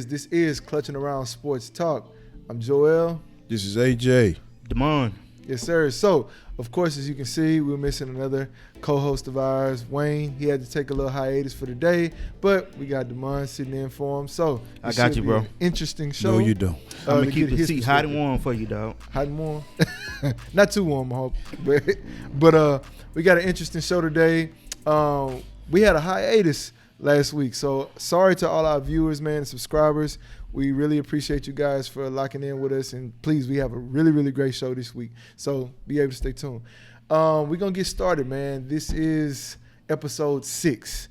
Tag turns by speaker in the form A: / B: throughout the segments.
A: This is Clutching Around Sports Talk. I'm Joel.
B: This is AJ.
C: Damon.
A: Yes, sir. So, of course, as you can see, we're missing another co-host of ours, Wayne. He had to take a little hiatus for the day, but we got Damon sitting in for him. So,
C: I got you, bro.
A: Interesting show.
B: No, you don't.
C: I'm going to keep the seat hot and warm for you, dog.
A: Hot and warm? Not too warm, I hope. But we got an interesting show today. We had a hiatus last week, so sorry to all our viewers, man, and subscribers. We really appreciate you guys for locking in with us, and please, we have a really, really great show this week, so be able to stay tuned. We're going to get started, man. This is episode 6,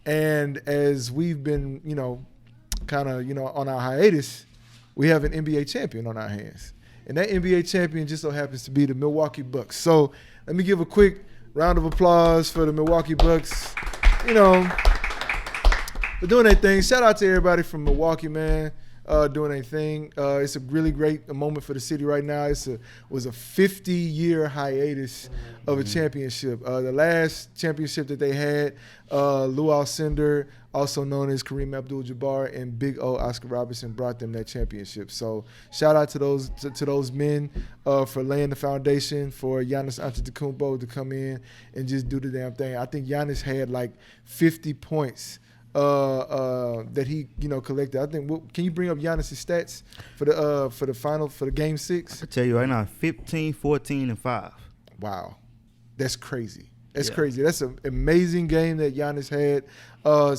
A: and as we've been, kind of, on our hiatus, we have an NBA champion on our hands, and that NBA champion just so happens to be the Milwaukee Bucks. So let me give a quick round of applause for the Milwaukee Bucks, for doing their thing. Shout out to everybody from Milwaukee, man, doing their thing. It's a really great moment for the city right now. Was a 50-year hiatus of a championship. The last championship that they had, Lou Alcindor, also known as Kareem Abdul-Jabbar, and Big O Oscar Robertson brought them that championship. So shout out to those men for laying the foundation for Giannis Antetokounmpo to come in and just do the damn thing. I think Giannis had like 50 points that he collected. I think. Can you bring up Giannis' stats for the final for the game 6?
C: I can tell you right now, 15, 14, and 5.
A: Wow, that's crazy. That's crazy. That's an amazing game that Giannis had.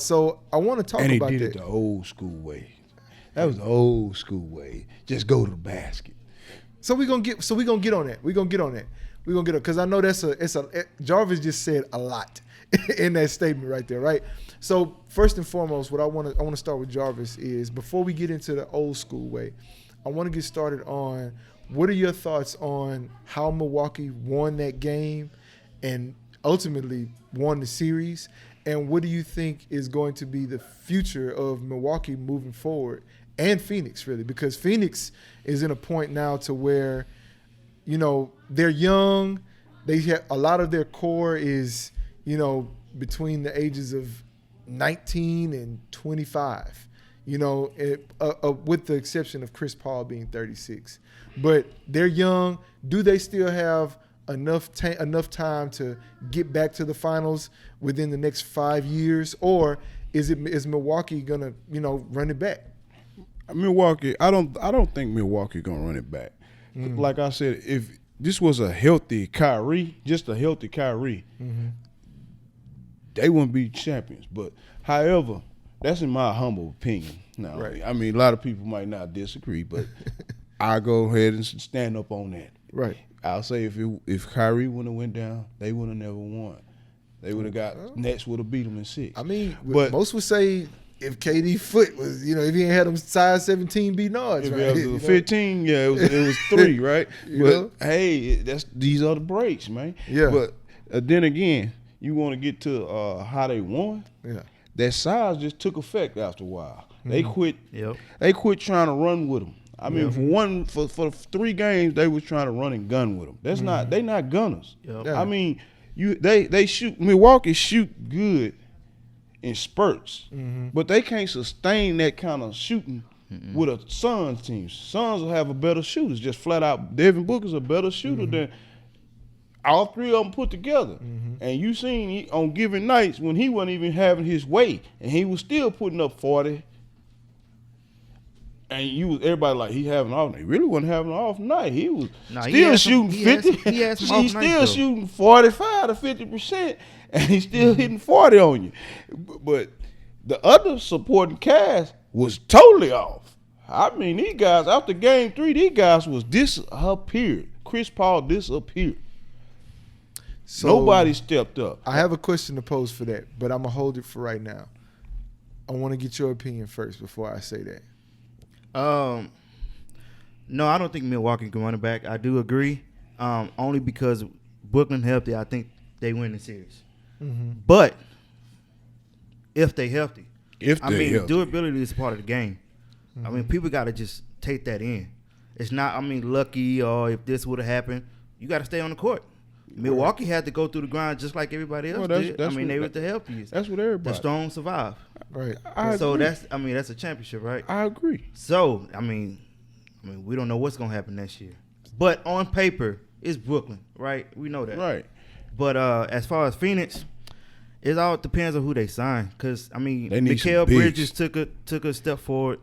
A: So I want to talk about that.
B: And he did it the old school way. That was the old school way. Just go to the basket.
A: So we're gonna get on that. We're gonna get on that because I know Jarvis just said a lot in that statement right there, right? So first and foremost, what I want to start with Jarvis is, before we get into the old school way, I want to get started on what are your thoughts on how Milwaukee won that game and ultimately won the series, and what do you think is going to be the future of Milwaukee moving forward, and Phoenix, really, because Phoenix is in a point now to where, they're young. They have a lot of their core is, between the ages of 19 and 25, with the exception of Chris Paul being 36. But they're young. Do they still have enough time to get back to the finals within the next 5 years, or is Milwaukee gonna run it back?
B: Milwaukee, I don't think Milwaukee gonna run it back. Like I said, if this was a healthy Kyrie, they wouldn't be champions. But however, that's in my humble opinion. Now, right. I mean, a lot of people might not disagree, but I go ahead and stand up on that.
A: Right.
B: I'll say if Kyrie wouldn't have went down, they would have never won. They would have got Nets would have beat them in 6.
A: I mean, but most would say if KD foot was, if he ain't had them size 17 B Nards, right?
B: If it was 15, it was 3, right? But hey, these are the breaks, man.
A: Yeah.
B: But then again, you want to get to how they won.
A: Yeah.
B: That size just took effect after a while. Mm-hmm. They quit.
C: Yep.
B: They quit trying to run with them. I mean, for 3 games, they was trying to run and gun with them. That's not. They not gunners.
C: Yep.
A: Yeah.
B: I mean, they shoot. Milwaukee shoot good in spurts, but they can't sustain that kind of shooting with a Suns team. Suns will have a better shooters, just flat out. Devin Booker's a better shooter than all 3 of them put together. And you seen on given nights when he wasn't even having his way, and he was still putting up 40. And everybody like, he having an off night. He really wasn't having an off night. He was still shooting 50. He's still shooting 45 to 50%, and he's still hitting 40 on you. But the other supporting cast was totally off. I mean, these guys, after game 3, these guys was disappeared. Chris Paul disappeared. So nobody stepped up.
A: I have a question to pose for that, but I'm going to hold it for right now. I want to get your opinion first before I say that.
C: No, I don't think Milwaukee can run it back. I do agree. Only because Brooklyn healthy, I think they win the series. But if they healthy, durability is part of the game. I mean, people got to just take that in. It's not, lucky or if this would have happened. You got to stay on the court. Milwaukee had to go through the grind just like everybody else did. They were the healthiest.
B: That's what everybody.
C: The strong survive.
A: Right.
C: So that's a championship, right?
B: I agree.
C: So we don't know what's gonna happen next year, but on paper it's Brooklyn, right? We know that,
B: right?
C: But as far as Phoenix, it all depends on who they sign. Cause Mikal Bridges took a step forward.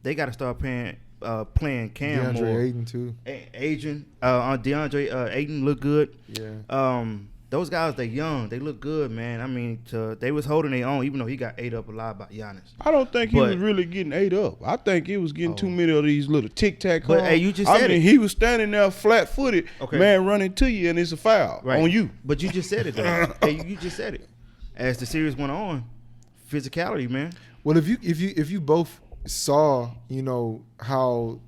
C: They got to start playing Cam
A: DeAndre
C: more.
A: Ayton too.
C: DeAndre Ayton look good.
A: Yeah.
C: Those guys, they young. They look good, man. They was holding their own, even though he got ate up a lot by Giannis.
B: I don't think he was really getting ate up. I think he was getting too many of these little tic-tac.
C: But hey, you just said it.
B: He was standing there flat-footed, man, running to you, and it's a foul on you.
C: But you just said it, though. Hey, you just said it. As the series went on, physicality, man.
A: Well, if you both saw, how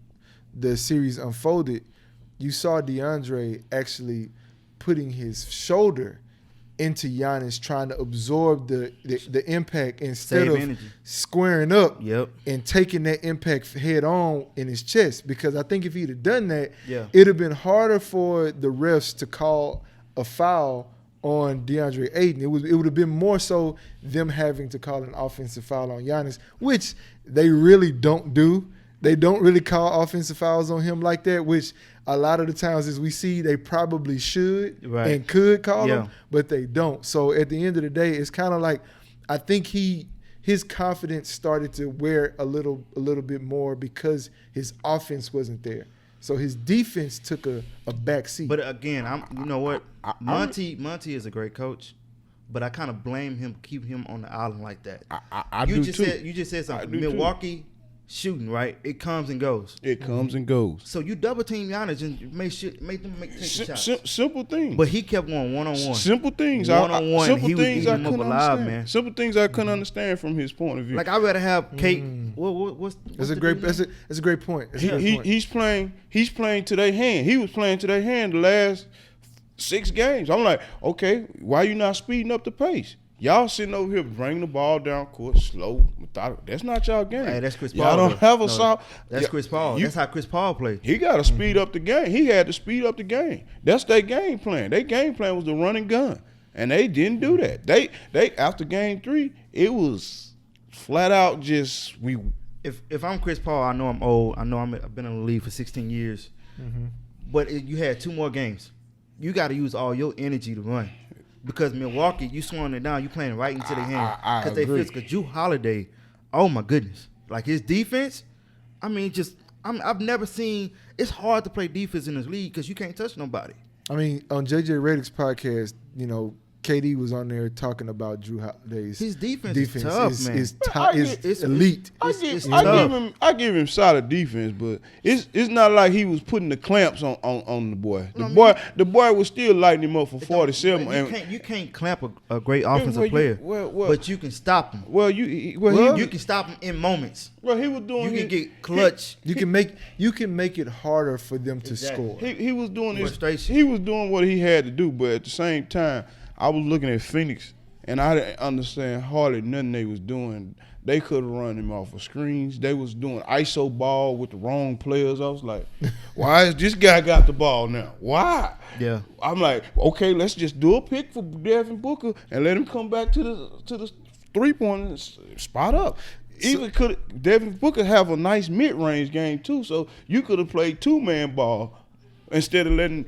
A: the series unfolded, you saw DeAndre actually putting his shoulder into Giannis, trying to absorb the impact instead of squaring up and taking that impact head on in his chest. Because I think if he'd have done that, it'd have been harder for the refs to call a foul on DeAndre Ayton. It would have been more so them having to call an offensive foul on Giannis, which they really don't do. They don't really call offensive fouls on him like that, which a lot of the times as we see, they probably should and could call them, but they don't. So at the end of the day, it's kind of like I think his confidence started to wear a little bit more because his offense wasn't there. So his defense took a back seat.
C: But again, you know what? Monty is a great coach, but I kind of blame him, keep him on the island like that. You just said something. Milwaukee shooting, right? It comes and goes.
B: It comes and goes.
C: So you double team Giannis and make them take the shots.
B: Simple things.
C: But he kept going one-on-one.
B: Simple things.
C: One-on-one.
B: Simple
C: he was
B: things I
C: eating
B: couldn't
C: him up alive,
B: understand.
C: man.
B: Simple things I couldn't understand from his point of view.
C: Like I'd rather have Kate. What's
A: that's a great point.
B: He's playing to their hand. He was playing to their hand the last 6 games. I'm like, okay, why you not speeding up the pace? Y'all sitting over here bringing the ball down court slow, methodical. That's not y'all game.
C: Hey, that's Chris Paul.
B: Y'all don't have a soft.
C: That's Chris Paul. That's how Chris Paul played.
B: He got to speed up the game. He had to speed up the game. That's their game plan. Their game plan was to run and gun, and they didn't do that. They after game 3, it was flat out just we.
C: If I'm Chris Paul, I know I'm old. I know I've been in the league for 16 years. But you had 2 more games. You got to use all your energy to run. Because Milwaukee, you slowing it down, you playing right into their hand. Because they physical. Drew Holiday, oh my goodness. Like his defense, I've never seen, it's hard to play defense in this league because you can't touch nobody.
A: I mean, on JJ Redick's podcast, KD was on there talking about Drew Holiday's
C: his defense is tough, man.
A: It's elite.
B: I give him solid defense, but it's not like he was putting the clamps on the boy. The boy was still lighting him up for 47.
C: You can't clamp a great offensive player, but you can stop him. You can stop him in moments.
B: Well, he was doing.
C: You can get clutch.
A: You can make it harder for them to score.
B: He was doing this. He was doing what he had to do, but at the same time, I was looking at Phoenix, and I didn't understand hardly nothing they was doing. They could have run him off of screens. They was doing ISO ball with the wrong players. I was like, why is this guy got the ball now? Why?
C: Yeah.
B: I'm like, okay, let's just do a pick for Devin Booker and let him come back to the 3-point spot up. Even could Devin Booker have a nice mid-range game too, so you could have played 2-man ball instead of letting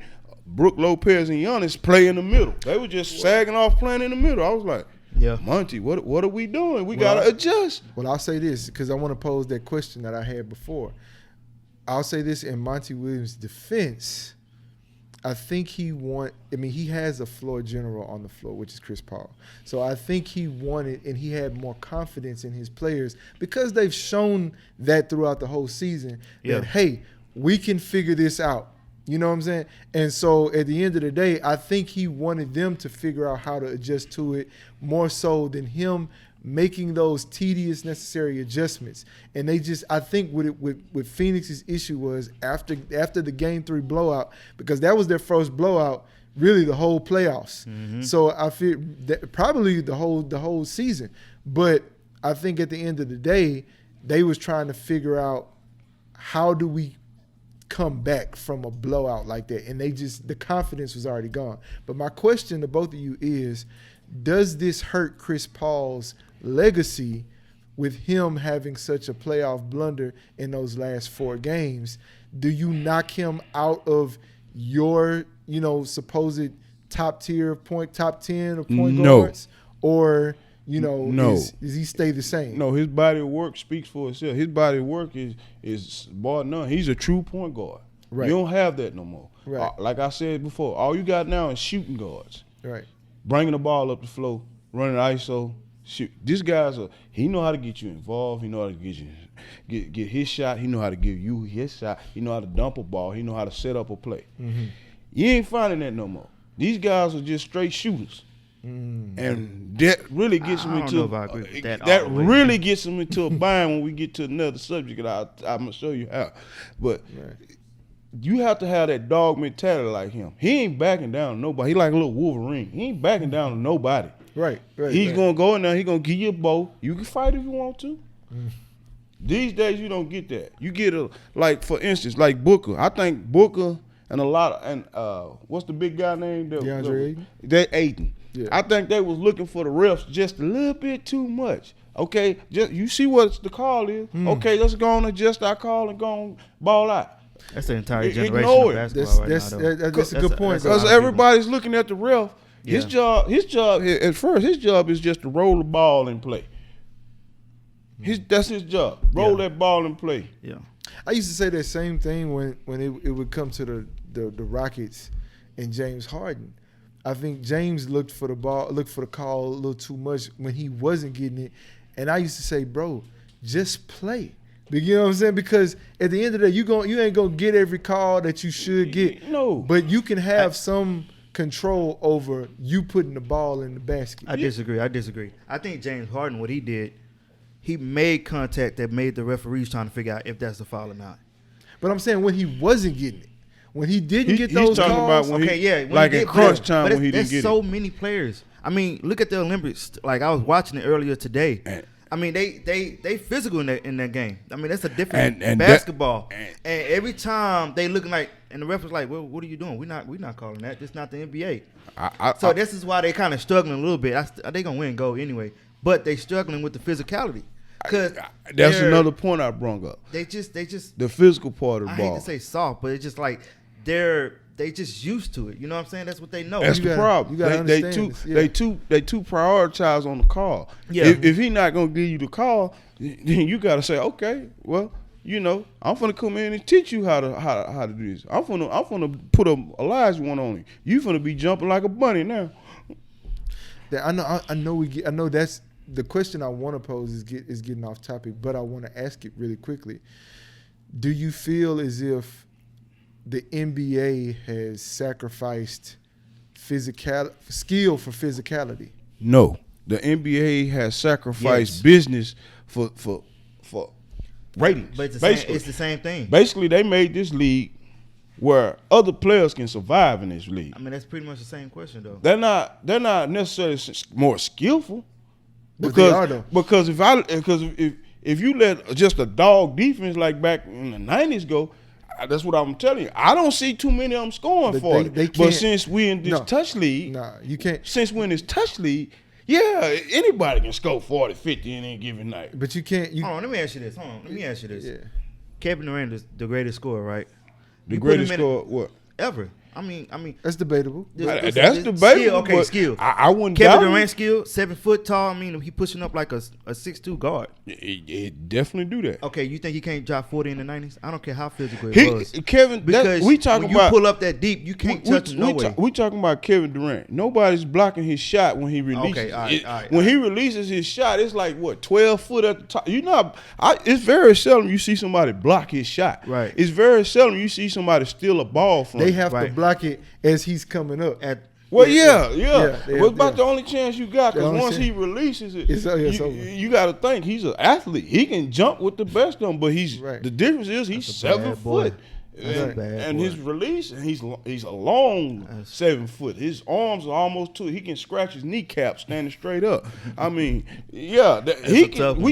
B: Brook Lopez and Giannis play in the middle. They were just sagging off playing in the middle. I was like, Monty, what are we doing? We got to adjust.
A: Well, I'll say this because I want to pose that question that I had before. I'll say this in Monty Williams' defense. I think he has a floor general on the floor, which is Chris Paul. So I think he wanted and he had more confidence in his players because they've shown that throughout the whole season that, hey, we can figure this out. You know what I'm saying? And so at the end of the day, I think he wanted them to figure out how to adjust to it more so than him making those tedious necessary adjustments. And they just, I think with Phoenix's issue was after the game 3 blowout, because that was their first blowout, really the whole playoffs. Mm-hmm. So I feel that probably the whole season. But I think at the end of the day, they was trying to figure out how do we come back from a blowout like that, and the confidence was already gone. But my question to both of you is, does this hurt Chris Paul's legacy with him having such a playoff blunder in those last 4 games? Do you knock him out of your, supposed top 10 of point guards, or does he stay the same?
B: No, his body of work speaks for itself. His body of work is bar none. He's a true point guard. Right. You don't have that no more.
A: Right.
B: Like I said before, all you got now is shooting guards.
A: Right.
B: Bringing the ball up the floor, running ISO, shoot. This guy's he know how to get you involved. He know how to get his shot. He know how to give you his shot. He know how to dump a ball. He know how to set up a play. Mm-hmm. You ain't finding that no more. These guys are just straight shooters. And that really gets them into really gets them into a bind when we get to another subject, and I'm gonna show you how. But you have to have that dog mentality like him. He ain't backing down to nobody. He like a little Wolverine. He ain't backing down to nobody.
A: Right.
B: He's gonna go in there. He gonna give you a bow. You can fight if you want to. These days you don't get that. You get like for instance, like Booker. I think Booker and what's the big guy name?
A: DeAndre Ayton.
B: That Ayton.
A: Yeah.
B: I think they was looking for the refs just a little bit too much. Okay, just you see what the call is. Okay, let's go and adjust our call and go on ball out.
C: That's the entire generation of basketball
A: that's a good point.
B: Because everybody's looking at the ref. Yeah. His job at first, his job is just to roll the ball and play. That's his job. Roll that ball and play.
C: Yeah.
A: I used to say that same thing when it would come to the Rockets and James Harden. I think James looked for the call a little too much when he wasn't getting it. And I used to say, bro, just play. You know what I'm saying? Because at the end of the day, you ain't gonna get every call that you should get.
B: No.
A: But you can have some control over you putting the ball in the basket.
C: I disagree. I think James Harden, what he did, he made contact that made the referees trying to figure out if that's a foul or not.
A: But I'm saying when he wasn't getting it. When he didn't get those
B: talking
A: calls,
B: about like in crunch time when he didn't get it.
C: There's so many players. I mean, look at the Olympics. Like I was watching it earlier today. I mean, they physical in that game. I mean, that's a different basketball. And every time they looking like, and the ref was like, "Well, what are you doing? We're not calling that. This not the NBA." So this is why they kind of struggling a little bit. They gonna win gold anyway, but they struggling with the physicality. Cause
B: that's another point I brought up.
C: They just
B: the physical part of the ball.
C: I hate to say soft, but it's just like they just used to it. You know what I'm saying? That's what they know.
B: That's the problem. You gotta understand they too prioritize on the call. Yeah. If he not gonna give you the call, then you gotta say, okay, well, I'm gonna come in and teach you how to do this. I'm gonna put a Elijah one on you. You gonna be jumping like a bunny now.
A: I know that's the question I want to pose is getting off topic, but I want to ask it really quickly. Do you feel as if the NBA has sacrificed skill for physicality?
B: No, the NBA has sacrificed business for ratings.
C: But it's the same thing.
B: Basically, they made this league where other players can survive in this league.
C: I mean, that's pretty much the same question, though.
B: They're not necessarily more skillful.
A: But they are, though.
B: Because if you let just a dog defense like back in the 90s go, that's what I'm telling you. I don't see too many of them scoring for it. But since we in this touch league,
A: you can't.
B: Since we're in this touch league, yeah, anybody can score 40, 50 in any given night.
A: But you can't.
C: Hold on, let me ask you this. Yeah. Kevin Durant is the greatest scorer, right?
B: The greatest scorer, what?
C: Ever. I mean,
A: that's debatable.
B: That's debatable.
C: Skill.
B: I wouldn't.
C: Kevin Durant skill, 7 foot tall. I mean, he pushing up like a 6'2" guard.
B: It definitely do that.
C: Okay, you think he can't drop 40 in the 90s? I don't care how physical it was.
B: Kevin, because we talking
C: when you pull up that deep, you can't touch him no way.
B: We talking about Kevin Durant. Nobody's blocking his shot when he releases.
C: Okay, all right.
B: When he releases his shot, it's like what 12 foot at the top. It's very seldom you see somebody block his shot.
C: Right.
B: It's very seldom you see somebody steal a ball from.
A: They have to block it as he's coming up.
B: Yeah. Well, about the only chance you got, because once he releases it, you got to think he's an athlete. He can jump with the best of them, but the difference is he's 7 foot. And his release, and he's a long 7 foot. His arms are almost he can scratch his kneecap standing straight up. I mean, we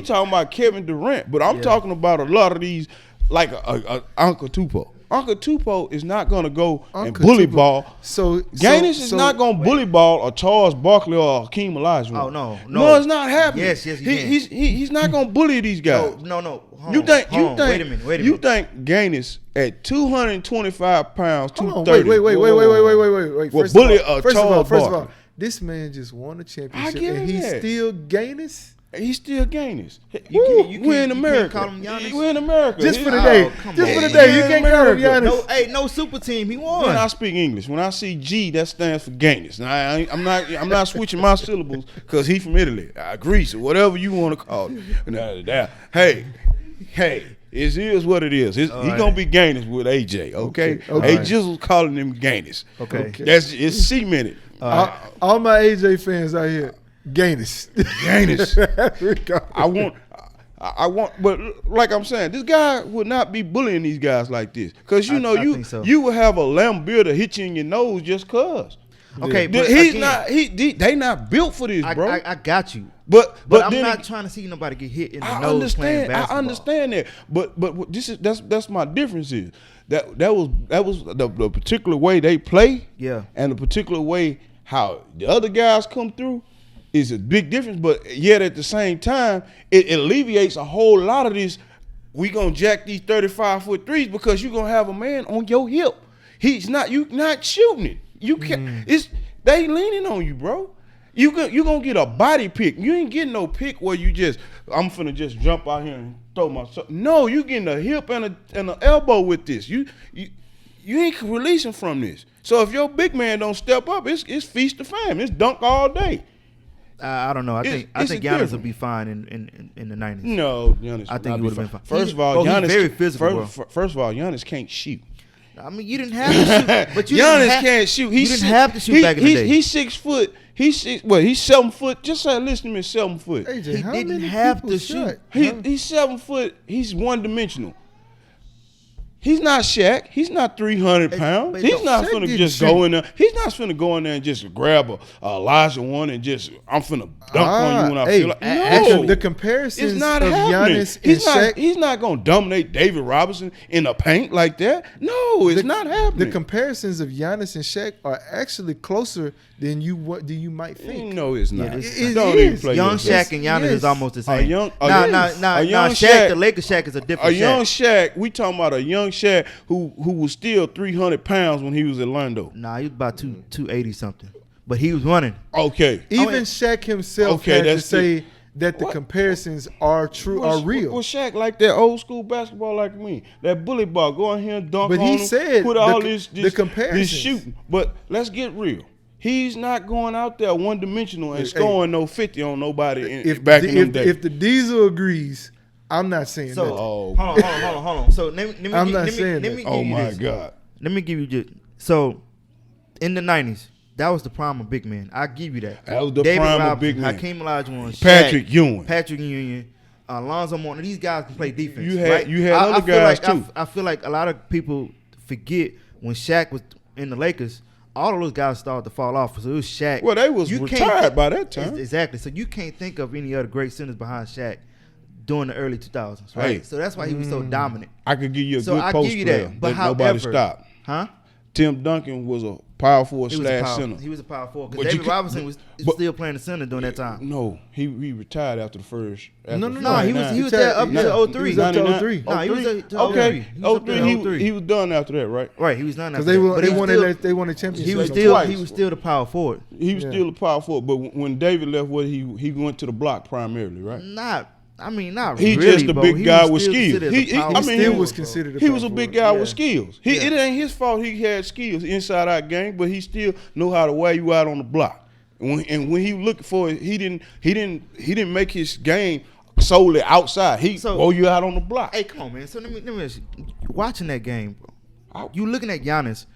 B: talking about Kevin Durant, but I'm talking about a lot of these, like a Uncle Tupou. Uncle Tupou is not gonna go and bully ball.
A: So
B: Gaines is not gonna bully ball or Charles Barkley or Hakeem Olajuwon.
C: Oh no,
B: it's not happening.
C: Yes,
B: he's not gonna bully these guys.
C: No.
B: Wait a minute. You think Gaines at 225 pounds, 230?
A: Wait.
B: Will bully Charles Barkley?
A: First of all, this man just won a championship and he's still Gaines.
B: He's still Gaines. We're in America. We're in America.
A: Just for the day. You can't call him Giannis.
C: No super team. He won.
B: When I speak English, when I see G, that stands for Gaines. Now, I'm not switching my syllables because he's from Italy, Greece, or whatever you want to call it. Hey, it is what it is. He's gonna be Gaines with AJ. Okay. AJ was calling him Gaines.
C: Okay.
B: It's cemented.
A: All my AJ fans out here. Gaines. I want, but like I'm saying, this guy would not be bullying these guys like this, because you would have a lamb beer to hit you in your nose just cause.
C: Okay, but
B: they not built for this, bro.
C: I got you,
B: but
C: I'm not trying to see nobody get hit in the nose playing basketball.
B: I understand that, but that's my difference is that was the particular way they play, and the particular way how the other guys come through. Is a big difference, but yet at the same time, it alleviates a whole lot of this. We gonna jack these 35-foot threes because you gonna have a man on your hip. You not shooting it. You can't. They leaning on you, bro. You gonna get a body pick. You ain't getting no pick where I'm finna just jump out here and throw myself. No, you getting a hip and an elbow with this. You ain't releasing from this. So if your big man don't step up, it's feast or famine. It's dunk all day.
C: I don't know. I think Giannis will be fine in the 90s.
B: No, Giannis.
C: I think he would have been fine.
B: First of all, Giannis
C: he's very physical.
B: First of all, Giannis can't shoot.
C: I mean, you didn't have to shoot, but
B: Giannis can't shoot.
C: You didn't have to shoot back in the day.
B: He's 6 foot. He's 7 foot. Just say, listen to me, 7 foot.
A: AJ,
C: he didn't have to shoot.
B: He's 7 foot. He's one dimensional. He's not Shaq. He's not 300 pounds. He's not finna just go in there. He's not finna go in there and just grab a Elijah one and just I'm finna dunk on you when I feel like. No,
A: the comparisons
B: it's not
A: of
B: happening.
A: Giannis and Shaq.
B: He's not gonna dominate David Robinson in the paint like that. No, it's not happening.
A: The comparisons of Giannis and Shaq are actually closer than you might think.
B: No, it's not.
A: It
B: Don't
A: is.
B: even
C: Young Shaq and Giannis is almost the same.
B: young
C: Shaq, the Lakers Shaq is a different Shaq.
B: Young Shaq, we talking about a young Shaq who was still 300 pounds when he was at Orlando.
C: Nah, he was about 280 something, but he was running.
B: Okay,
A: even Shaq himself had to say that the comparisons are real.
B: Well, Shaq like that old school basketball like me, that bully ball, go in here and dunk on him.
A: But he said
B: put all this
A: comparisons.
B: This shooting. But let's get real. He's not going out there one dimensional and scoring no 50 on nobody back in them days.
A: If the Diesel agrees, I'm not saying that.
C: Hold on. So let me
A: I'm not saying that.
B: Oh my God.
C: Let me give you just so in the 90s. That was the prime of big men. I give you that.
B: That was the
C: David
B: prime
C: Robinson,
B: of big men.
C: Hakeem Olajuwon,
B: Patrick Ewing,
C: Alonzo Mourning. These guys can play defense.
B: You had other guys too.
C: I feel like a lot of people forget when Shaq was in the Lakers. All of those guys started to fall off. So it was Shaq.
B: Well, they was retired by that time.
C: Exactly. So you can't think of any other great centers behind Shaq during the early 2000s, right?
B: Hey.
C: So that's why he was so dominant.
B: I could give you a
C: So
B: good
C: I
B: post
C: give you
B: player
C: that, but
B: nobody
C: however-
B: stopped.
C: Huh?
B: Tim Duncan was a power forward
C: He
B: slash center.
C: He was a power forward.
B: But
C: Because
B: you
C: David
B: can't-
C: Robinson was still playing the center during that time.
B: No, he retired after the first.
A: No,
C: He was there up to 03.
A: He was up to 03.
C: No, he was up to
B: Okay,
C: 03.
B: he was done after that, right?
C: Right, he was done
A: Because
C: after that.
A: they won a championship.
C: He was still the power forward.
B: He was still a power forward, but when David left, he went to the block primarily, right?
C: Not
B: He
C: really,
B: just a
C: bro.
B: big
C: He
B: guy
C: was
B: with
C: still
B: skills.
C: considered as a power
A: He still
C: forward,
A: was
C: bro.
A: considered a
B: He
A: power
B: was a big
A: forward.
B: guy
C: Yeah.
B: with skills. It ain't his fault he had skills inside out game, but he still know how to wear you out on the block. And when he looking for it, he didn't make his game solely outside. He wore you out on the block.
C: Hey, come on, man. So let me ask you, watching that game, bro. You looking at Giannis,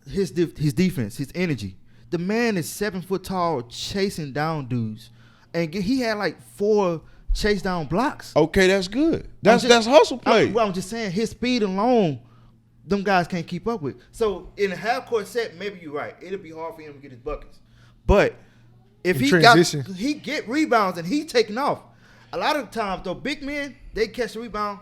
C: his defense, his energy. The man is 7 foot tall, chasing down dudes, and he had like 4 chase down blocks.
B: Okay, that's good. That's hustle play.
C: I'm just saying his speed alone, them guys can't keep up with. So in a half court set, maybe you're right. It'll be hard for him to get his buckets. But if he get rebounds and he taking off. A lot of times though, big men, they catch the rebound,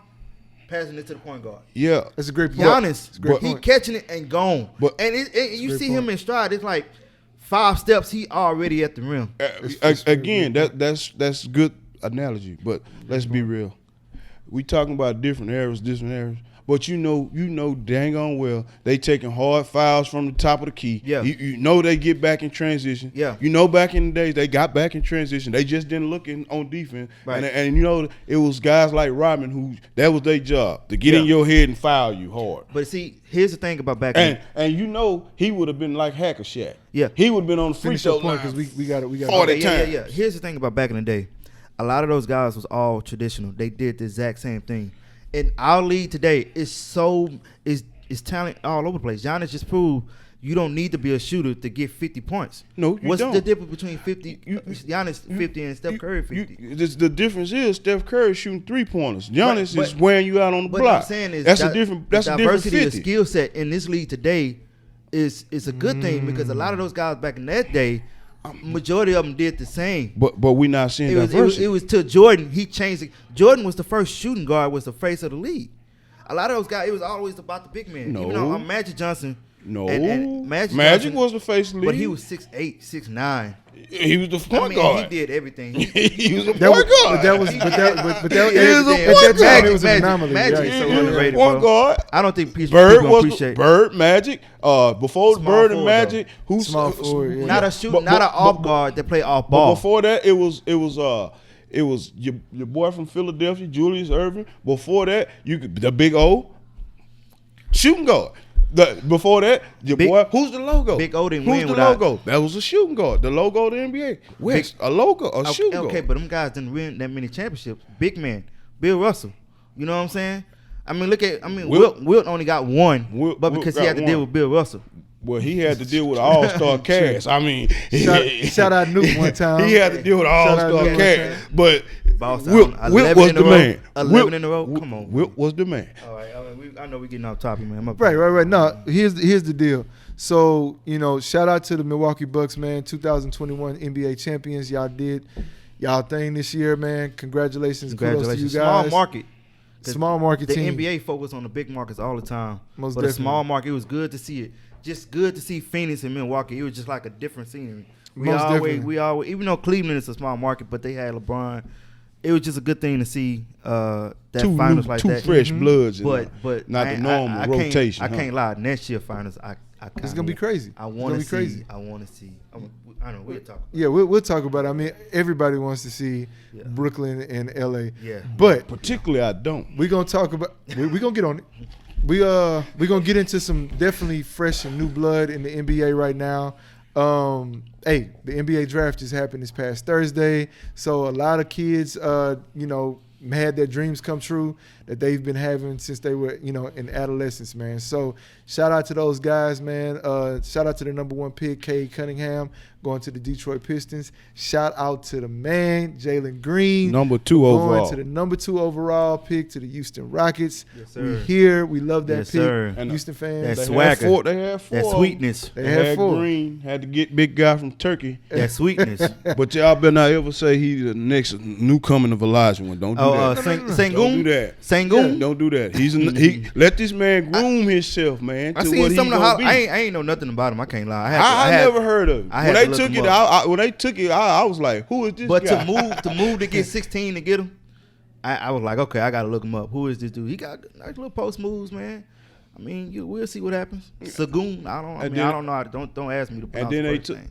C: passing it to the point guard.
B: Yeah,
A: that's a great point.
C: Giannis, he catching it and gone. And you see him in stride. It's like 5 steps. He already at the rim.
B: Again, that's good analogy. But let's be real. We talking about different eras. But you know dang on well they taking hard fouls from the top of the key.
C: Yeah.
B: You know they get back in transition.
C: Yeah.
B: You know back in the days they got back in transition. They just didn't look on defense.
C: Right.
B: And you know it was guys like Rodman who that was their job to get in your head and foul you hard.
C: But see, here's the thing about back
B: and you know he would have been like Hacker-Shack.
C: Yeah.
B: He would have been on the free throw line
A: because we got it.
B: 40 times.
C: Yeah. Here's the thing about back in the day. A lot of those guys was all traditional. They did the exact same thing. And our league today is talent all over the place. Giannis just proved you don't need to be a shooter to get 50 points.
B: No, you
C: What's
B: don't.
C: the difference between Giannis 50 and Steph Curry 50?
B: The difference is Steph Curry shooting 3-pointers. Giannis is wearing you out on the block.
C: What I'm saying is
B: that's a different
C: diversity of
B: 50.
C: skill set in this league today is a good thing because a lot of those guys back in that day, majority of them did the same.
B: But we're not seeing diversity.
C: It was to Jordan. He changed it. Jordan was the first shooting guard, was the face of the league. A lot of those guys, it was always about the big man.
B: No.
C: Even though Magic Johnson.
B: No.
C: And
B: Magic
C: Johnson,
B: was the face of the league.
C: But he was 6'8", 6'9".
B: He was the point guard.
C: He did everything.
B: He was a point guard.
A: But that was
B: he was a point guard.
A: It was an anomaly.
C: Magic is so underrated,
B: point
C: bro.
B: guard.
C: I don't think
B: Bird
C: people
B: was
C: appreciate
B: Bird, Magic. Before
C: Small
B: Bird and
C: forward,
B: Magic, who's
A: small forward? Yeah.
C: not a shoot, not an off guard that play off ball.
B: But before that, it was your boy from Philadelphia, Julius Erving. Before that, the Big O shooting guard. Before that, boy, who's the logo?
C: Big O didn't
B: who's
C: win
B: the
C: without
B: logo? That was a shooting guard. The logo of the NBA. West, a logo, a shooting guard.
C: Okay, but them guys didn't win that many championships. Big man, Bill Russell. You know what I'm saying? I mean, Wilt only got one, but because he had to deal with Bill Russell.
B: Well, he had to deal with an all-star cast. I mean,
A: shout out Nuke one time.
B: He had to deal with an all-star cast. But Wilt was the man.
C: 11 in a row. Come on.
B: Wilt was the man.
C: All right. I know we're getting off topic, man.
A: Right. No, here's the deal. So, shout out to the Milwaukee Bucks, man. 2021 NBA champions. Y'all did y'all thing this year, man. Congratulations. Kudos to you guys. Small market
C: the
A: team.
C: The NBA focus on the big markets all the time.
A: Most
C: but
A: definitely.
C: The small market, it was good to see it. Just good to see Phoenix and Milwaukee. It was just like a different scenery. We always, even though Cleveland is a small market, but they had LeBron. It was just a good thing to see that finals like that.
B: Two fresh bloods,
C: but
B: not the normal rotation.
C: I can't lie. Next year finals,
A: it's gonna be crazy.
C: I want to see. I want to see. I know we'll talk about it.
A: Yeah, we'll talk about it. I mean, everybody wants to see Brooklyn and LA.
C: Yeah,
A: but
B: particularly I don't.
A: We're gonna talk about. We're gonna get on it. We're gonna get into some definitely fresh and new blood in the NBA right now. The NBA draft just happened this past Thursday, so a lot of kids, had their dreams come true that they've been having since they were, in adolescence, man. So shout out to those guys, man. Shout out to the number 1 pick, Cade Cunningham, going to the Detroit Pistons. Shout out to the man, Jalen Green,
B: number 2 overall.
A: Going to the number 2 overall pick to the Houston Rockets.
C: Yes, sir.
A: We here. We love that pick.
C: Sir.
A: Houston fans.
C: That swagger.
B: They had 4.
C: That sweetness.
A: They had 4.
B: Green. Had to get big guy from Turkey.
C: That sweetness.
B: But y'all better not ever say he the next new coming of Olajuwon. Don't do that.
C: Sengun?
B: Don't do that.
C: Sengun?
B: Don't do that. He let this man groom himself, man.
C: I seen some of the I ain't know nothing about him. I can't lie.
B: I never heard of him. When they took it, I was like, who is this guy?
C: But to move to get 16 to get him, I was like, okay, I gotta look him up. Who is this dude? He got nice little post moves, man. I mean, we'll see what happens. Sagoon, I don't know. Don't ask me to pronounce.
B: And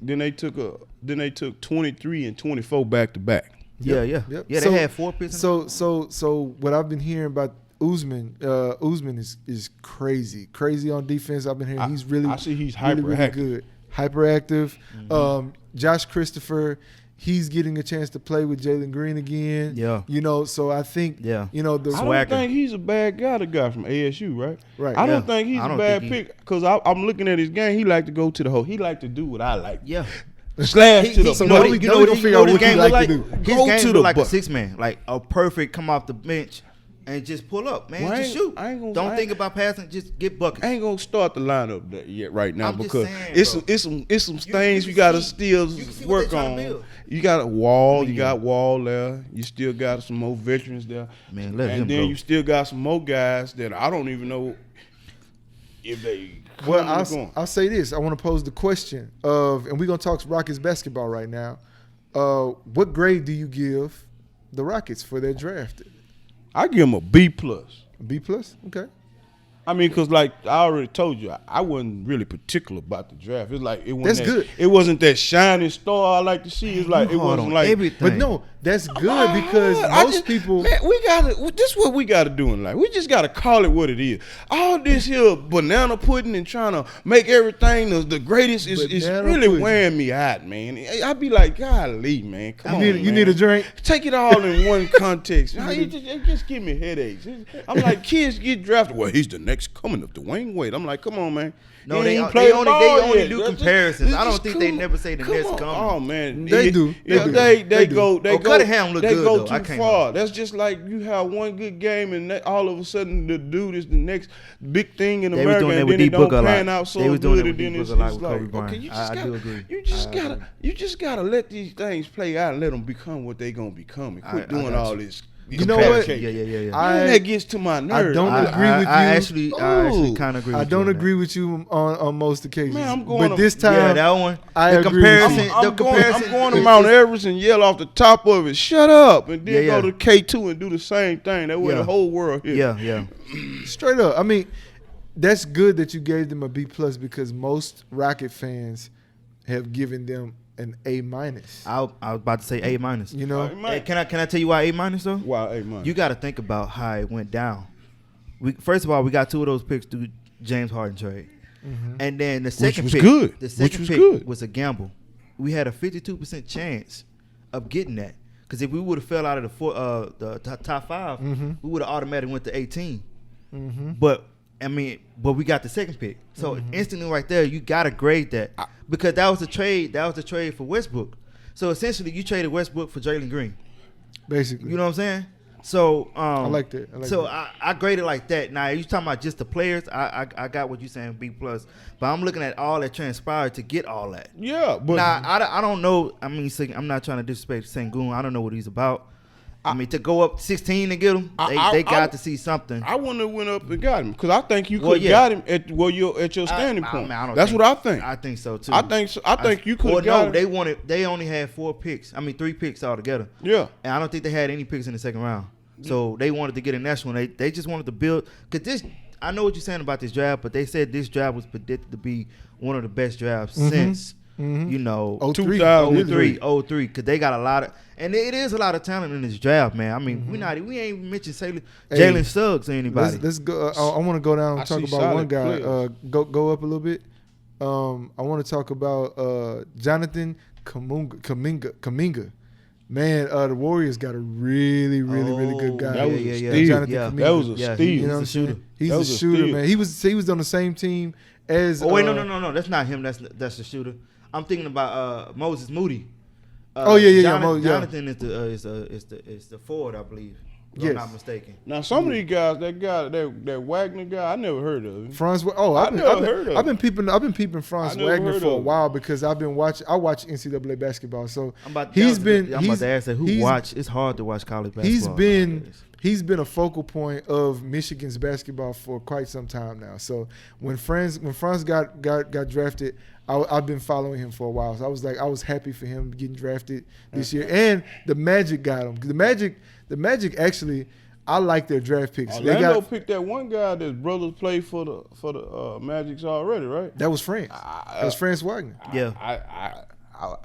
B: then they took 23 and 24 back to back.
C: Yeah. They had 4 picks.
A: So what I've been hearing about Usman is crazy on defense. I've been hearing he's really.
B: I see he's
A: really good, hyperactive.
C: Mm-hmm.
A: Josh Christopher, he's getting a chance to play with Jalen Green again.
C: Yeah.
A: So I think
C: the
B: I don't think he's a bad guy. The guy from ASU, right?
A: Right.
B: I don't think he's a bad pick because I'm looking at his game. He like to go to the hole. He like to do what I like.
C: Yeah.
B: Slash to the.
A: So we gonna figure out what he like to do.
C: His game look like a 6-man, like a perfect come off the bench and just pull up, man. Just shoot. Don't think about passing. Just get buckets.
B: I ain't gonna start the lineup yet right now because
C: saying,
B: it's some things you gotta still work on. You got a Wall. You got Wall there. You still got some more veterans there.
C: Man, let him
B: and then
C: go.
B: you still got some more guys that I don't even know if they.
A: Well, I'll say this. I want to pose the question of, and we're gonna talk Rockets basketball right now. What grade do you give the Rockets for their draft?
B: I give them a B+.
A: B+? Okay.
B: I mean, because like I already told you, I wasn't really particular about the draft. It's like it wasn't
A: good.
B: It wasn't that shining star I like to see. It's like it wasn't like
C: everything.
A: But no, that's good because most people.
B: Man, this is what we gotta do in life. We just gotta call it what it is. All this here banana pudding and trying to make everything the greatest is really
A: pudding.
B: wearing me out, man. I be like, golly, man, come on,
A: You need a drink?
B: Take it all in one context. It just give me headaches. I'm like, kids get drafted. Well, he's the next coming of Dwayne Wade. I'm like, come on, man.
C: No, they only do comparisons. I don't think they never say the next coming.
B: Oh man,
A: they do.
B: They go.
C: Cunningham look
B: they
C: good,
B: go
C: though.
B: too far. That's just like you have one good game and all of a sudden the dude is the next big thing in America, and then it don't pan out so good, and then it's like, okay,
C: I do agree.
B: You just gotta let these things play out and let them become what they gonna become, and quit doing all this.
A: You know what?
C: Yeah.
B: That gets to my nerves.
A: I don't agree with you.
C: I actually kind of agree.
A: I don't agree with you on most occasions.
B: Man, I'm going.
A: But this time,
C: that one.
A: I agree.
B: I'm going to Mount Everest and yell off the top of it, "Shut up!" and then go to K2 and do the same thing. That way the whole world hears.
C: Yeah.
A: Straight up. I mean, that's good that you gave them a B+ because most Rocket fans have given them an A-.
C: I was about to say A-.
A: You know,
C: Hey, can I tell you why A- though?
B: Why A-?
C: You got to think about how it went down. First of all, we got 2 of those picks through James Harden trade, and then the second pick,
B: good.
C: The second pick was a gamble. We had a 52% chance of getting that because if we would have fell out of the top 5, we would have automatically went to 18. But we got the second pick, so instantly right there, you got to grade that because that was the trade. That was the trade for Westbrook. So essentially, you traded Westbrook for Jalen Green.
A: Basically,
C: you know what I'm saying? So
A: I like that.
C: I graded like that. Now you talking about just the players? I got what you saying B+, but I'm looking at all that transpired to get all that.
B: Yeah, but
C: now I don't know. I mean, I'm not trying to disrespect Sengun. I don't know what he's about. I mean, to go up 16 to get him, they got to see something.
B: I wouldn't have went up and got him because I think you could have got him at your standing point. That's what I think.
C: I think so too.
B: I think you could have got him.
C: They only had 4 picks. 3 picks altogether.
B: Yeah,
C: and I don't think they had any picks in the second round. So they wanted to get in that one. They just wanted to build because this. I know what you're saying about this draft, but they said this draft was predicted to be one of the best drafts since.
A: 2003,
C: because they got a lot of, and it is a lot of talent in this draft, man. I mean, we ain't even mentioned Jalen Suggs or anybody.
A: Let's go. I want to go down and talk about one guy. Go up a little bit. I want to talk about Jonathan Kuminga. Man, the Warriors got a really good guy.
B: That was a steal.
A: Jonathan Kuminga.
B: That was a steal.
A: You know what I'm saying? He's a shooter, man. He was on the same team as.
C: Oh wait, no, that's not him. That's the shooter. I'm thinking about Moses Moody. Jonathan is the forward, I believe. If I'm not mistaken.
B: Now some of these guys, that Wagner guy, I never heard of him.
A: I've been peeping Franz Wagner for a while because I watch NCAA basketball. So
C: I'm about to ask that who watch. It's hard to watch college basketball.
A: He's been a focal point of Michigan's basketball for quite some time now. So when Franz got drafted, I've been following him for a while. So I was happy for him getting drafted this year. And the Magic got him. The Magic actually, I like their draft picks.
B: Orlando picked that one guy that's brothers played for the Magics already, right?
A: That was France. That was Franz Wagner.
B: I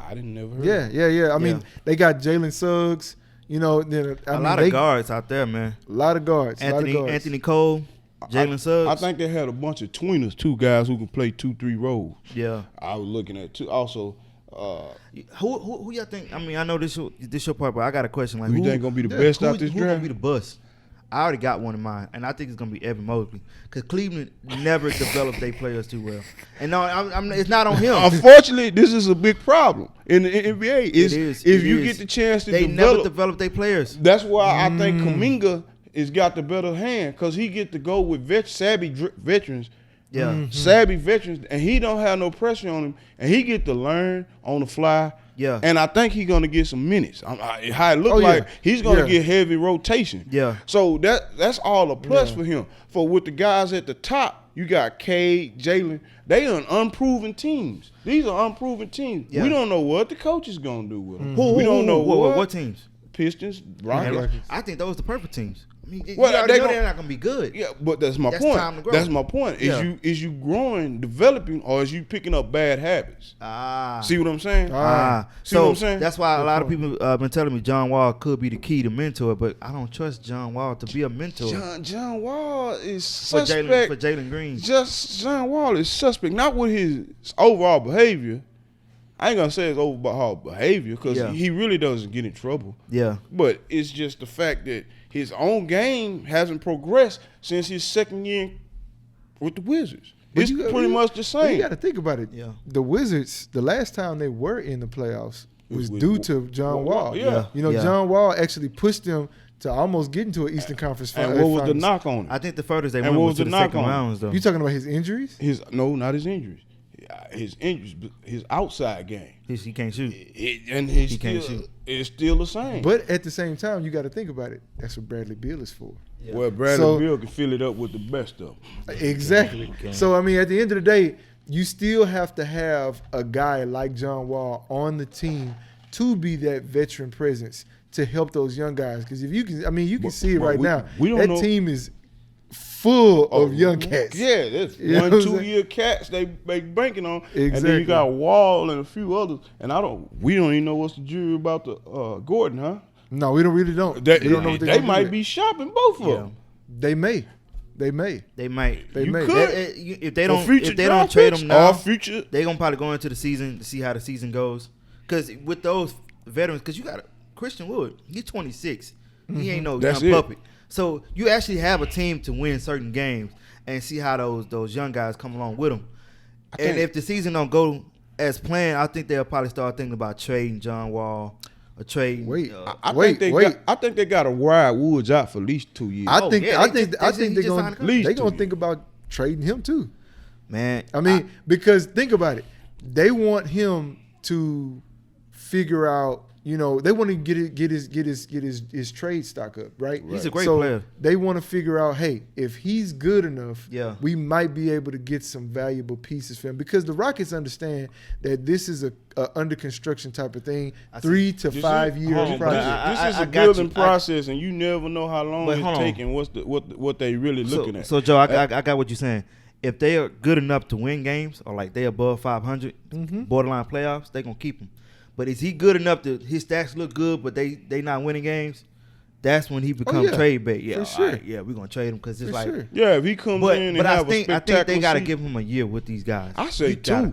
B: didn't never heard.
A: Yeah. I mean, they got Jalen Suggs. You know,
C: a lot of guards out there, man.
A: A lot of guards.
C: Anthony Cole, Jalen Suggs.
B: I think they had a bunch of tweeners, 2 guys who can play 2-3 roles.
C: Yeah,
B: I was looking at too. Also,
C: who y'all think? I mean, I know this your part, but I got a question. Like,
B: who you think gonna be the best out this draft?
C: Who gonna be the bust? I already got one in mind, and I think it's gonna be Evan Mobley because Cleveland never developed their players too well. And no, it's not on him.
B: Unfortunately, this is a big problem in the NBA. If you get the chance to
C: never develop their players.
B: That's why I think Kuminga is got the better hand because he get to go with savvy veterans.
C: Yeah.
B: Savvy veterans, and he don't have no pressure on him, and he get to learn on the fly.
C: Yeah.
B: And I think he's gonna get some minutes. How it look like he's gonna get heavy rotation.
C: Yeah.
B: So that's all a plus for him. For with the guys at the top, you got Cade, Jalen. They are unproven teams. These are unproven teams. Yeah. We don't know what the coach is gonna do with them. We don't know
C: what teams.
B: Pistons, Rockets.
C: I think those are the perfect teams. I mean, they're not gonna be good.
B: Yeah, but that's my point. Time to grow. That's my point. Is you growing, developing, or is you picking up bad habits? See what I'm saying? See what I'm saying?
C: That's why a lot of people been telling me John Wall could be the key to mentor, but I don't trust John Wall to be a mentor.
B: John Wall is suspect
C: for Jalen Green.
B: Just John Wall is suspect, not with his overall behavior. I ain't gonna say it's overall behavior because he really doesn't get in trouble. Yeah, but it's just the fact that his own game hasn't progressed since his second year with the Wizards. It's pretty much the same.
A: You got to think about it. Yeah. The Wizards, the last time they were in the playoffs was due to John Wall. Yeah. You know, John Wall actually pushed them to almost get into an Eastern Conference Finals.
B: And what was the knock on it?
C: I think the furthest they went was to the second rounds, though.
A: You talking about his injuries?
B: No, not his injuries. His injuries, his outside game.
C: He can't shoot.
B: He can't shoot. It's still the same.
A: But at the same time, you got to think about it. That's what Bradley Beal is for.
B: Yeah. Well, Bradley Beal can fill it up with the best of them.
A: Exactly. So, I mean, at the end of the day, you still have to have a guy like John Wall on the team to be that veteran presence to help those young guys. Because if you can, I mean, you can see it right now. That team is full of young cats.
B: Yeah, that's 1-2 year cats they banking on. Exactly. And then you got Wall and a few others. And we don't even know what's the jury about the Gordon, huh?
A: No, we really don't. We don't know what
B: they might be shopping both of them.
A: They may. They may.
C: If they don't trade them now, they're gonna probably go into the season to see how the season goes. Because with those veterans, because you got Christian Wood, he's 26. He ain't no young puppet. So you actually have a team to win certain games and see how those young guys come along with them. And if the season don't go as planned, I think they'll probably start thinking about trading John Wall or trading.
B: I think they got to ride Woods out for at least 2 years.
A: I think they're gonna think about trading him too.
C: Man,
A: I mean, because think about it, they want him to figure out. You know, they want to get his trade stock up, right?
C: He's a great player.
A: They want to figure out, hey, if he's good enough, we might be able to get some valuable pieces for him. Because the Rockets understand that this is a under construction type of thing, 3 to 5 years project.
B: This is a building process, and you never know how long it's taking. What they really looking at?
C: So Joe, I got what you're saying. If they are good enough to win games, or like they above 500, borderline playoffs, they gonna keep him. But is he good enough to his stats look good, but they not winning games? That's when he becomes trade bait. Yeah, for sure. Right, we're gonna trade him because it's
B: if he comes in and have a spectacular
C: I think they gotta give him a year with these guys.
B: I say two.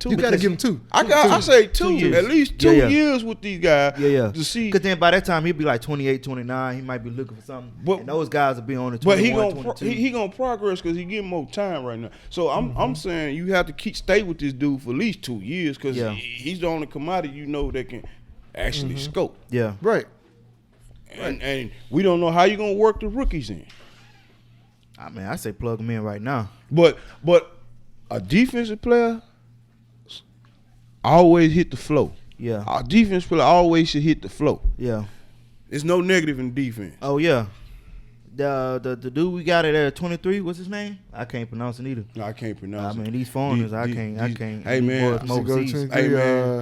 B: You
A: gotta give him two.
B: I say 2 years. At least 2 years with these guys.
C: To see. Because then by that time he'll be like 28, 29. He might be looking for something. And those guys will be on the 21, 22.
B: He gonna progress because he getting more time right now. So I'm saying you have to stay with this dude for at least 2 years because he's the only commodity that can actually scope.
C: Yeah.
A: Right.
B: And we don't know how you're gonna work the rookies in.
C: I mean, I say plug them in right now.
B: But a defensive player always hit the flow.
C: Yeah.
B: A defense player always should hit the flow.
C: Yeah.
B: There's no negative in defense.
C: Oh yeah. The dude we got at 23, what's his name? I can't pronounce it either.
B: No, I can't pronounce it.
C: I mean, these foreigners, I can't.
B: Hey man,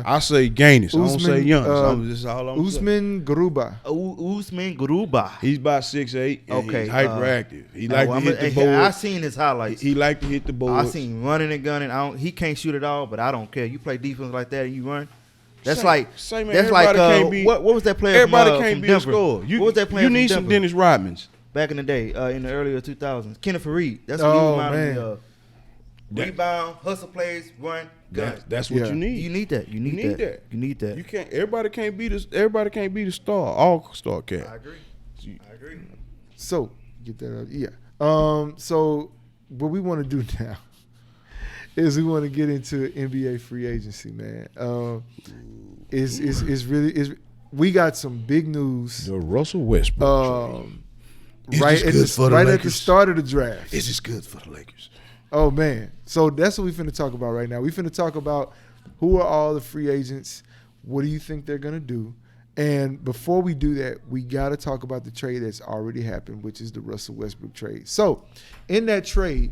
B: I say Gaines. I don't say Young. This is all I'm
A: Usman Garuba.
C: Usman Garuba.
B: He's about 6'8". Okay, he's hyperactive. He like to hit the board.
C: I seen his highlights.
B: He like to hit the board.
C: I seen him running and gunning. He can't shoot at all, but I don't care. You play defense like that and you run. That's like what was that player?
B: Everybody can't be a scorer. What
C: was that player?
B: You need some Dennis Rodmans.
C: Back in the day, in the earlier 2000s, Kenneth Faried. That's what he reminded me of. Rebound, hustle plays, run, gun.
B: That's what you need.
C: You need that. You need that.
B: You can't. Everybody can't be the star. All star cat.
C: I agree.
A: So get that out. Yeah. So what we want to do now is we want to get into NBA free agency, man. We got some big news.
B: The Russell Westbrook.
A: right at the start of the draft.
B: It's just good for the Lakers.
A: Oh man, so that's what we finna talk about right now. We finna talk about who are all the free agents. What do you think they're gonna do? And before we do that, we gotta talk about the trade that's already happened, which is the Russell Westbrook trade. So, in that trade,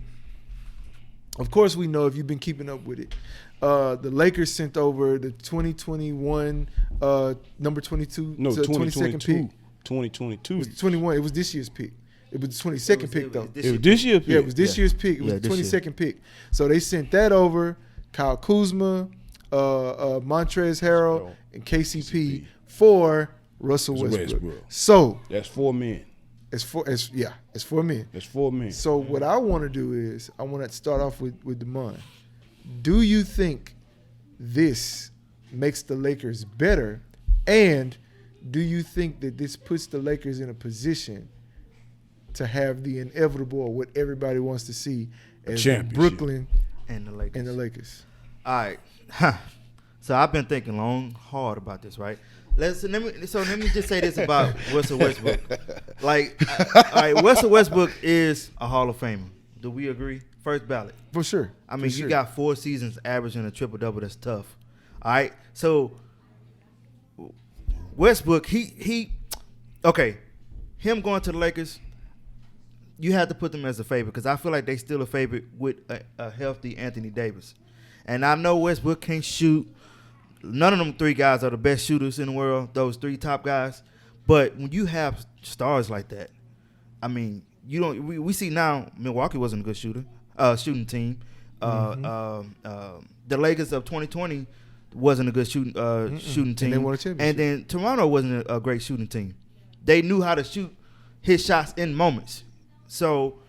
A: of course, we know if you've been keeping up with it, the Lakers sent over the 2021 number 22
B: no,
A: to 22nd pick.
B: 2022.
A: It was 21. It was this year's pick. It was the 22nd pick, though.
B: It was this year's pick?
A: Yeah, it was this year's pick. It was the 22nd pick. So they sent that over, Kyle Kuzma, Montrezl Harrell, and KCP for Russell Westbrook. So
B: that's 4 men.
A: It's 4 men.
B: That's 4 men.
A: So what I want to do is I want to start off with Damon. Do you think this makes the Lakers better, and do you think that this puts the Lakers in a position to have the inevitable, or what everybody wants to see, as Brooklyn
C: and the Lakers?
A: All
C: right. So I've been thinking hard about this, right? Let me just say this about Russell Westbrook. All right, Russell Westbrook is a Hall of Famer. Do we agree? First ballot.
A: For sure.
C: I mean, you got 4 seasons averaging a triple-double. That's tough. All right? So Westbrook, him going to the Lakers, you have to put them as a favorite, because I feel like they still a favorite with a healthy Anthony Davis. And I know Westbrook can't shoot. None of them 3 guys are the best shooters in the world, those 3 top guys. But when you have stars like that, I mean, you don't. We see now Milwaukee wasn't a good shooting team. The Lakers of 2020 wasn't a good shooting team.
A: And they won a championship.
C: And then Toronto wasn't a great shooting team. They knew how to hit shots in moments. So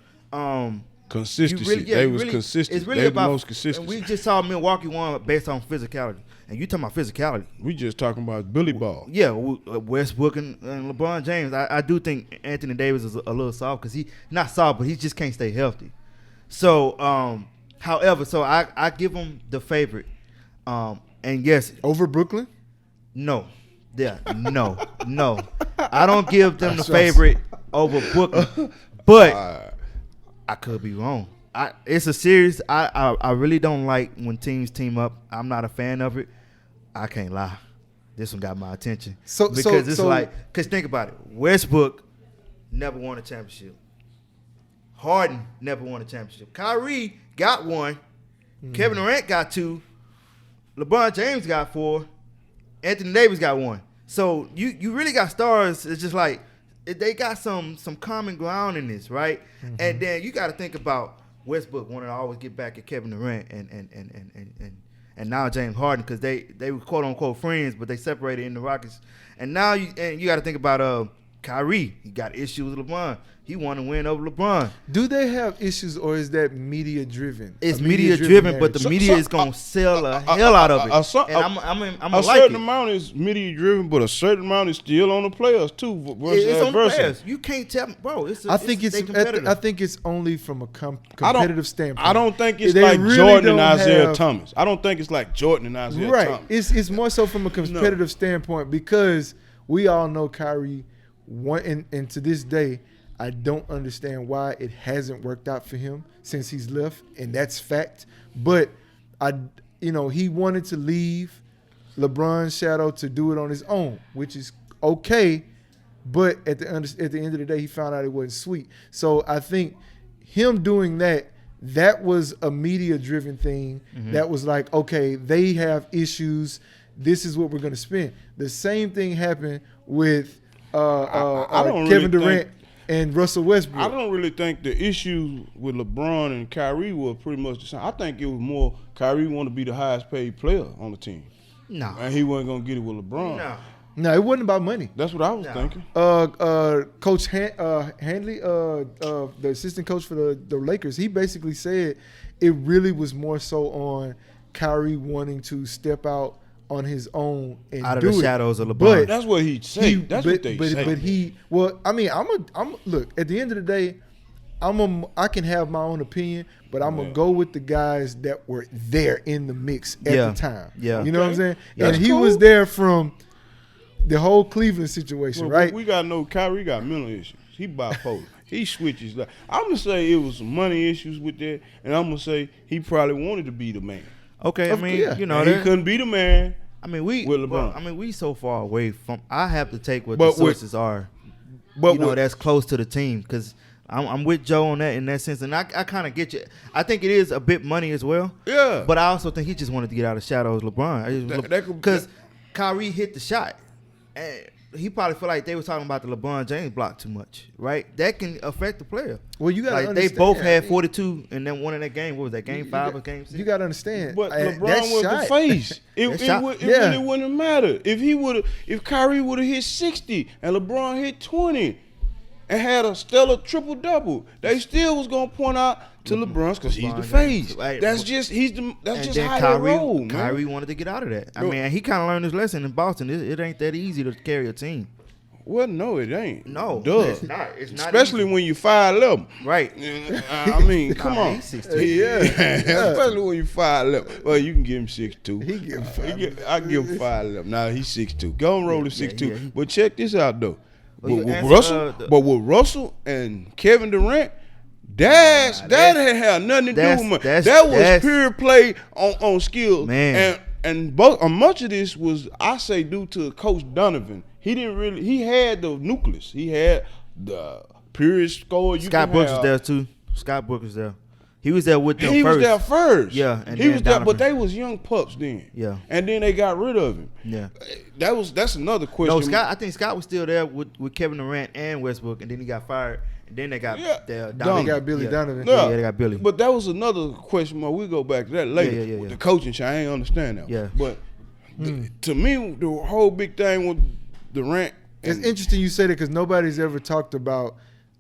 B: consistency. They was consistent.
C: It's really
B: they
C: about
B: the most consistent.
C: And we just saw Milwaukee won based on physicality. And you talking about physicality.
B: We just talking about Billy Ball.
C: Yeah, Westbrook and LeBron James. I do think Anthony Davis is a little soft, because he not soft, but he just can't stay healthy. So, however, I give him the favorite. And yes.
A: Over Brooklyn?
C: No. Yeah, no. I don't give them the favorite over Brooklyn. But I could be wrong. It's a series. I really don't like when teams team up. I'm not a fan of it. I can't lie. This one got my attention. Because think about it. Westbrook never won a championship. Harden never won a championship. Kyrie got 1. Kevin Durant got 2. LeBron James got 4. Anthony Davis got 1. So you really got stars. It's just like they got some common ground in this, right? Mm-hmm. And then you got to think about Westbrook wanted to always get back at Kevin Durant and now James Harden, because they were quote unquote friends, but they separated in the Rockets. And now you got to think about Kyrie. He got issues with LeBron. He want to win over LeBron.
A: Do they have issues, or is that media driven?
C: It's media driven, but the media is gonna sell the hell out of it.
B: A certain amount is media driven, but a certain amount is still on the players too.
C: It's on the players. You can't tell me, bro.
A: I think it's only from a competitive standpoint.
B: I don't think it's like really Jordan and Isaiah Thomas. I don't think it's like Jordan and Isaiah Thomas.
A: Right. It's more so from a competitive standpoint, because we all know Kyrie. And to this day, I don't understand why it hasn't worked out for him since he's left, and that's fact. But he wanted to leave LeBron's shadow to do it on his own, which is okay. But at the end of the day, he found out it wasn't sweet. So I think him doing that was a media-driven thing. Mm-hmm. That was like, okay, they have issues. This is what we're going to spend. The same thing happened with Kevin Durant and Russell Westbrook.
B: I don't really think the issue with LeBron and Kyrie was pretty much the same. I think it was more Kyrie wanted to be the highest paid player on the team.
C: No.
B: And he wasn't going to get it with LeBron.
A: No, it wasn't about money.
B: That's what I was thinking.
A: Coach Handley, the assistant coach for the Lakers, he basically said it really was more so on Kyrie wanting to step out on his own and
C: out of
A: do
C: the
A: it.
C: shadows of LeBron.
B: But that's what he said. That's what they say.
A: But I'm look, at the end of the day, I can have my own opinion, but I'm gonna go with the guys that were there in the mix at the time.
C: Yeah.
A: You know what I'm saying?
B: Yeah.
A: And he was there from the whole Cleveland situation, right?
B: We got Kyrie got mental issues. He bipolar. He switches. I'm gonna say it was some money issues with that, and I'm gonna say he probably wanted to be the man.
C: Okay, I mean,
A: yeah.
C: you know,
B: he couldn't be the man.
C: I mean, with
B: LeBron.
C: Well, we so far away from. I have to take what the sources are.
B: But
C: that's close to the team because I'm with Joe on that in that sense, and I kind of get you. I think it is a bit money as well.
B: Yeah.
C: But I also think he just wanted to get out of the shadows of LeBron. Because Kyrie hit the shot, and he probably feel like they were talking about the LeBron James block too much, right? That can affect the player.
A: Well, you got to understand.
C: They both had 42, and then one in that game. What was that? Game 5 or game 6?
A: You got to understand.
B: But LeBron was the face. It really wouldn't matter if Kyrie would have hit 60 and LeBron hit 20. And had a stellar triple double. They still was gonna point out to LeBron because he's the face.
C: Right.
B: That's just how
C: Kyrie,
B: they roll, man.
C: Kyrie wanted to get out of that. I mean, he kind of learned his lesson in Boston. It ain't that easy to carry a team.
B: Well, no, it ain't.
C: No,
B: Duh.
C: it's not. It's not.
B: Especially when you 5'11".
C: Right.
B: I mean, come on.
C: He's 6'2".
B: Yeah. Especially when you 5'11". Well, you can give him 6'2".
A: He give him 5'11".
B: I give him 5'11". Nah, he's 6'2". Go and roll the 6'2".
C: yeah.
B: But check this out though. With
C: Russell,
B: Russell and Kevin Durant, that had nothing to do with money. That was pure play on skill.
C: Man.
B: And much of this was, I say, due to Coach Donovan. He had the nucleus. He had the purest score.
C: Scott Brooks was there too. Scott Brooks was there. He was there with them first.
B: He was there first.
C: Yeah. And
B: he was there, but they was young pups then.
C: Yeah.
B: And then they got rid of him.
C: Yeah.
B: That's another question.
C: No, I think Scott was still there with Kevin Durant and Westbrook, and then he got fired. And then they got
A: They got Billy Donovan.
B: Yeah.
C: They got Billy.
B: But that was another question mark. We'll go back to that later.
C: Yeah.
B: With the coaching change, I ain't understand that.
C: Yeah.
B: But to me, the whole big thing with Durant.
A: It's interesting you say that because nobody's ever talked about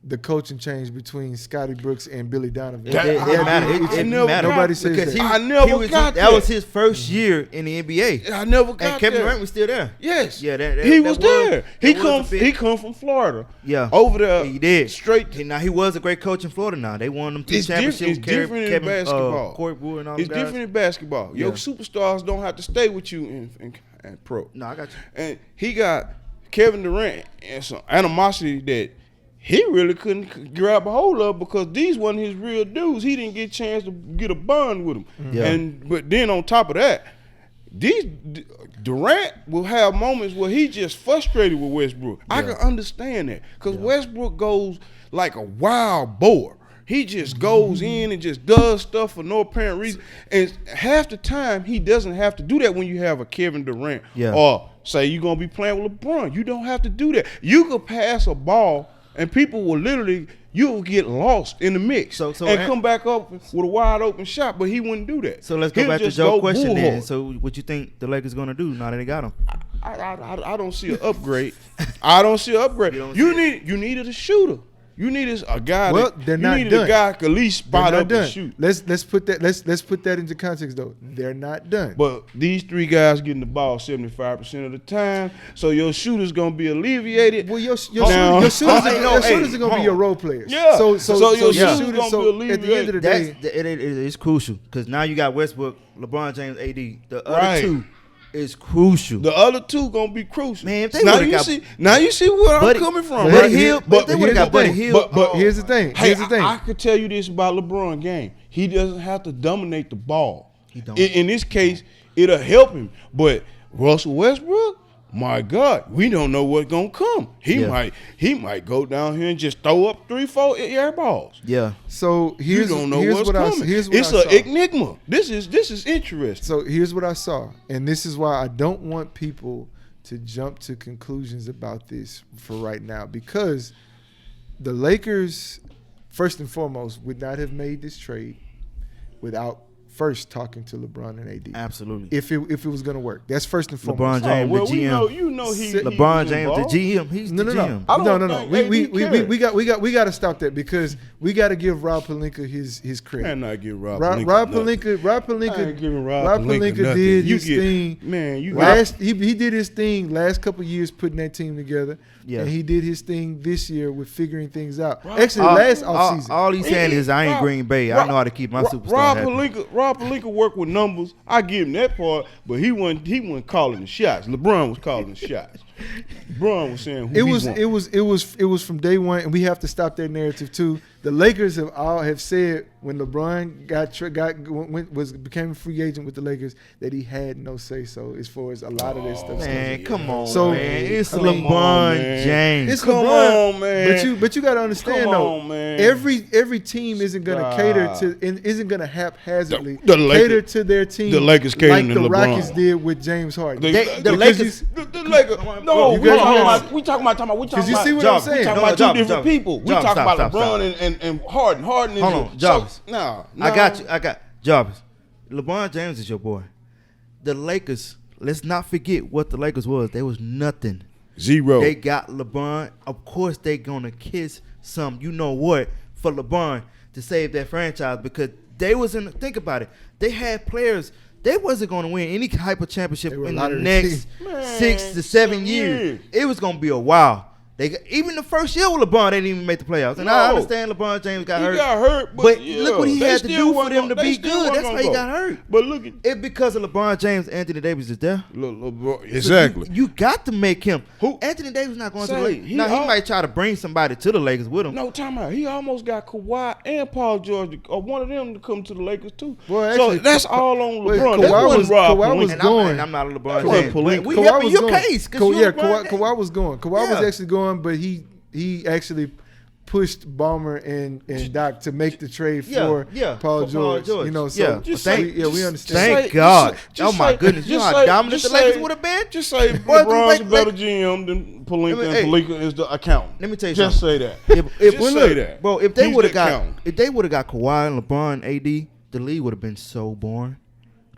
A: the coaching change between Scotty Brooks and Billy Donovan.
C: It mattered.
A: Nobody says
C: because
A: that.
C: That was his first year in the NBA.
B: I never got
C: And Kevin
B: there.
C: Durant was still there.
B: Yes.
C: Yeah,
B: he was there. He come from Florida.
C: Yeah.
B: Over there.
C: He did.
B: Straight.
C: Now he was a great coach in Florida. Now they won them 2 championships.
B: It's different in basketball.
C: Court Brewer and all
B: It's different in basketball. Your superstars don't have to stay with you in pro.
C: No, I got you.
B: And he got Kevin Durant and some animosity that he really couldn't grab a hold of because these wasn't his real dudes. He didn't get a chance to get a bond with them.
C: Yeah.
B: But then on top of that, Durant will have moments where he just frustrated with Westbrook. I can understand that because Westbrook goes like a wild boar. He just goes in and just does stuff for no apparent reason. And half the time, he doesn't have to do that when you have a Kevin Durant.
C: Yeah.
B: Or say you're going to be playing with LeBron. You don't have to do that. You could pass a ball and people will literally, you'll get lost in the mix and come back up with a wide open shot, but he wouldn't do that.
C: So let's go back to Joe's question then. So what you think the Lakers going to do now that they got him?
B: I don't see an upgrade. I don't see an upgrade. You needed a shooter. You needed a guy.
A: Well, they're not done.
B: A guy could at least spot up and shoot.
A: Let's put that into context though. They're not done.
B: But these 3 guys getting the ball 75% of the time, so your shooter's gonna be alleviated.
A: Well, your shooters are gonna be your role players.
B: Yeah.
A: So
B: your shooters gonna be alleviated.
A: At the end of the day,
C: it is crucial because now you got Westbrook, LeBron James, AD. The other 2 is crucial.
B: The other 2 gonna be crucial.
C: Man, if they
B: now you see where I'm coming from.
C: But they would have got Buddy Hield.
A: But here's the thing.
B: I could tell you this about LeBron game. He doesn't have to dominate the ball.
C: He don't.
B: In this case, it'll help him. But Russell Westbrook, my God, we don't know what's gonna come. He might go down here and just throw up 3-4 air balls.
C: Yeah.
A: So
B: you don't know what's coming. It's an enigma. This is interesting.
A: So here's what I saw, and this is why I don't want people to jump to conclusions about this for right now, because the Lakers, first and foremost, would not have made this trade without first talking to LeBron and AD.
C: Absolutely.
A: If it was going to work. That's first and foremost.
C: LeBron James, the GM. LeBron James, the GM. He's the GM.
A: No. We got to stop that because we got to give Rob Pelinka his credit.
B: And not give Rob
A: Pelinka did his thing.
B: Man,
A: he did his thing last couple of years putting that team together.
C: Yeah.
A: And he did his thing this year with figuring things out. Actually, last offseason.
C: All he's saying is I ain't Green Bay. I know how to keep my superstar happy.
B: Rob Pelinka worked with numbers. I give him that part, but he wasn't calling the shots. LeBron was calling the shots. LeBron was saying who
A: it was from day one, and we have to stop that narrative too. The Lakers have said when LeBron became a free agent with the Lakers that he had no say so as far as a lot of this stuff.
C: Man, come on,
A: so,
C: man. It's LeBron James.
A: It's LeBron,
B: man.
A: But you got to understand though,
B: man.
A: every team isn't going to cater to and isn't going to haphazardly
B: cater
A: to their team.
B: The Lakers cater
A: like
B: to
A: the
B: LeBron.
A: Rockets did with James Harden.
C: The Lakers.
B: The Lakers. No, we talking about.
A: Because you see what I'm saying?
B: We talking about two different people. We talking about LeBron and Harden. Harden is
C: hold on, Jarvis.
B: No,
C: I got you. Jarvis. LeBron James is your boy. The Lakers. Let's not forget what the Lakers was. They was nothing.
B: Zero.
C: They got LeBron. Of course, they gonna kiss some. You know what? For LeBron to save that franchise because they was in. Think about it. They had players. They wasn't going to win any type of championship in the next 6 to 7 years. It was going to be a while. Even the first year with LeBron, they didn't even make the playoffs. And I understand LeBron James got hurt.
B: He got hurt,
C: but look what he had to do for them to be good. That's why he got hurt.
B: But look at
C: it because of LeBron James. Anthony Davis is there.
B: Exactly.
C: So you got to make him.
B: Who?
C: Anthony Davis not going to the Lakers. Now he might try to bring somebody to the Lakers with him.
B: No, time out. He almost got Kawhi and Paul George, or one of them, to come to the Lakers too.
A: Well, actually,
B: so that's all on LeBron.
A: Kawhi was going.
C: I'm not a LeBron James.
A: We
C: helping your case.
A: Kawhi was going. Kawhi was actually going, but he actually pushed Ballmer and Doc to make the trade for Paul George. You know, so we understand.
C: Thank God. Oh my goodness, you know how dominant the Lakers would have been.
B: Just say LeBron's a better GM than Pelinka, and Pelinka is the accountant.
C: Let me tell you
B: just
C: something.
B: Say that. Just say that,
C: bro. If they would have got Kawhi and LeBron, AD, the league would have been so boring.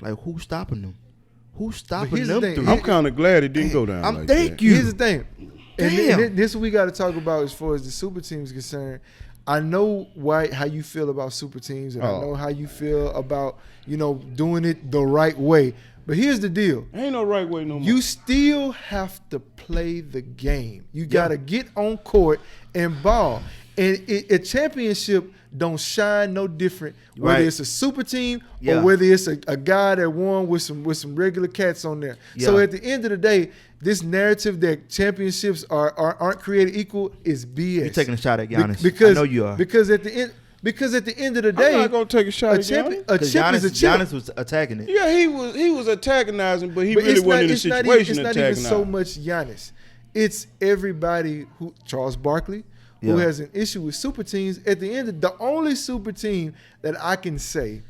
C: Like who's stopping them? Who's stopping them?
B: I'm kind of glad it didn't go down.
C: Thank you.
A: Here's the thing. And this we got to talk about as far as the super team is concerned. I know how you feel about super teams, and I know how you feel about doing it the right way. But here's the deal:
B: ain't no right way no more.
A: You still have to play the game. You got to get on court and ball. And a championship don't shine no different whether it's a super team or whether it's a guy that won with some regular cats on there. So at the end of the day, this narrative that championships aren't created equal is BS.
C: You're taking a shot at Giannis.
A: Because
C: I know you are.
A: Because at the end of the day,
B: I'm not gonna take a shot at Giannis.
A: A chip is a chip.
C: Giannis was attacking it.
B: Yeah, he was antagonizing, but he really wasn't in the situation.
A: It's not even so much Giannis. It's everybody Charles Barkley, who has an issue with super teams. At the end, the only super team that I can say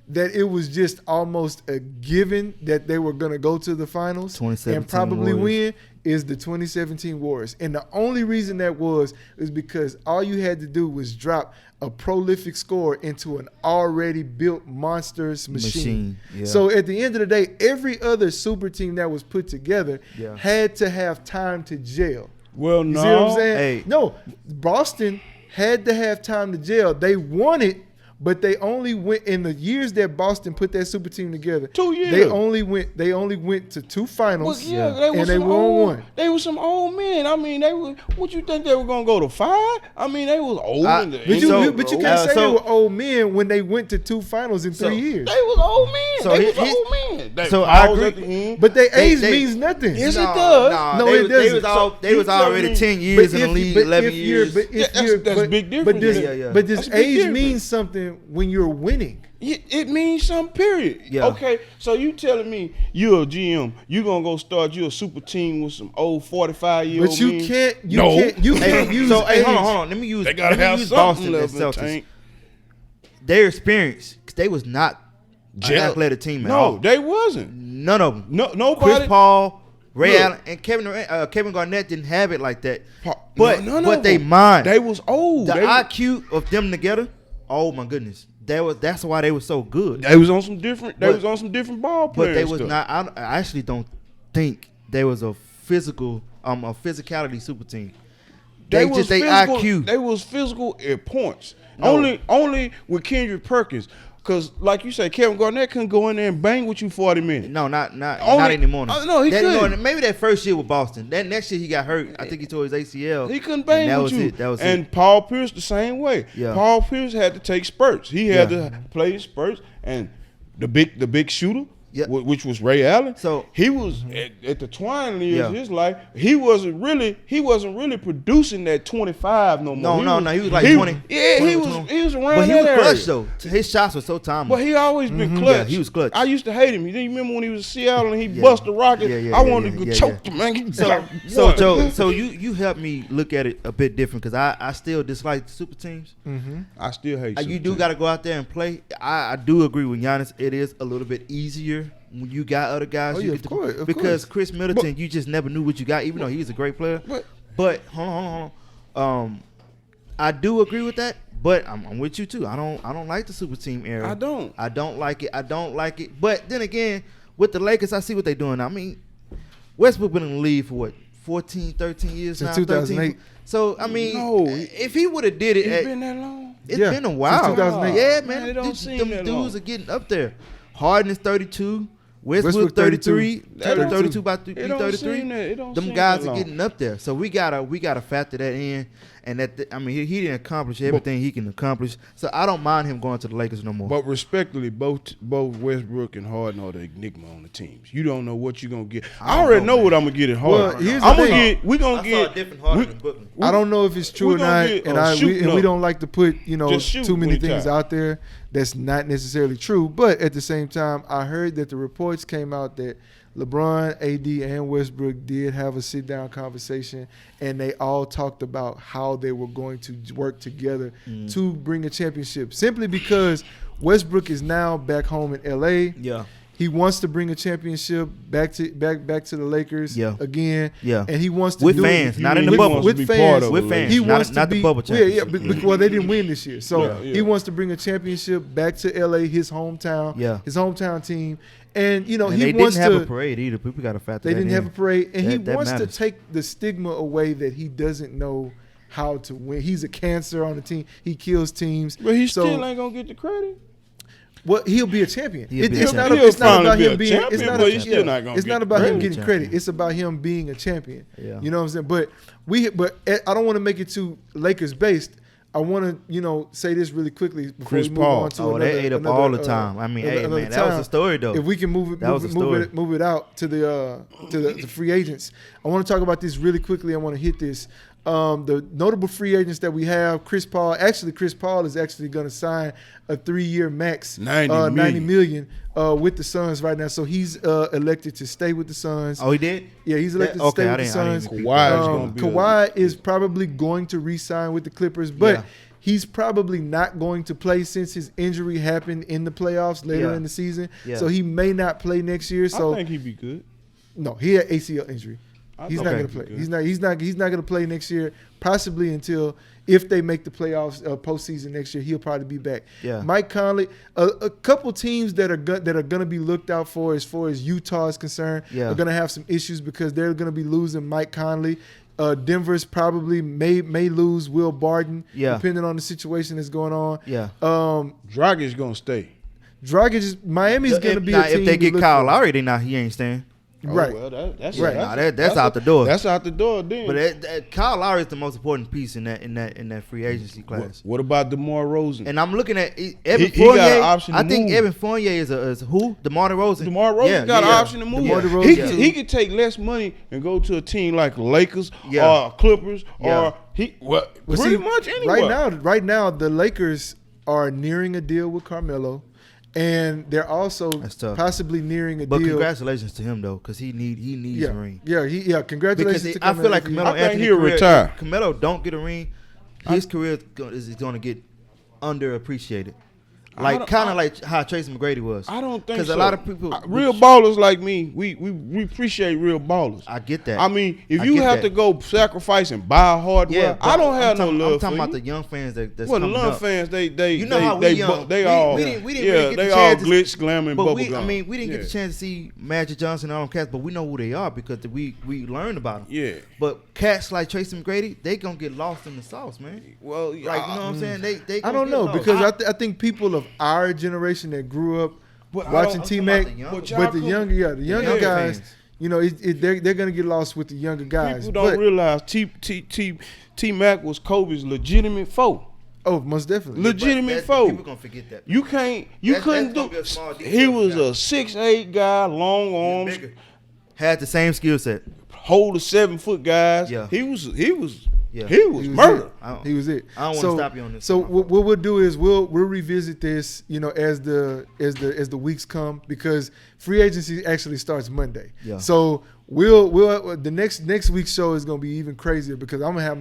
A: that it was just almost a given that they were going to go to the finals and probably win is the 2017 Warriors. And the only reason that is because all you had to do was drop a prolific scorer into an already built monsters machine. Yeah. So at the end of the day, every other super team that was put together had to have time to gel.
B: Well,
A: you see what I'm saying? No, Boston had to have time to gel. They won it, but they only went in the years that Boston put that super team together.
B: 2 years.
A: They only went to 2 finals.
B: And they won one. They were some old men. I mean, they were. What you think they were gonna go to 5? I mean, they was old.
A: But you can't say they were old men when they went to 2 finals in 3 years.
B: They was old men. They was old men.
C: So I agree.
A: But their age means nothing.
B: Yes, it does.
C: No, it doesn't. They was already 10 years in the league, 11 years.
B: That's a big difference.
A: But does age mean something when you're winning?
B: It means something, period. Yeah. Okay, so you telling me you're a GM, you gonna go start you a super team with some old 45-year-old
A: But you can't use
C: so hold on. Let me use Boston and Celtics. Their experience, because they was not an athletic team at all.
B: No, they wasn't.
C: None of them.
B: Nobody.
C: Chris Paul, Ray Allen, and Kevin Garnett didn't have it like that. But they mind.
B: They was old.
C: The IQ of them together. Oh my goodness, that's why they were so good.
B: They was on some different. Was on some different ball players.
C: But they was not. I actually don't think they was a physicality super team. They just IQ.
B: They was physical at points. No. Only with Kendrick Perkins. Because, like you said, Kevin Garnett couldn't go in there and bang with you 40 minutes.
C: No, not anymore.
B: No, he couldn't.
C: Maybe that first year with Boston. That next year he got hurt. I think he tore his ACL.
B: He couldn't bang with you.
C: That was it.
B: And Paul Pierce the same way.
C: Yeah.
B: Paul Pierce had to take spurts. He had to play spurts. And the big shooter.
C: Yep.
B: Which was Ray Allen.
C: So
B: he was at the twine years of his life. He wasn't really producing that 25 no more.
C: No. He was like 20.
B: Yeah,
C: 20,
B: he was
C: 20.
B: He was around.
C: But he was
B: that
C: clutch
B: area.
C: though. His shots were so timely.
B: But he always been clutch.
C: Yeah, he was clutch.
B: I used to hate him. You remember when he was in Seattle and he bust the rocket? I wanted to go choke him, man.
C: So Joe, so you helped me look at it a bit different because I still dislike the super teams.
B: I still hate.
C: You do got to go out there and play. I do agree with Giannis. It is a little bit easier when you got other guys.
A: Of course.
C: Because Chris Middleton, you just never knew what you got, even though he's a great player. But hold on. I do agree with that, but I'm with you too. I don't like the super team era.
B: I don't like it. But then again, with the Lakers, I see what they're doing. I mean, Westbrook been in the league for what, 14, 13 years
A: since
C: now?
A: 2008.
C: So I mean, if he would have did it,
B: it's been that long.
C: It's been a while.
A: Since 2008.
C: Yeah, man.
B: It don't seem that
C: dudes
B: long.
C: are getting up there. Harden is 32. Westbrook 33, 32 about to be 33. Them guys are getting up there, so we gotta factor that in. And he didn't accomplish everything he can accomplish, so I don't mind him going to the Lakers no more.
B: But respectfully, both Westbrook and Harden are the enigma on the teams. You don't know what you're gonna get. I already know what I'm gonna get in Harden.
A: Here's the thing.
B: We're gonna get
C: a different Harden than Brooklyn.
A: I don't know if it's true or not, and we don't like to put too many things out there that's not necessarily true. But at the same time, I heard that the reports came out that LeBron, AD, and Westbrook did have a sit-down conversation, and they all talked about how they were going to work together to bring a championship. Simply because Westbrook is now back home in LA.
C: Yeah.
A: He wants to bring a championship back to the Lakers again.
C: Yeah.
A: And he wants to
C: with
A: do
C: fans,
A: it
C: not in the bubble.
A: With fans.
C: With fans.
A: He wants
C: not
A: to be
C: the bubble championship.
A: well, they didn't win this year. So he wants to bring a championship back to LA, his hometown, his hometown team. And he wants to.
C: They didn't have a parade either. People got to factor that in.
A: They didn't have a parade, and he wants
C: matters.
A: to take the stigma away that he doesn't know how to win. He's a cancer on the team. He kills teams.
B: But he still ain't gonna get the credit.
A: Well, he'll be a champion.
C: It's
A: not about him being. It's not about him getting credit. It's about him being a champion.
C: Yeah.
A: You know what I'm saying? But I don't want to make it too Lakers based. I want to say this really quickly before we move on to another.
C: They ate up all the time. I mean, hey man, that was a story though.
A: If we can move it out to the free agents, I want to talk about this really quickly. I want to hit this. The notable free agents that we have, Chris Paul. Actually, Chris Paul is actually going to sign a 3-year max, $90 million with the Suns right now. So he's elected to stay with the Suns.
C: Oh, he did?
A: Yeah, he's elected to stay with the Suns.
B: Kawhi
A: is probably going to re-sign with the Clippers, but he's probably not going to play since his injury happened in the playoffs later in the season. Yeah. So he may not play next year. So
B: I think he'd be good.
A: No, he had ACL injury. He's not going to play. He's not going to play next year. Possibly until if they make the playoffs postseason next year, he'll probably be back.
C: Yeah.
A: Mike Conley, a couple teams that are going to be looked out for as far as Utah is concerned are going to have some issues because they're going to be losing Mike Conley. Denver's probably may lose Will Barton, depending on the situation that's going on.
C: Yeah.
B: Dragic's going to stay.
A: Miami's going to be a team
C: if they get Kyle Lowry, he ain't staying.
A: Right.
B: Well, that's
C: out the door.
B: That's out the door then.
C: But Kyle Lowry is the most important piece in that free agency class.
B: What about DeMar DeRozan?
C: And I'm looking at Evan Fournier. Got an option to move. Evan Fournier is who? DeMar DeRozan.
B: DeMar DeRozan got an option to move. He could take less money and go to a team like Lakers or Clippers or pretty much anywhere.
A: Right now, the Lakers are nearing a deal with Carmelo. And they're also possibly nearing a deal.
C: But congratulations to him though, because he needs a ring.
A: Yeah, congratulations to
C: Carmelo. I feel like Carmelo Anthony's
B: he'll retire.
C: Carmelo don't get a ring, his career is going to get underappreciated. Like kind of like how Tracy McGrady was.
B: I don't think so.
C: Because a lot of people,
B: real ballers like me, we appreciate real ballers.
C: I get that.
B: I mean, if you have to go sacrifice and buy hardware, I don't have no love.
C: I'm talking about the young fans that's
B: the young fans, they
C: all
B: glitz, glam, and bubble gum.
C: I mean, we didn't get the chance to see Magic Johnson and all them cats, but we know who they are because we learned about them.
B: Yeah.
C: But cats like Tracy McGrady, they gonna get lost in the sauce, man.
B: Well,
C: like you know what I'm saying? They
A: I don't know because I think people of our generation that grew up watching T-Mac, but the younger guys, fans. You know, they're gonna get lost with the younger guys.
B: People don't realize T-Mac was Kobe's legitimate foe.
A: Oh, most definitely.
B: Legitimate foe.
C: People gonna forget that.
B: You couldn't do. He was a 6'8" guy, long arms,
C: had the same skill set.
B: Hold the 7-foot guys.
C: Yeah.
B: He was murder.
A: He was it.
C: I don't want to stop you on this.
A: So what we'll do is we'll revisit this, as the weeks come, because free agency actually starts Monday.
C: Yeah.
A: So we'll the next week's show is gonna be even crazier because I'm gonna have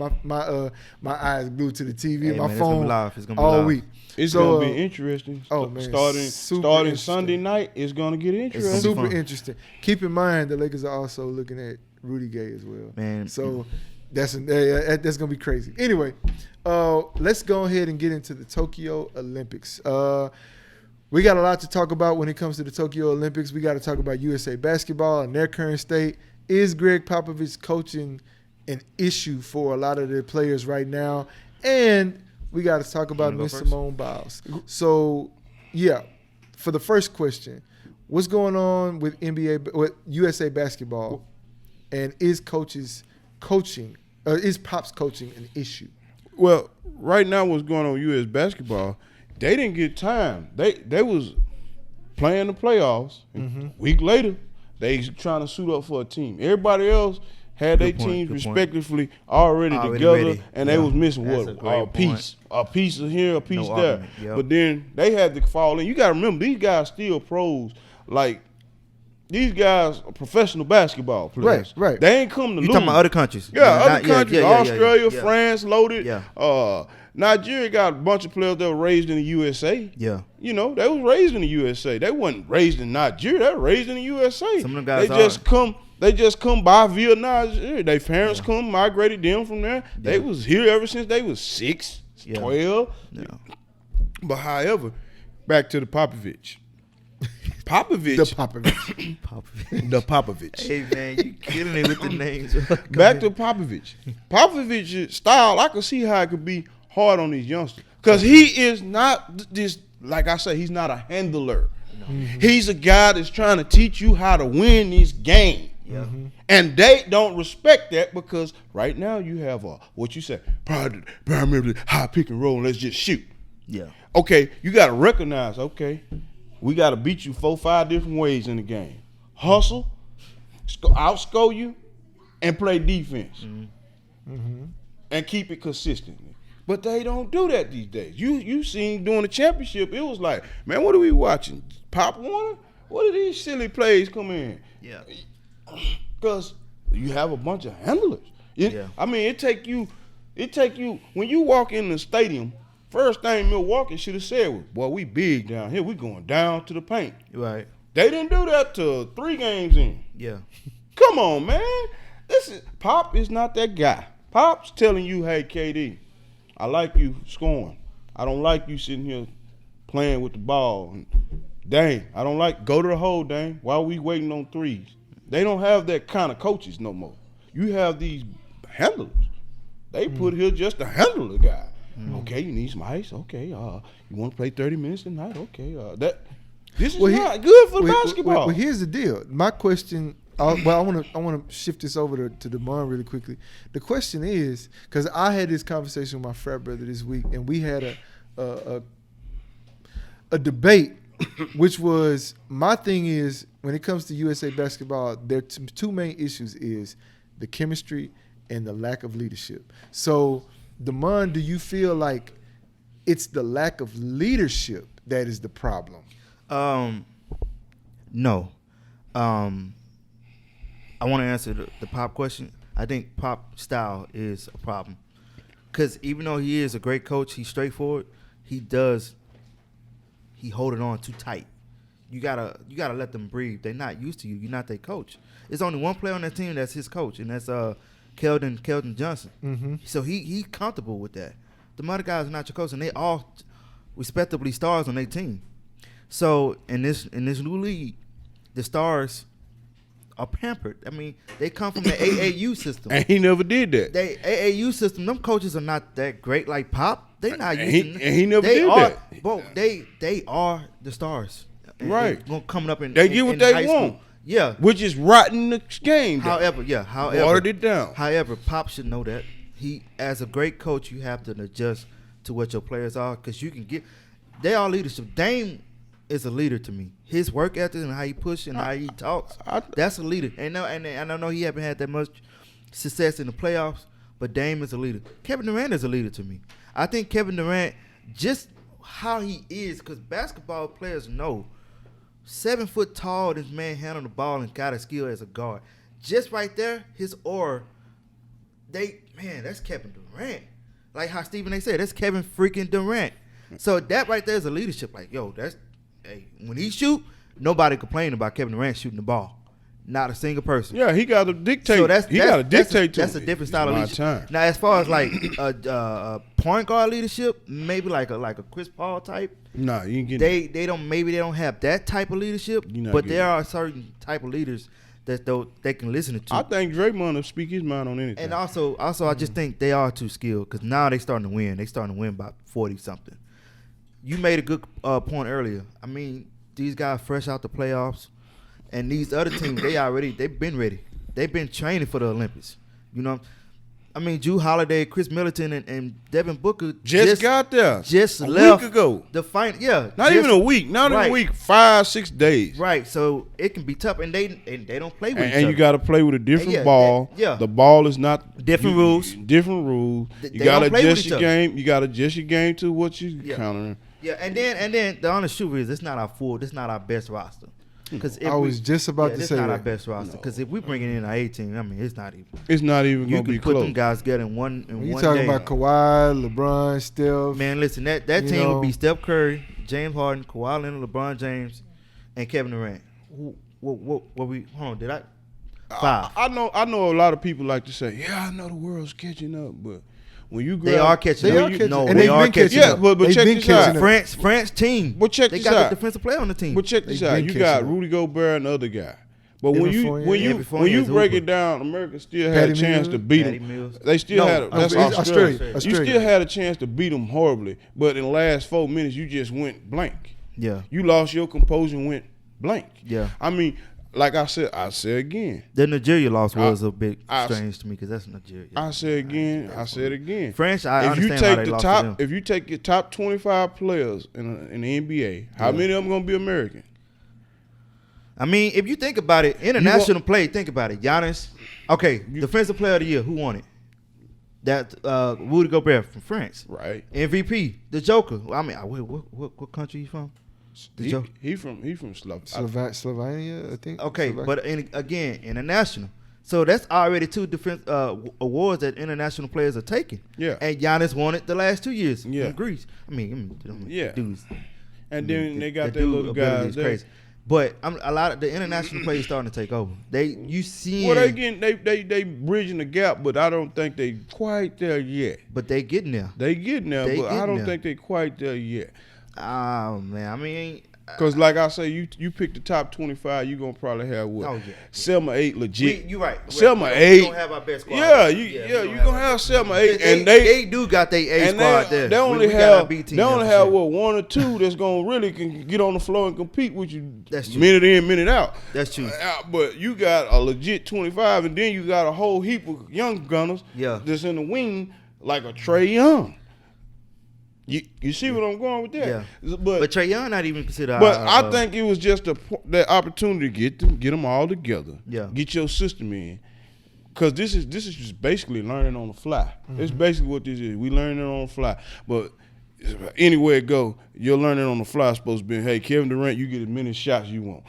A: my eyes glued to the TV and my phone all week.
B: It's gonna be interesting.
A: Oh man,
B: starting Sunday night, it's gonna get interesting.
A: It's super interesting. Keep in mind the Lakers are also looking at Rudy Gay as well.
C: Man,
A: so that's gonna be crazy. Anyway, let's go ahead and get into the Tokyo Olympics. We got a lot to talk about when it comes to the Tokyo Olympics. We got to talk about USA basketball and their current state. Is Greg Popovich coaching an issue for a lot of their players right now? And we got to talk about Miss Simone Biles. So, yeah, for the first question, what's going on with USA basketball, and is Pop's coaching an issue?
B: Well, right now, what's going on with U.S. basketball? They didn't get time. They was playing the playoffs. Mm-hmm. A week later, they trying to suit up for a team. Everybody else had their teams respectively already together, and they was missing a piece of here, a piece there. Yep. But then they had to fall in. You got to remember, these guys still pros. Like, these guys are professional basketball players.
A: Right.
B: They ain't come to lose.
C: You talking about other countries?
B: Yeah, other countries. Australia, France, loaded.
C: Yeah.
B: Nigeria got a bunch of players that were raised in the USA.
C: Yeah.
B: They was raised in the USA. They wasn't raised in Nigeria. They were raised in the USA.
C: Some of them guys
B: They just come by via Nigeria. Their parents migrated them from there. Yeah. They was here ever since they was 6, 12. Yeah. But however, back to the Popovich. The Popovich.
C: Hey man, you killing it with the names.
B: Back to Popovich. Popovich's style, I could see how it could be hard on these youngsters. Because he is not this, like I said, he's not a handler. No. Mm-hmm. He's a guy that's trying to teach you how to win this game. Yeah. Mm-hmm. And they don't respect that because right now you have what you say, primarily high pick and roll, and let's just shoot.
C: Yeah.
B: Okay, you got to recognize, we got to beat you 4-5 different ways in the game. Hustle, outscore you, and play defense. Mm-hmm. And keep it consistently. But they don't do that these days. You seen during the championship, it was like, man, what are we watching? Pop Warner? What are these silly plays come in?
C: Yeah.
B: Because you have a bunch of handlers. I mean, it take you, when you walk in the stadium, first thing Milwaukee should have said was, boy, we big down here. We going down to the paint.
C: Right.
B: They didn't do that till 3 games in.
C: Yeah.
B: Come on, man. Pop is not that guy. Pop's telling you, hey, KD, I like you scoring. I don't like you sitting here playing with the ball. Dang, I don't go to the hole, dang. Why are we waiting on threes? They don't have that kind of coaches no more. You have these handlers. They put here just to handle the guy. Okay, you need some ice. Okay, you want to play 30 minutes tonight? Okay, this is not good for basketball.
A: Well, here's the deal. My question. I want to shift this over to DeMond really quickly. The question is, because I had this conversation with my frat brother this week, and we had a debate, which was, my thing is, when it comes to USA basketball, their two main issues is the chemistry and the lack of leadership. So, DeMond, do you feel like it's the lack of leadership that is the problem?
C: No. I want to answer the Pop question. I think Pop style is a problem. Because even though he is a great coach, he's straightforward, he hold it on too tight. You gotta let them breathe. They're not used to you. You're not their coach. There's only one player on that team that's his coach, and that's Keldon Johnson. Mm-hmm. So he's comfortable with that. The other guys are not your coach, and they all respectably stars on their team. So in this new league, the stars are pampered. I mean, they come from the AAU system.
B: And he never did that.
C: They AAU system, them coaches are not that great like Pop. They not used to.
B: And he never did that.
C: Bro, they are the stars.
B: Right.
C: Coming up in
B: they get what they want.
C: School. Yeah.
B: Which is rotting the game.
C: However,
B: watered it down.
C: However, Pop should know that. He, as a great coach, you have to adjust to what your players are, because you can get. They are leadership. Dame is a leader to me. His work ethic and how he pushes and how he talks, that's a leader. And I know he haven't had that much success in the playoffs, but Dame is a leader. Kevin Durant is a leader to me. I think Kevin Durant, just how he is, because basketball players know 7 foot tall, this man handled the ball and got a skill as a guard. Just right there, his aura, that's Kevin Durant. Like how Stephen A. said, that's Kevin freaking Durant. So that right there is a leadership. Like, when he shoot, nobody complain about Kevin Durant shooting the ball. Not a single person.
B: Yeah, he got to dictate. So that's a
C: different style of leadership. Now, as far as like a point guard leadership, maybe like a Chris Paul type.
B: Nah, you ain't getting
C: they don't have that type of leadership, but there are certain type of leaders that they can listen to.
B: I think Draymond will speak his mind on anything.
C: And also I just think they are too skilled, because now they starting to win. They starting to win by 40 something. You made a good point earlier. I mean, these guys fresh out the playoffs. And these other teams, they've been ready. They've been training for the Olympics. You know, I mean, Jrue Holiday, Chris Middleton, and Devin Booker
B: just got there.
C: Just
B: a
C: left
B: week ago.
C: The final, yeah.
B: Not even a week. Not even a week. 5-6 days.
C: Right. So it can be tough, and they don't play with each other.
B: And you got to play with a different ball. The ball is not
C: different rules.
B: Different rules. You got to adjust your game. You got to adjust your game to what you countering.
C: Yeah, and then the honest truth is, it's not our best roster.
A: I was just about to say
C: it's not
A: that.
C: our best roster, because if we bring it in our 18, I mean, it's not even
B: going to be close.
C: You can put them guys together in one
A: you talking
C: day.
A: about Kawhi, LeBron, Steph.
C: Man, listen, that team would be Steph Curry, James Harden, Kawhi Leonard, LeBron James, and Kevin Durant. What we? Hold on, did I? 5.
B: I know a lot of people like to say, yeah, I know the world's catching up, but when you
C: they are catching up.
A: They are catching up.
B: Yeah, but check this out.
C: France team.
B: But check this out.
C: They got the defensive player on the team.
B: But check this out. You got Rudy Gobert and the other guy. But when you break it down, America still had a chance to beat them. They still had that's Australia. You still had a chance to beat them horribly, but in the last 4 minutes you just went blank.
C: Yeah.
B: You lost your composure and went blank.
C: Yeah.
B: I mean, like I said again.
C: The Nigeria loss was a bit strange to me, because that's Nigeria.
B: I said again.
C: France, understand how they lost to them.
B: If you take your top 25 players in the NBA, how many of them going to be American?
C: I mean, if you think about it, international play, think about it. Giannis, defensive player of the year, who won it? That Rudy Gobert from France.
B: Right.
C: MVP, the Joker. I mean, what country he from?
B: He from
A: Slovenia, I think.
C: Okay, but again, international. So that's already 2 different awards that international players are taking.
B: Yeah.
C: And Giannis won it the last 2 years
B: in
C: Greece. I mean, dudes.
B: And then they got their little guys there.
C: Crazy. But a lot of the international players starting to take over. They
B: bridging the gap, but I don't think they quite there yet.
C: But they getting there.
B: But I don't think they quite there yet.
C: Oh man, I mean,
B: because like I say, you pick the top 25, you gonna probably have what?
C: Oh yeah,
B: 7 or 8 legit.
C: You right.
B: 7 or 8.
C: We don't have our best squad.
B: Yeah, you gonna have 7 or 8, and
C: they do got their A squad there.
B: They only have 1 or 2 that's gonna really can get on the floor and compete with you.
C: That's true.
B: Minute in, minute out.
C: That's true.
B: But you got a legit 25, and then you got a whole heap of young gunners.
C: That's
B: in the wing like a Trae Young. You see what I'm going with that?
C: Yeah.
B: But
C: Trae Young not even considered.
B: But I think it was just that opportunity to get them all together.
C: Yeah.
B: Get your system in, because this is just basically learning on the fly. Mm-hmm. It's basically what this is. We learning on the fly. But anywhere it go, your learning on the fly is supposed to be, hey, Kevin Durant, you get as many shots you want.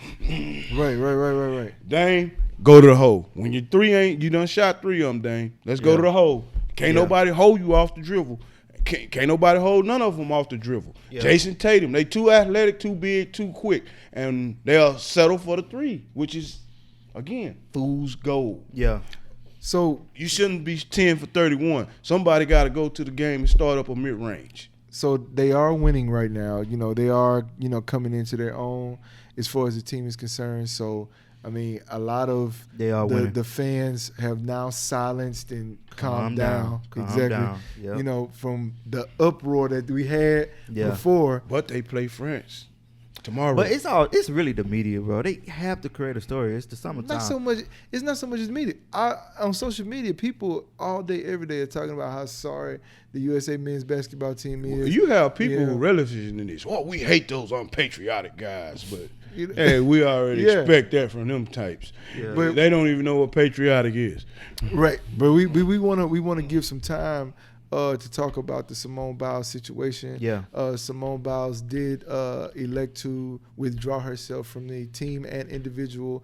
A: Right.
B: Dame, go to the hole. When your 3 ain't, you done shot 3 of them, Dame. Let's go to the hole. Can't nobody hold you off the dribble. Can't nobody hold none of them off the dribble. Yeah. Jason Tatum, they too athletic, too big, too quick, and they'll settle for the 3, which is, again, fool's gold.
C: Yeah.
A: So
B: you shouldn't be 10 for 31. Somebody got to go to the game and start up a mid-range.
A: So they are winning right now. They are, coming into their own as far as the team is concerned. So, I mean, a lot of the fans have now silenced and calmed down. Exactly. From the uproar that we had before.
B: But they play France. tomorrow.
C: But it's really the media, bro. They have to create a story. It's the summertime.
A: It's not so much as media. On social media, people all day, every day are talking about how sorry the USA men's basketball team is.
B: You have people who relish in this. Oh, we hate those unpatriotic guys, but hey, we already expect that from them types. Yeah. But they don't even know what patriotic is.
A: Right. But we want to give some time to talk about the Simone Biles situation.
C: Yeah.
A: Simone Biles did elect to withdraw herself from the team and individual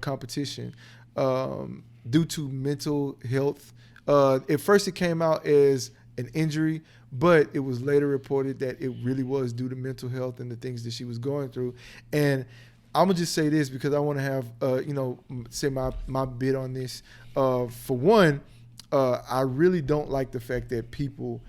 A: competition due to mental health. At first, it came out as an injury, but it was later reported that it really was due to mental health and the things that she was going through. And I'm gonna just say this because I want to have say my bit on this. For one, I really don't like the fact that people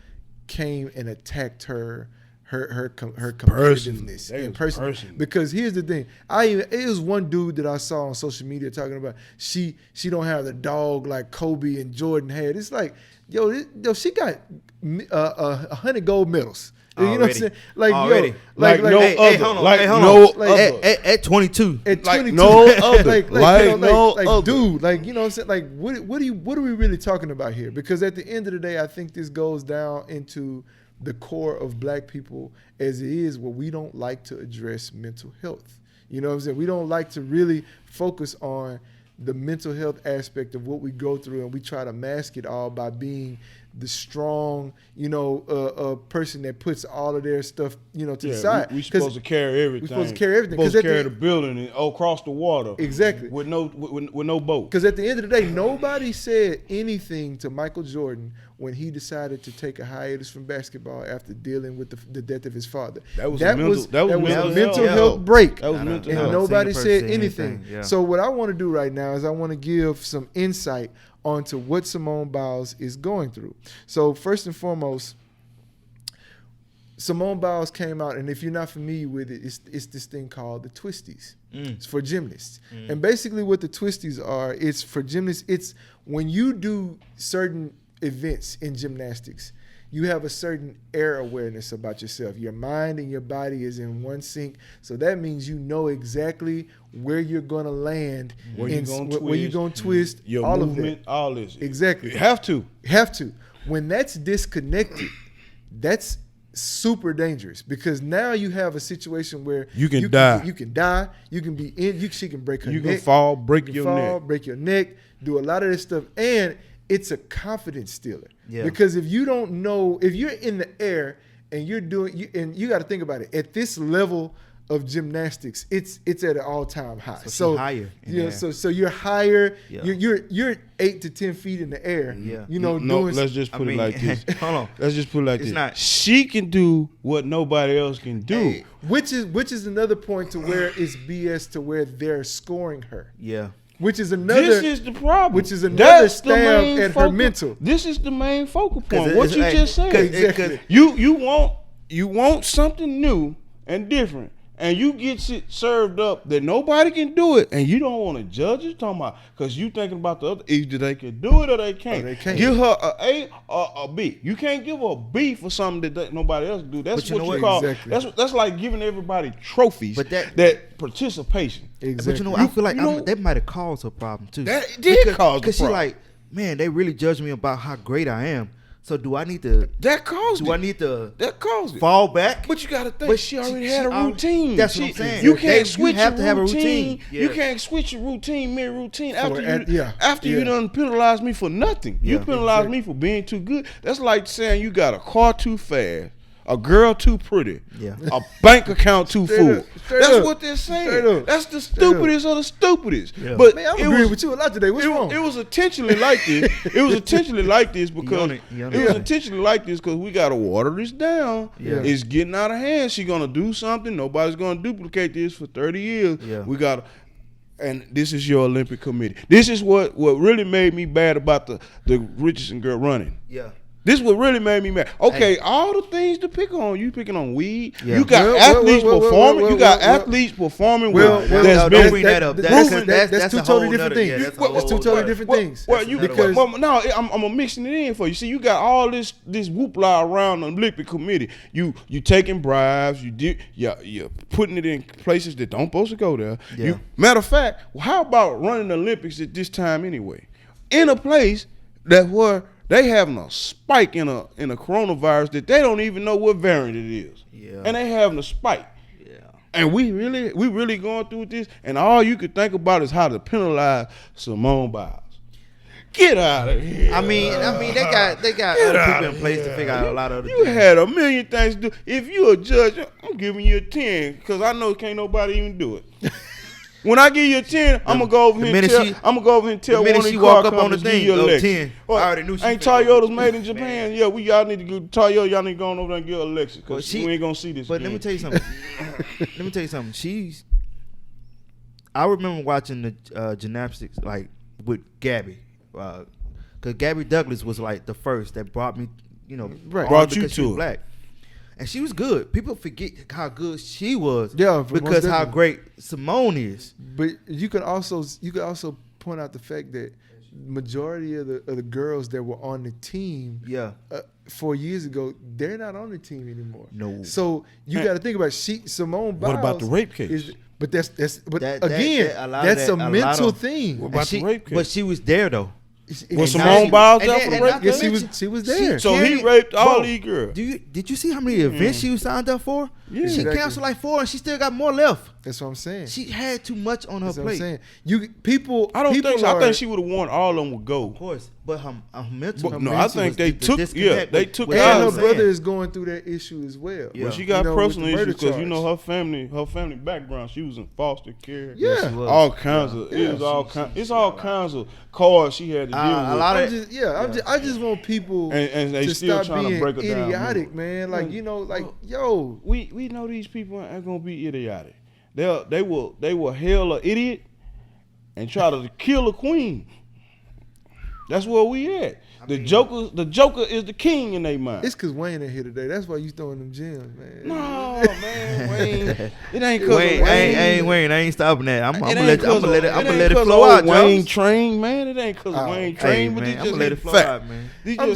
A: came and attacked her competitiveness in person. Because here's the thing, it was one dude that I saw on social media talking about she don't have the dog like Kobe and Jordan had. It's like, yo, she got 100 gold medals.
C: Already.
A: You know what I'm saying? Like,
C: already.
A: Yo, like
B: no
A: hey,
B: other.
C: Hold on.
B: Like
C: hold
B: no
C: on.
B: other.
C: At 22.
A: At 22.
B: No other. No other.
A: Dude, like, you know what I'm saying? Like, what are we really talking about here? Because at the end of the day, I think this goes down into the core of black people as it is where we don't like to address mental health. You know what I'm saying? We don't like to really focus on the mental health aspect of what we go through, and we try to mask it all by being the strong, person that puts all of their stuff, to the side.
B: We're supposed to carry everything.
A: We're supposed to carry everything.
B: We're supposed to carry the building and across the water.
A: Exactly.
B: With no boat.
A: Because at the end of the day, nobody said anything to Michael Jordan when he decided to take a hiatus from basketball after dealing with the death of his father. That was a mental health break.
B: That was mental health.
A: And nobody said anything. Yeah. So what I want to do right now is I want to give some insight onto what Simone Biles is going through. So first and foremost, Simone Biles came out, and if you're not familiar with it, it's this thing called the twisties. It's for gymnasts. And basically what the twisties are, it's for gymnasts. It's when you do certain events in gymnastics, you have a certain air awareness about yourself. Your mind and your body is in one sync. So that means you know exactly where you're going to land, where you're going to twist,
B: your
A: all
B: movement,
A: of that.
B: all this.
A: Exactly.
B: You have to.
A: When that's disconnected, that's super dangerous, because now you have a situation where
B: you can die.
A: You can die. You can be in. She can break her neck.
B: You can fall, break your neck,
A: do a lot of this stuff, and it's a confidence stealer.
C: Yeah.
A: Because if you don't know, if you're in the air and you're doing, and you got to think about it, at this level of gymnastics, it's at an all-time high.
C: So higher.
A: So you're higher.
C: Yeah.
A: You're 8 to 10 feet in the air.
C: Yeah.
B: Let's just put it like this.
C: Hold on.
B: Let's just put it like
C: it's
B: this.
C: Not,
B: she can do what nobody else can do.
A: Hey, which is another point to where it's BS to where they're scoring her.
C: Yeah.
A: Which is another.
B: This is the problem.
A: Which is another stab at her mental.
B: This is the main focal point. What you just said.
A: Exactly.
B: You want something new and different, and you get it served up that nobody can do it, and you don't want to judge it. Talking about because you thinking about the other. Either they can do it or they can't. Give her a A or a B. You can't give her a B for something that nobody else do. That's what you call. Exactly. That's like giving everybody trophies. But that participation.
C: But
A: Exactly.
C: I feel like that might have caused a problem too.
B: That did cause the problem.
C: Because she like, man, they really judge me about how great I am. So do I need to?
B: That caused it.
C: Do I need to?
B: That caused it.
C: Fall back?
B: But you got to think. But she already had a routine.
C: That's what I'm saying.
B: You can't switch.
C: You have to have a routine.
B: Yeah. You can't switch your routine mid-routine after you done penalized me for nothing. You penalized me for being too good. That's like saying you got a car too fast, a girl too pretty, a bank account too full. That's what they're saying. That's the stupidest of the stupidest. Yeah. But
A: man, I'm agreeing with you a lot today. What's wrong?
B: It was intentionally like this. It was intentionally like this because we got to water this down. Yeah. It's getting out of hand. She's gonna do something. Nobody's gonna duplicate this for 30 years.
C: Yeah.
B: We got to. And this is your Olympic committee. This is what really made me bad about the Richardson girl running.
C: Yeah.
B: This what really made me mad. Okay, all the things to pick on, you picking on weed.
C: Yeah.
B: You got athletes performing. You got athletes perforing.
A: That's two totally different things. That's two totally different things.
B: Well, I'm mixing it in for you. See, you got all this whoopla around the Olympic Committee. You taking bribes. You're putting it in places that don't supposed to go there.
C: Yeah.
B: Matter of fact, how about running the Olympics at this time anyway? In a place that where they having a spike in a coronavirus that they don't even know what variant it is.
C: Yeah.
B: And they having a spike.
C: Yeah.
B: And we really going through this, and all you could think about is how to penalize Simone Biles. Get out of here.
C: I mean, they got other people in place to figure out a lot of other things.
B: You had a million things to do. If you're a judge, I'm giving you a 10 because I know can't nobody even do it. When I give you a 10, I'm gonna go over here and tell one of the car companies give you a Lexus.
C: 10, I already knew she
B: ain't Toyota's made in Japan. Yeah, y'all need to go Toyota. Y'all need to go over there and get a Lexus because we ain't gonna see this.
C: But
B: again.
C: let me tell you something. I remember watching the gymnastics like with Gabby, because Gabby Douglas was like the first that brought me,
B: brought you to
C: black. And she was good. People forget how good she was.
A: Yeah,
C: because how great Simone is.
A: But you could also point out the fact that majority of the girls that were on the team, 4 years ago, they're not on the team anymore.
C: No.
A: So you got to think about Simone Biles.
B: What about the rape case?
A: That's a mental thing.
B: What about the rape case?
C: But she was there though.
B: Was Simone Biles there for the rape case?
A: Yes, she was there.
B: So he raped all these girls.
C: Did you see how many events she was signed up for?
A: Yeah,
C: she canceled like 4 and she still got more left.
A: That's what I'm saying.
C: She had too much on her plate.
A: What I'm saying. I don't
B: think so. I think she would have won all of them with gold.
C: Of course, but her mental.
B: I think they took. They took.
A: And her brother is going through that issue as well.
B: Yeah. Well, she got personal issues because her family background. She was in foster care.
A: Yeah,
B: all kinds of. It's all kinds of cars she had to deal with.
A: I just want people
B: and they
A: to
B: still
A: stop
B: trying
A: being
B: to break it down.
A: idiotic, man. Like yo,
B: we know these people ain't gonna be idiotic. They will hail an idiot and try to kill a queen. That's where we at. The Joker is the king in their mind.
A: It's because Wayne ain't here today. That's why you throwing them gems, man.
B: No, man, Wayne. It ain't because
C: Wayne. Wayne. I ain't stopping that. I'm gonna let it
B: flow
C: flow out.
B: Wayne train, man. It ain't because Wayne train, but
C: I'm gonna let it flow out, man.
A: I'm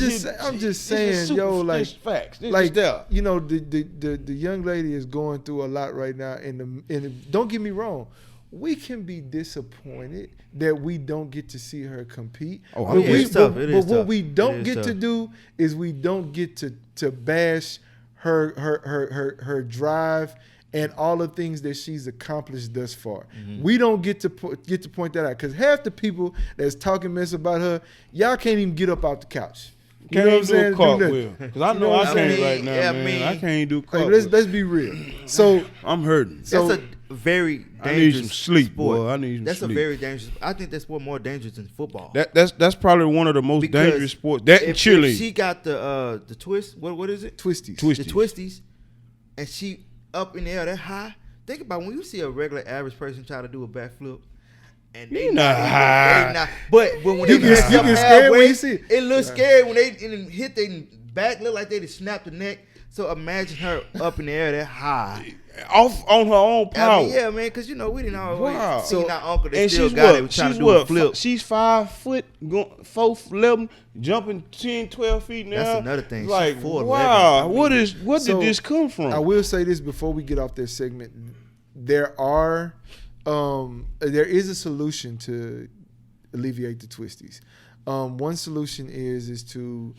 A: just saying, yo, like
B: facts.
A: The young lady is going through a lot right now. And don't get me wrong. We can be disappointed that we don't get to see her compete.
C: But what
A: we don't get to do is we don't get to bash her drive and all the things that she's accomplished thus far. Mm-hmm. We don't get to point that out because half the people that's talking mess about her, y'all can't even get up out the couch.
B: Can't even do a cartwheel. Because I know I can't right now, man. I can't do cartwheels.
A: Let's be real. So
B: I'm hurting.
C: That's a very dangerous
B: I need some sleep,
C: sport.
B: boy. I need some
C: that's
B: sleep.
C: A very dangerous. I think that's more dangerous than football.
B: That's probably one of the most dangerous sports. That and cheerleading.
C: If she got the twist. What is it?
A: Twisties.
C: The twisties, and she up in the air that high. Think about when you see a regular average person try to do a backflip. And they not high. But when
A: you get scared when you see it.
C: It looks scary when they hit their back. Look like they just snapped the neck. So imagine her up in the air that high.
B: Off on her own power.
C: Yeah, man, because we didn't always see our uncle that
B: and
C: still got it trying to do a flip.
B: She's 5 foot, 4'11", jumping 10, 12 feet in the air.
C: That's another thing.
B: Like, wow, where did this come from?
A: I will say this before we get off this segment. There is a solution to alleviate the twisties. One solution is to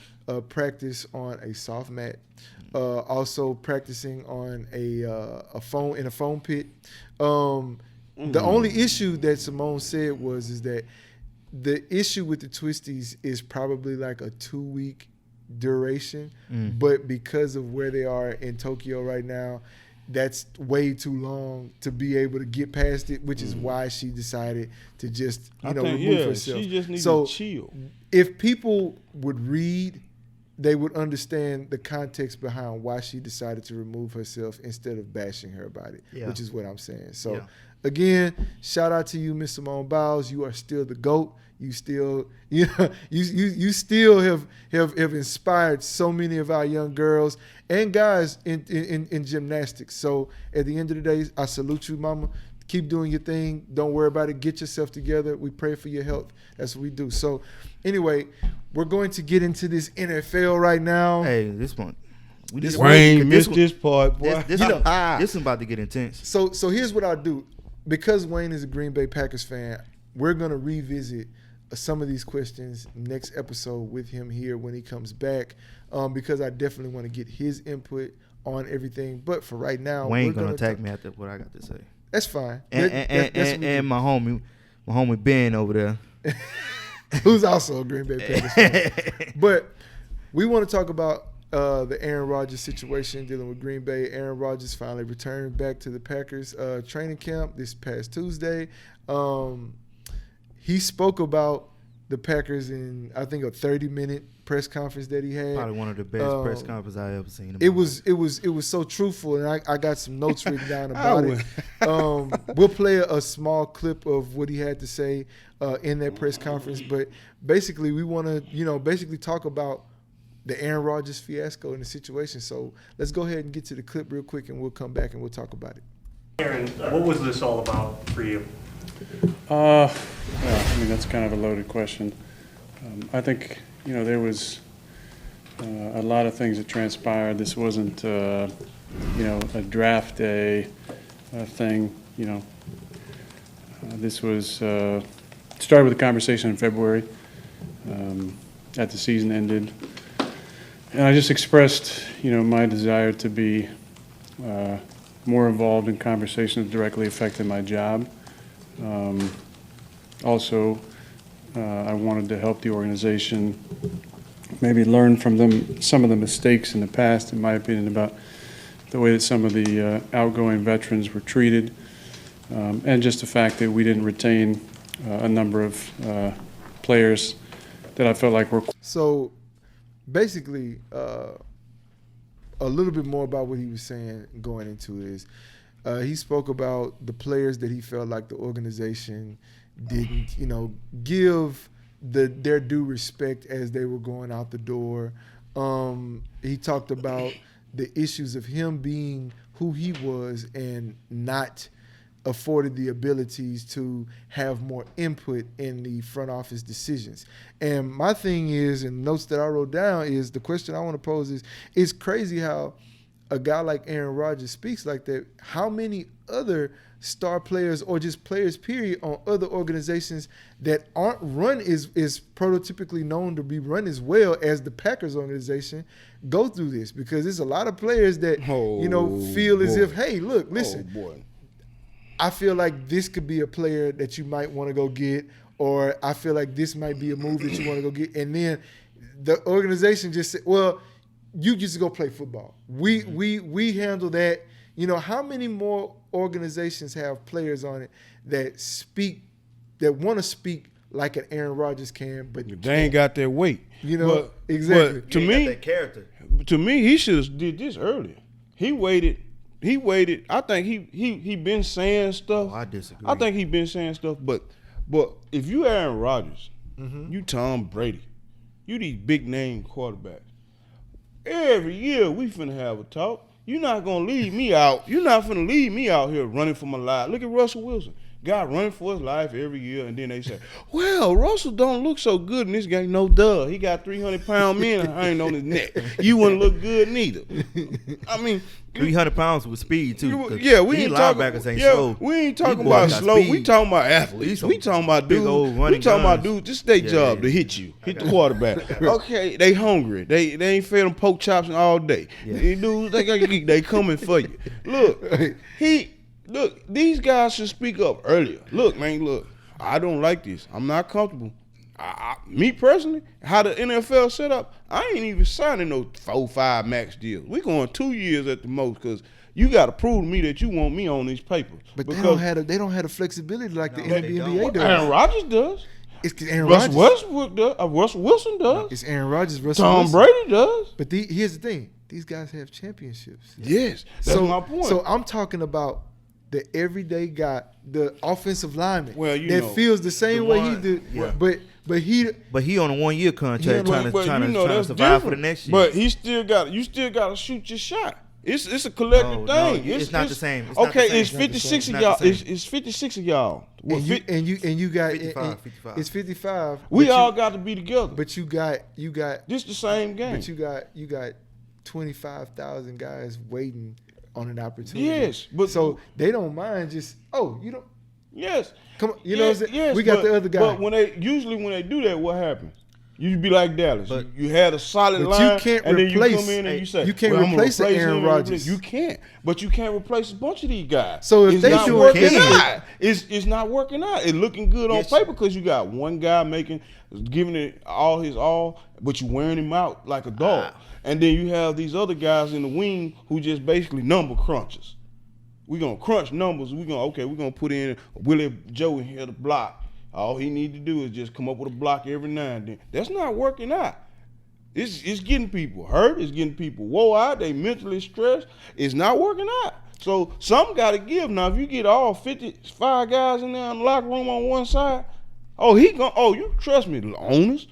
A: practice on a soft mat. Also practicing on a foam pit. The only issue that Simone said is that the issue with the twisties is probably like a 2-week duration, but because of where they are in Tokyo right now, that's way too long to be able to get past it, which is why she decided to just remove herself.
B: She just needs to chill.
A: If people would read, they would understand the context behind why she decided to remove herself instead of bashing her about it, which is what I'm saying. So, again, shout out to you, Miss Simone Biles. You are still the GOAT. You still, you still have inspired so many of our young girls and guys in gymnastics. So at the end of the day, I salute you, Mama. Keep doing your thing. Don't worry about it. Get yourself together. We pray for your health. That's what we do. So anyway, we're going to get into this NFL right now.
C: Hey, this one.
B: Wayne missed this part, boy.
C: This is about to get intense.
A: So here's what I'll do. Because Wayne is a Green Bay Packers fan, we're going to revisit some of these questions next episode with him here when he comes back, because I definitely want to get his input on everything. But for right now,
C: Wayne going to attack me after what I got to say.
A: That's fine.
C: And my homie Ben over there,
A: who's also a Green Bay Packers fan. But we want to talk about the Aaron Rodgers situation dealing with Green Bay. Aaron Rodgers finally returned back to the Packers training camp this past Tuesday. He spoke about the Packers in, I think, a 30-minute press conference that he had.
C: Probably one of the best press conferences I ever seen.
A: It was so truthful, and I got some notes written down about it. We'll play a small clip of what he had to say in that press conference, but basically we want to basically talk about the Aaron Rodgers fiasco and the situation. So let's go ahead and get to the clip real quick, and we'll come back and we'll talk about it.
D: Aaron, what was this all about for you?
E: That's kind of a loaded question. I think, there was a lot of things that transpired. This wasn't, a draft day thing. This was started with a conversation in February at the season ended. And I just expressed, my desire to be more involved in conversations that directly affected my job. Also, I wanted to help the organization maybe learn from some of the mistakes in the past, in my opinion, about the way that some of the outgoing veterans were treated, and just the fact that we didn't retain a number of players that I felt like were.
A: So basically, a little bit more about what he was saying going into is he spoke about the players that he felt like the organization didn't, give their due respect as they were going out the door. He talked about the issues of him being who he was and not afforded the abilities to have more input in the front office decisions. And my thing is, and notes that I wrote down is, the question I want to pose is, it's crazy how a guy like Aaron Rodgers speaks like that. How many other star players or just players, period, on other organizations that aren't run is prototypically known to be run as well as the Packers organization go through this? Because there's a lot of players that, feel as if, hey, look, listen, I feel like this could be a player that you might want to go get, or I feel like this might be a move that you want to go get. And then the organization just said, well, you just go play football. We handle that. How many more organizations have players on it that want to speak like an Aaron Rodgers can, but
B: they ain't got that weight.
A: Exactly.
B: But to me,
C: that character.
B: To me, he should have did this earlier. He waited. I think he been saying stuff.
C: Oh, I disagree.
B: I think he been saying stuff, but if you Aaron Rodgers, you Tom Brady, you these big name quarterbacks, every year we finna have a talk. You're not gonna leave me out. You're not finna leave me out here running for my life. Look at Russell Wilson. Guy running for his life every year, and then they say, well, Russell don't look so good in this game. No, duh. He got 300-pound men hanging on his neck. You wouldn't look good neither. I mean,
C: 300 pounds with speed, too.
B: Yeah, we ain't talking. We ain't talking about slow.
C: Speed.
B: We talking about athletes. We talking about dudes. We talking about dudes. This their job to hit you, hit the quarterback. Okay, they hungry. They ain't fed them pork chops all day. Yeah. These dudes, they coming for you. Look, these guys should speak up earlier. Look, man, I don't like this. I'm not comfortable. Me personally, how the NFL set up, I ain't even signing no 4-5 max deals. We going 2 years at the most, because you got to prove to me that you want me on these papers.
A: But they don't have the flexibility like the NBA does.
B: Aaron Rodgers does.
A: It's Aaron Rodgers.
B: Westbrook does. Russell Wilson does.
A: It's Aaron Rodgers.
B: Tom Brady does.
A: But here's the thing. These guys have championships.
B: Yes, that's my point.
A: So I'm talking about the everyday guy, the offensive lineman,
B: that
A: feels the same way he did. Yeah. But he
C: on a 1 year contract trying to survive for the next year.
B: But you still got to shoot your shot. It's a collective thing.
C: It's not the same.
B: It's 56 of y'all. It's 56 of y'all.
A: And you got
C: 55.
A: It's 55.
B: We all got to be together.
A: But you got
B: this the same game.
A: But you got 25,000 guys waiting on an opportunity.
B: Yes, but
A: so they don't mind just you don't.
B: Yes,
A: come on. You know what I'm saying?
B: Yes,
A: we got the other guy.
B: But when they do that, what happens? You be like Dallas. You had a solid line,
A: you can't
B: and
A: replace,
B: then you come in and you say,
A: you can't replace Aaron Rodgers.
B: You can't, but you can't replace a bunch of these guys.
A: So if
B: it's not working out, it's not working out. It's looking good on paper because you got one guy giving it all his all, but you wearing him out like a dog. And then you have these other guys in the wing who just basically number crunchers. We're gonna crunch numbers. We're gonna put in Willie Joe in here to block. All he need to do is just come up with a block every now and then. That's not working out. It's getting people hurt. It's getting people wore out. They mentally stressed. It's not working out. So some got to give. Now, if you get all 55 guys in there in the locker room on one side, you trust me, the owners,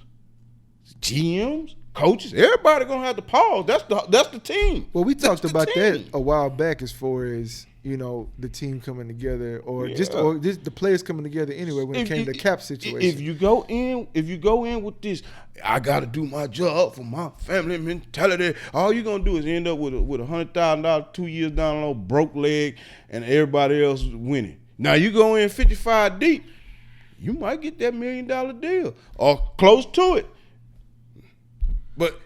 B: GMs, coaches, everybody gonna have to pause. That's the team.
A: Well, we talked about that a while back as far as the team coming together, or just the players coming together anyway when it came to cap situation.
B: If you go in with this, I got to do my job for my family mentality. All you're gonna do is end up with $100,000 2 years down the road, broke leg, and everybody else winning. Now you go in 55 deep, you might get that $1 million deal or close to it. But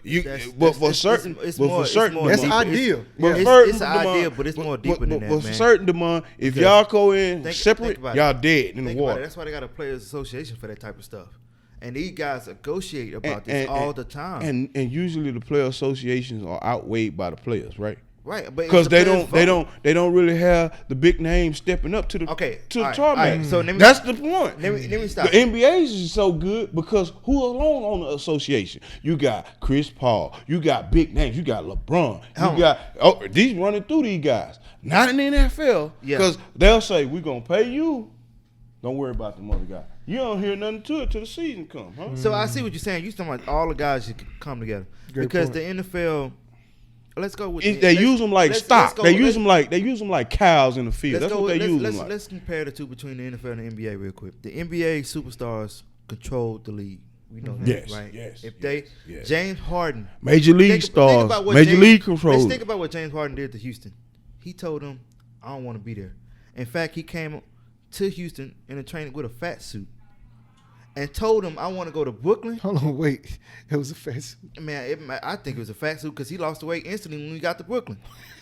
B: for certain,
A: that's ideal.
C: It's ideal, but it's more deeper than that, man.
B: For certain demand, if y'all go in separate, y'all dead in the water.
C: That's why they got a players association for that type of stuff. And these guys negotiate about this all the time.
B: And usually the player associations are outweighed by the players, right?
C: Right,
B: because they don't really have the big names stepping up to the tarmac.
C: So
B: that's the point.
C: Let me stop.
B: The NBA is so good because who alone on the association? You got Chris Paul, you got big names, you got LeBron, you got these running through these guys. Not in the NFL because they'll say we're gonna pay you. Don't worry about the other guy. You don't hear nothing to it till the season comes, huh?
C: So I see what you're saying. You're talking about all the guys should come together because the NFL. Let's go with
B: they use them like stock. They use them like cows in the field. That's what they use them like.
C: Let's compare the two between the NFL and the NBA real quick. The NBA superstars control the league. We know that, right?
B: Yes.
C: James Harden,
B: Major League stars, Major League control.
C: Let's think about what James Harden did to Houston. He told them, "I don't want to be there." In fact, he came to Houston in a training with a fat suit. And told him, I want to go to Brooklyn.
A: Hold on, wait. It was a fat suit.
C: Man, I think it was a fat suit because he lost the weight instantly when we got to Brooklyn.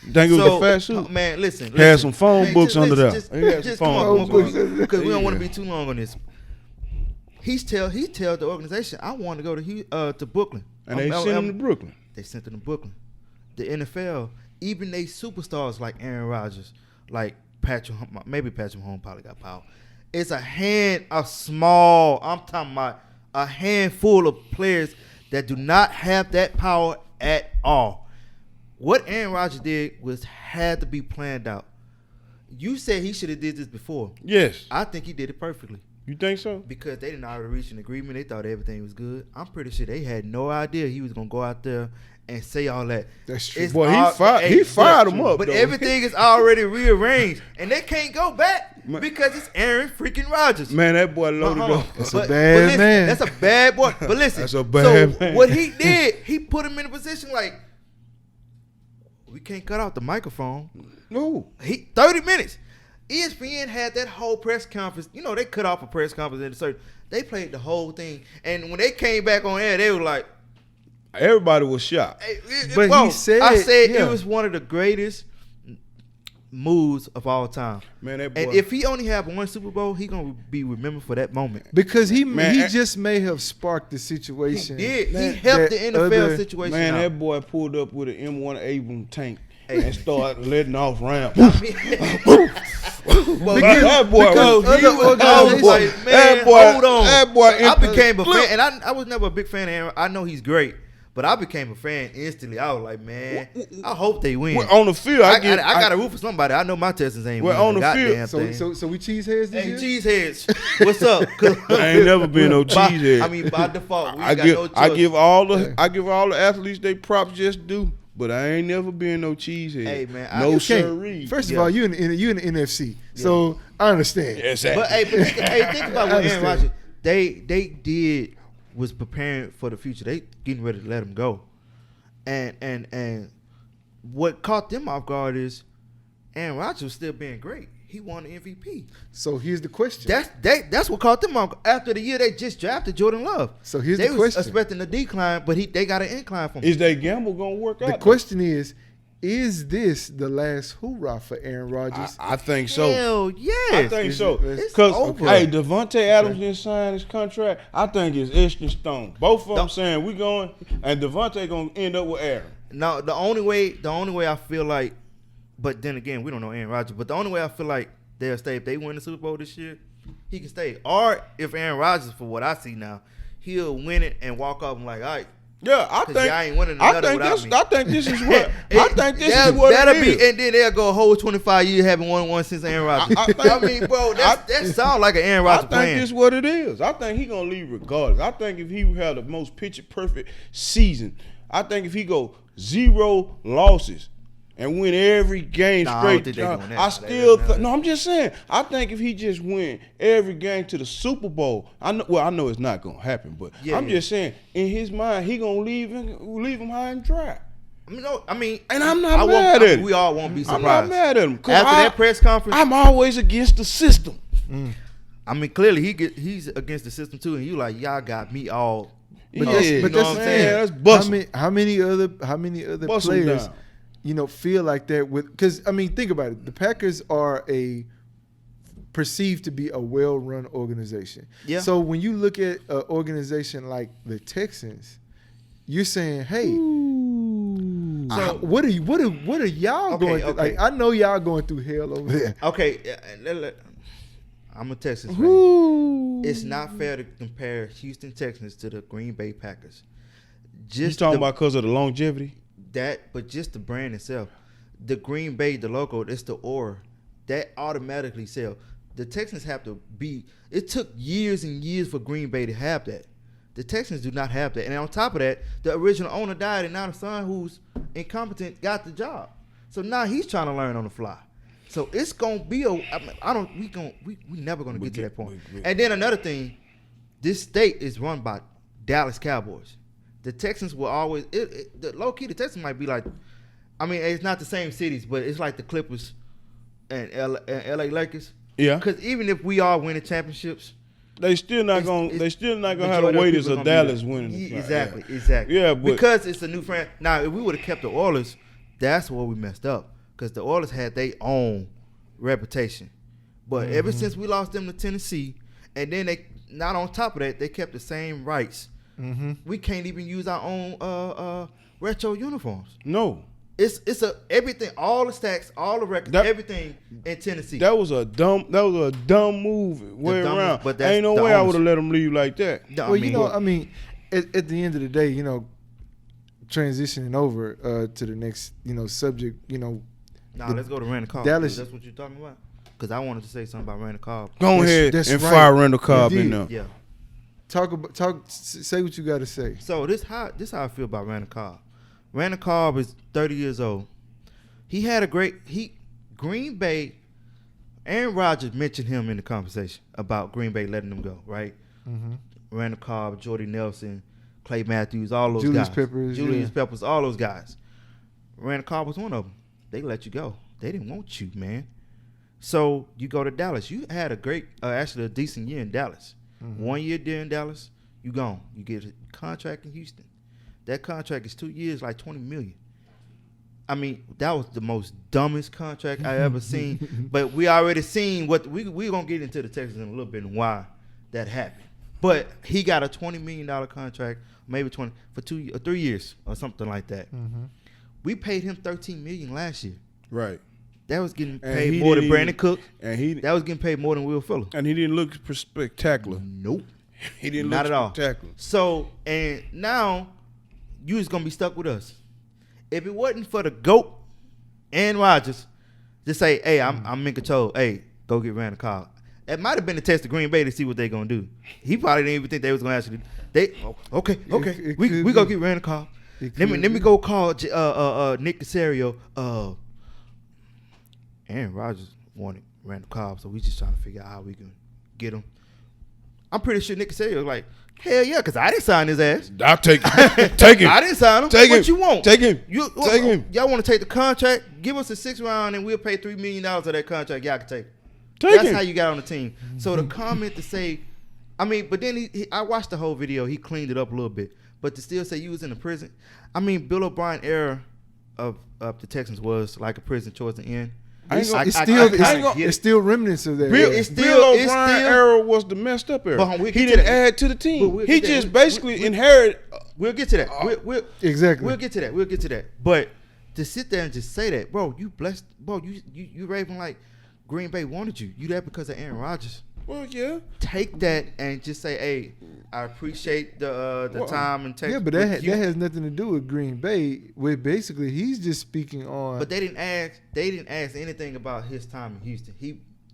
B: You think it was a fat suit?
C: Man, listen.
B: Had some phone books under there.
C: Just come on, because we don't want to be too long on this. He tell the organization, I want to go to Brooklyn.
B: And they sent him to Brooklyn.
C: They sent him to Brooklyn. The NFL, even they superstars like Aaron Rodgers, like Patrick Mahomes probably got power. It's I'm talking about a handful of players that do not have that power at all. What Aaron Rodgers did had to be planned out. You said he should have did this before.
B: Yes.
C: I think he did it perfectly.
B: You think so?
C: Because they didn't already reach an agreement. They thought everything was good. I'm pretty sure they had no idea he was going to go out there and say all that.
A: That's true.
B: Boy, he fired him up.
C: But
B: though.
C: everything is already rearranged. And they can't go back because it's Aaron freaking Rodgers.
B: Man, that boy loaded up.
A: That's a bad man.
C: That's a bad boy. But listen.
B: That's a bad man.
C: What he did, he put him in a position like, we can't cut off the microphone.
B: No.
C: 30 minutes. ESPN had that whole press conference. You know, they cut off a press conference. They played the whole thing. And when they came back on air, they were like,
B: everybody was shocked.
A: But he said,
C: it was one of the greatest moves of all time.
B: Man, that boy.
C: And if he only have one Super Bowl, he gonna be remembered for that moment.
A: Because he just may have sparked the situation.
C: He did. He helped the NFL situation.
B: Man,
C: out.
B: that boy pulled up with an M1 Abrams tank and started letting off rounds.
C: That boy, I became a fan, and I was never a big fan of Aaron. I know he's great, But I became a fan instantly. I was like, man, I hope they win.
B: Well, on the field,
C: I got to root for somebody. I know my Texans ain't winning
B: on the field.
A: So we cheeseheads this year?
C: Cheeseheads. What's up?
B: I ain't never been no cheesehead.
C: I mean, by default, we
B: I
C: got no choice.
B: I give all the athletes they props just do. But I ain't never been no cheesehead.
C: Hey man,
B: no siree.
A: First of all, you in the NFC, so I understand.
B: Exactly.
C: But think about what Aaron Rodgers they was preparing for the future. They getting ready to let him go, and what caught them off guard is Aaron Rodgers was still being great. He won the MVP.
A: So here's the question.
C: That's what caught them off. After the year they just drafted Jordan Love.
A: So here's
C: the
A: question.
C: They was expecting a decline, but they got an incline from him.
B: Is that gamble gonna work out?
A: The question is this the last hoorah for Aaron Rodgers?
B: I think so.
C: Hell yes.
B: I think so. Because hey, Devontae Adams didn't sign his contract. I think it's etched in stone. Both of them saying we going, and Devontae gonna end up with Aaron.
C: No, the only way I feel like, but then again, we don't know Aaron Rodgers. But the only way I feel like they'll stay if they win the Super Bowl this year, he can stay. Or if Aaron Rodgers, for what I see now, he'll win it and walk off and like, all right.
B: Yeah, I think
C: y'all ain't winning another without me.
B: I think this is what that'll
C: be, and then they'll go a whole 25 years having won one since Aaron Rodgers. I mean, bro, that sounds like an Aaron Rodgers plan.
B: I think this is what it is. I think he gonna leave regardless. I think if he had the most picture perfect season, I think if he go 0 losses and win every game straight, I'm just saying. I think if he just win every game to the Super Bowl, I know it's not gonna happen, but I'm just saying in his mind he gonna leave him high and dry.
C: And
B: I'm not mad at him.
C: We all won't be surprised.
B: I'm not mad at him.
C: After that press conference,
B: I'm always against the system.
C: I mean, clearly he's against the system too, and you like y'all got me all.
A: But that's what I'm saying. How many other players? Feel like that because think about it. The Packers are perceived to be a well-run organization. Yeah. So when you look at an organization like the Texans, you're saying, hey, so what are y'all going through? Like, I know y'all going through hell over there.
C: Okay, I'm a Texans fan. It's not fair to compare Houston Texans to the Green Bay Packers.
B: You talking about because of the longevity?
C: But just the brand itself, the Green Bay, the logo, it's the aura that automatically sell. The Texans have to be. It took years and years for Green Bay to have that. The Texans do not have that, and on top of that, the original owner died, and now the son, who's incompetent, got the job. So now he's trying to learn on the fly. So it's gonna be we never gonna get to that point. And then another thing, this state is run by Dallas Cowboys. The Texans will always low key. The Texans might be like, it's not the same cities, but it's like the Clippers and LA Lakers.
B: Yeah.
C: Because even if we are winning championships,
B: they still not gonna have the weight as a Dallas winning.
C: Exactly.
B: Yeah, but
C: because it's a new friend. Now, if we would have kept the Oilers, that's where we messed up. Because the Oilers had their own reputation, but ever since we lost them to Tennessee, and then they not on top of that, they kept the same rights. We can't even use our own retro uniforms.
B: No,
C: it's everything, all the stacks, all the records, everything in Tennessee.
B: That was a dumb move way around. But ain't no way I would have let them leave like that.
A: No, well, at the end of the day, transitioning over to the next subject,
C: let's go to Randall Cobb.
A: Dallas.
C: That's what you're talking about. Because I wanted to say something about Randall Cobb.
B: Go ahead and fire Randall Cobb in there.
C: Yeah.
A: Say what you got to say.
C: So this how I feel about Randall Cobb. Randall Cobb is 30 years old. He had Green Bay. Aaron Rodgers mentioned him in the conversation about Green Bay letting him go, right? Randall Cobb, Jordy Nelson, Clay Matthews, all those guys. Julius Peppers, all those guys. Randall Cobb was one of them. They let you go. They didn't want you, man. So you go to Dallas. You had a decent year in Dallas. 1 year there in Dallas, you gone. You get a contract in Houston. That contract is 2 years, like $20 million. That was the most dumbest contract I ever seen. But we already seen what we're gonna get into the Texans in a little bit and why that happened. But he got a $20 million contract, maybe 20 for 2 or 3 years or something like that. We paid him $13 million last year.
B: Right.
C: That was getting paid more than Brandon Cook. That was getting paid more than Will Fuller.
B: And he didn't look spectacular.
C: Nope.
B: He didn't
C: Not
B: look
C: at all.
B: spectacular.
C: So, and now you was gonna be stuck with us. If it wasn't for the GOAT and Rodgers, just say, hey, I'm in control. Hey, go get Randall Cobb. It might have been a test to Green Bay to see what they gonna do. He probably didn't even think they was gonna actually. Okay. We go get Randall Cobb. Let me go call Nick Casario. Aaron Rodgers wanted Randall Cobb, so we just trying to figure out how we can get him. I'm pretty sure Nick Casario was like, hell yeah, because I didn't sign his ass.
B: I'll take him.
C: I didn't sign him. What you want?
B: Take him.
C: Take him. Y'all want to take the contract? Give us a 6th round and we'll pay $3 million of that contract. Y'all can take it. That's how you got on the team. So the comment to say, I mean, but then I watched the whole video. He cleaned it up a little bit. But to still say you was in a prison, I mean, Bill O'Brien era of the Texans was like a prison towards the end.
A: It's still remnants of that.
B: Bill O'Brien era was the messed up era. He didn't add to the team. He just basically inherited.
C: We'll get to that.
A: Exactly.
C: We'll get to that. But to sit there and just say that, bro, you blessed, bro, you raving like Green Bay wanted you. You that because of Aaron Rodgers.
B: Well, yeah.
C: Take that and just say, hey, I appreciate the time and text.
A: Yeah, but that has nothing to do with Green Bay. Where basically he's just speaking on.
C: But they didn't ask anything about his time in Houston.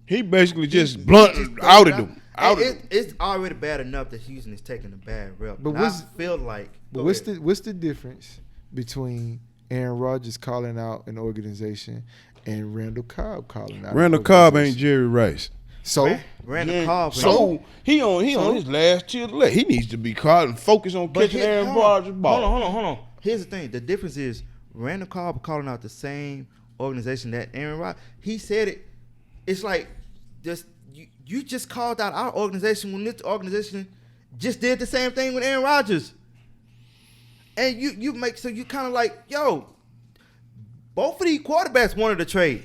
B: He basically just outed them.
C: It's already bad enough that Houston is taking a bad rep.
A: But
C: I feel like.
A: But what's the difference between Aaron Rodgers calling out an organization and Randall Cobb calling out?
B: Randall Cobb ain't Jerry Rice.
A: So
C: Randall Cobb.
B: So he on his last year left. He needs to be caught and focus on catching Aaron Rodgers' ball.
C: Hold on. Here's the thing. The difference is Randall Cobb calling out the same organization that Aaron Rodgers. He said it. It's like just you just called out our organization when this organization just did the same thing with Aaron Rodgers. And you make so you kind of like, yo, both of these quarterbacks wanted to trade.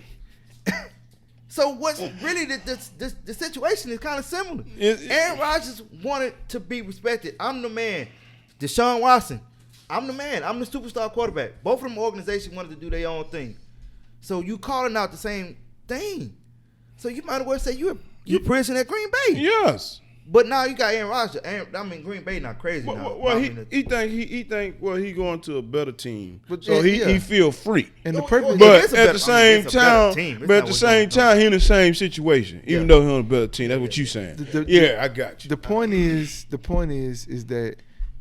C: So what's really the situation is kind of similar. Aaron Rodgers wanted to be respected. I'm the man. Deshaun Watson, I'm the man. I'm the superstar quarterback. Both of them organizations wanted to do their own thing. So you calling out the same thing. So you might as well say you're prison at Green Bay.
B: Yes.
C: But now you got Aaron Rodgers. Green Bay not crazy now.
B: Well, he think he going to a better team, so he feel free.
A: And the purpose,
B: but at the same time, he in the same situation, even though he on a better team. That's what you saying. I got you.
A: The point is that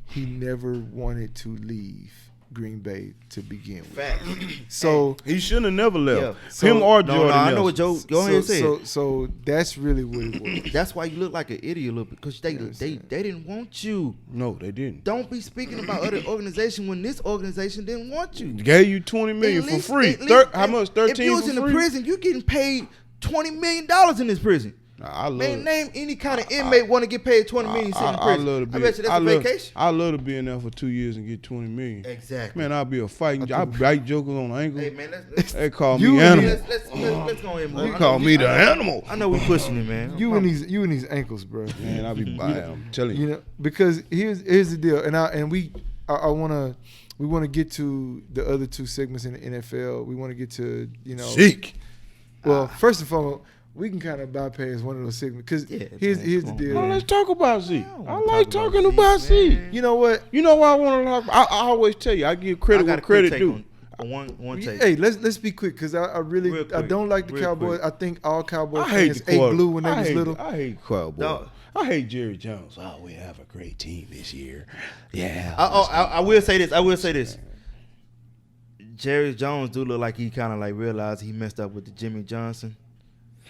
A: he never wanted to leave Green Bay to begin with.
C: Facts.
A: So
B: he shouldn't have never left. Him or Jordan.
C: I know what Joe. Go ahead and say it.
A: So that's really what it was.
C: That's why you look like an idiot a little bit because they didn't want you.
B: No, they didn't.
C: Don't be speaking about other organization when this organization didn't want you.
B: Gave you $20 million for free. How much? 13
C: If you was in the prison, you getting paid $20 million in this prison. Name any kind of inmate want to get paid $20 million sitting in prison. I bet you that's a vacation.
B: I love to be in there for 2 years and get $20 million.
C: Exactly.
B: Man, I'll be a fighting. I bite jokers on the ankle.
C: Hey man,
B: they call me animal.
C: Let's go ahead, man.
B: You call me the animal.
C: I know we pushing it, man.
A: You and these ankles, bro.
B: Man, I'll be biting. I'm telling you.
A: You know, because here's the deal, and we want to get to the other two segments in the NFL. We want to get to
B: Zeke.
A: Well, first and foremost, we can kind of bypass one of those segments because here's the deal.
B: Well, let's talk about Zeke. I like talking about Zeke.
A: You know what?
B: You know what I want to talk about? I always tell you, I give credit where credit due.
C: One take.
A: Hey, let's be quick because I don't like the Cowboys. Quick. I think all Cowboys fans ate blue when they was little.
B: I hate Cowboys. No. I hate Jerry Jones. Oh, we have a great team this year. Yeah.
C: I will say this. Jerry Jones do look like he kind of like realized he messed up with the Jimmy Johnson.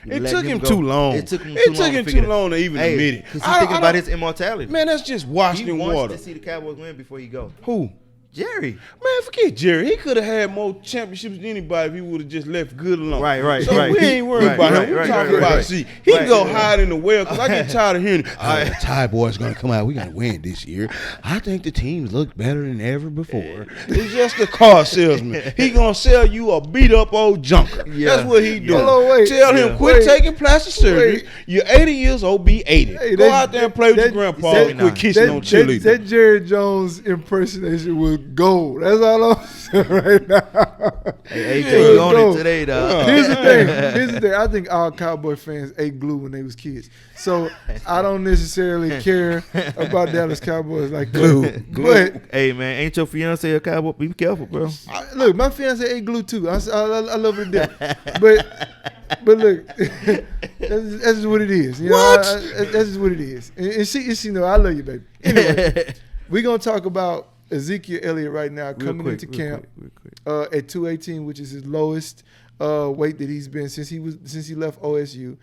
B: It took him too long.
C: It took him too long
B: to even admit it.
C: Because he's thinking about his immortality.
B: Man, that's just washed in water.
C: He wants to see the Cowboys win before he go.
B: Who?
C: Jerry.
B: Man, forget Jerry. He could have had more championships than anybody if he would have just left good alone.
C: Right.
B: So we ain't worried about him. We're talking about Zeke. He can go hide in the well because I get tired of hearing the Tide Boys going to come out. We got to win this year. I think the teams look better than ever before. It's just a car salesman. He going to sell you a beat-up old junker. Yeah. That's what he doing. Tell him, quit taking plastic surgery. You're 80 years old, be 80. Hey, go out there and play with your grandpa and quit kissing on cheerleaders.
A: That Jerry Jones impersonation was gold. That's all I'm saying right now.
C: Hey, AJ, you on it today, dog.
A: Here's the thing. I think all Cowboy fans ate glue when they was kids. So I don't necessarily care about Dallas Cowboys like glue. But
C: hey, man, ain't your fiance a cowboy? Be careful, bro.
A: Look, my fiance ate glue too. I love her to death. But look, that's just what it is. You know, that's just what it is. And she know I love you, baby. Anyway, we're gonna talk about Ezekiel Elliott right now coming into camp at 218, which is his lowest weight that he's been since he left OSU.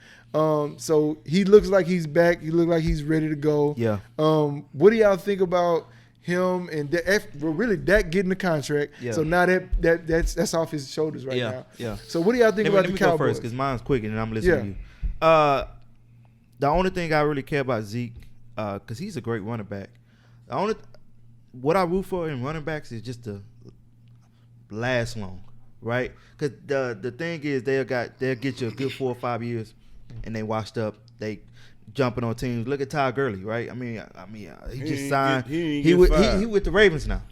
A: So he looks like he's back. He looks like he's ready to go.
C: Yeah.
A: What do y'all think about him and Dak getting the contract?
C: Yeah.
A: So now that's off his shoulders right now.
C: Yeah.
A: So what do y'all think about the Cowboys?
C: Let me go first because mine's quick and I'm listening to you. The only thing I really care about Zeke, because he's a great running back. What I root for in running backs is just to last long, right? Because the thing is they'll get you a good 4 or 5 years, and they washed up. They jumping on teams. Look at Ty Gurley, right? I mean, he just signed. He with the Ravens now.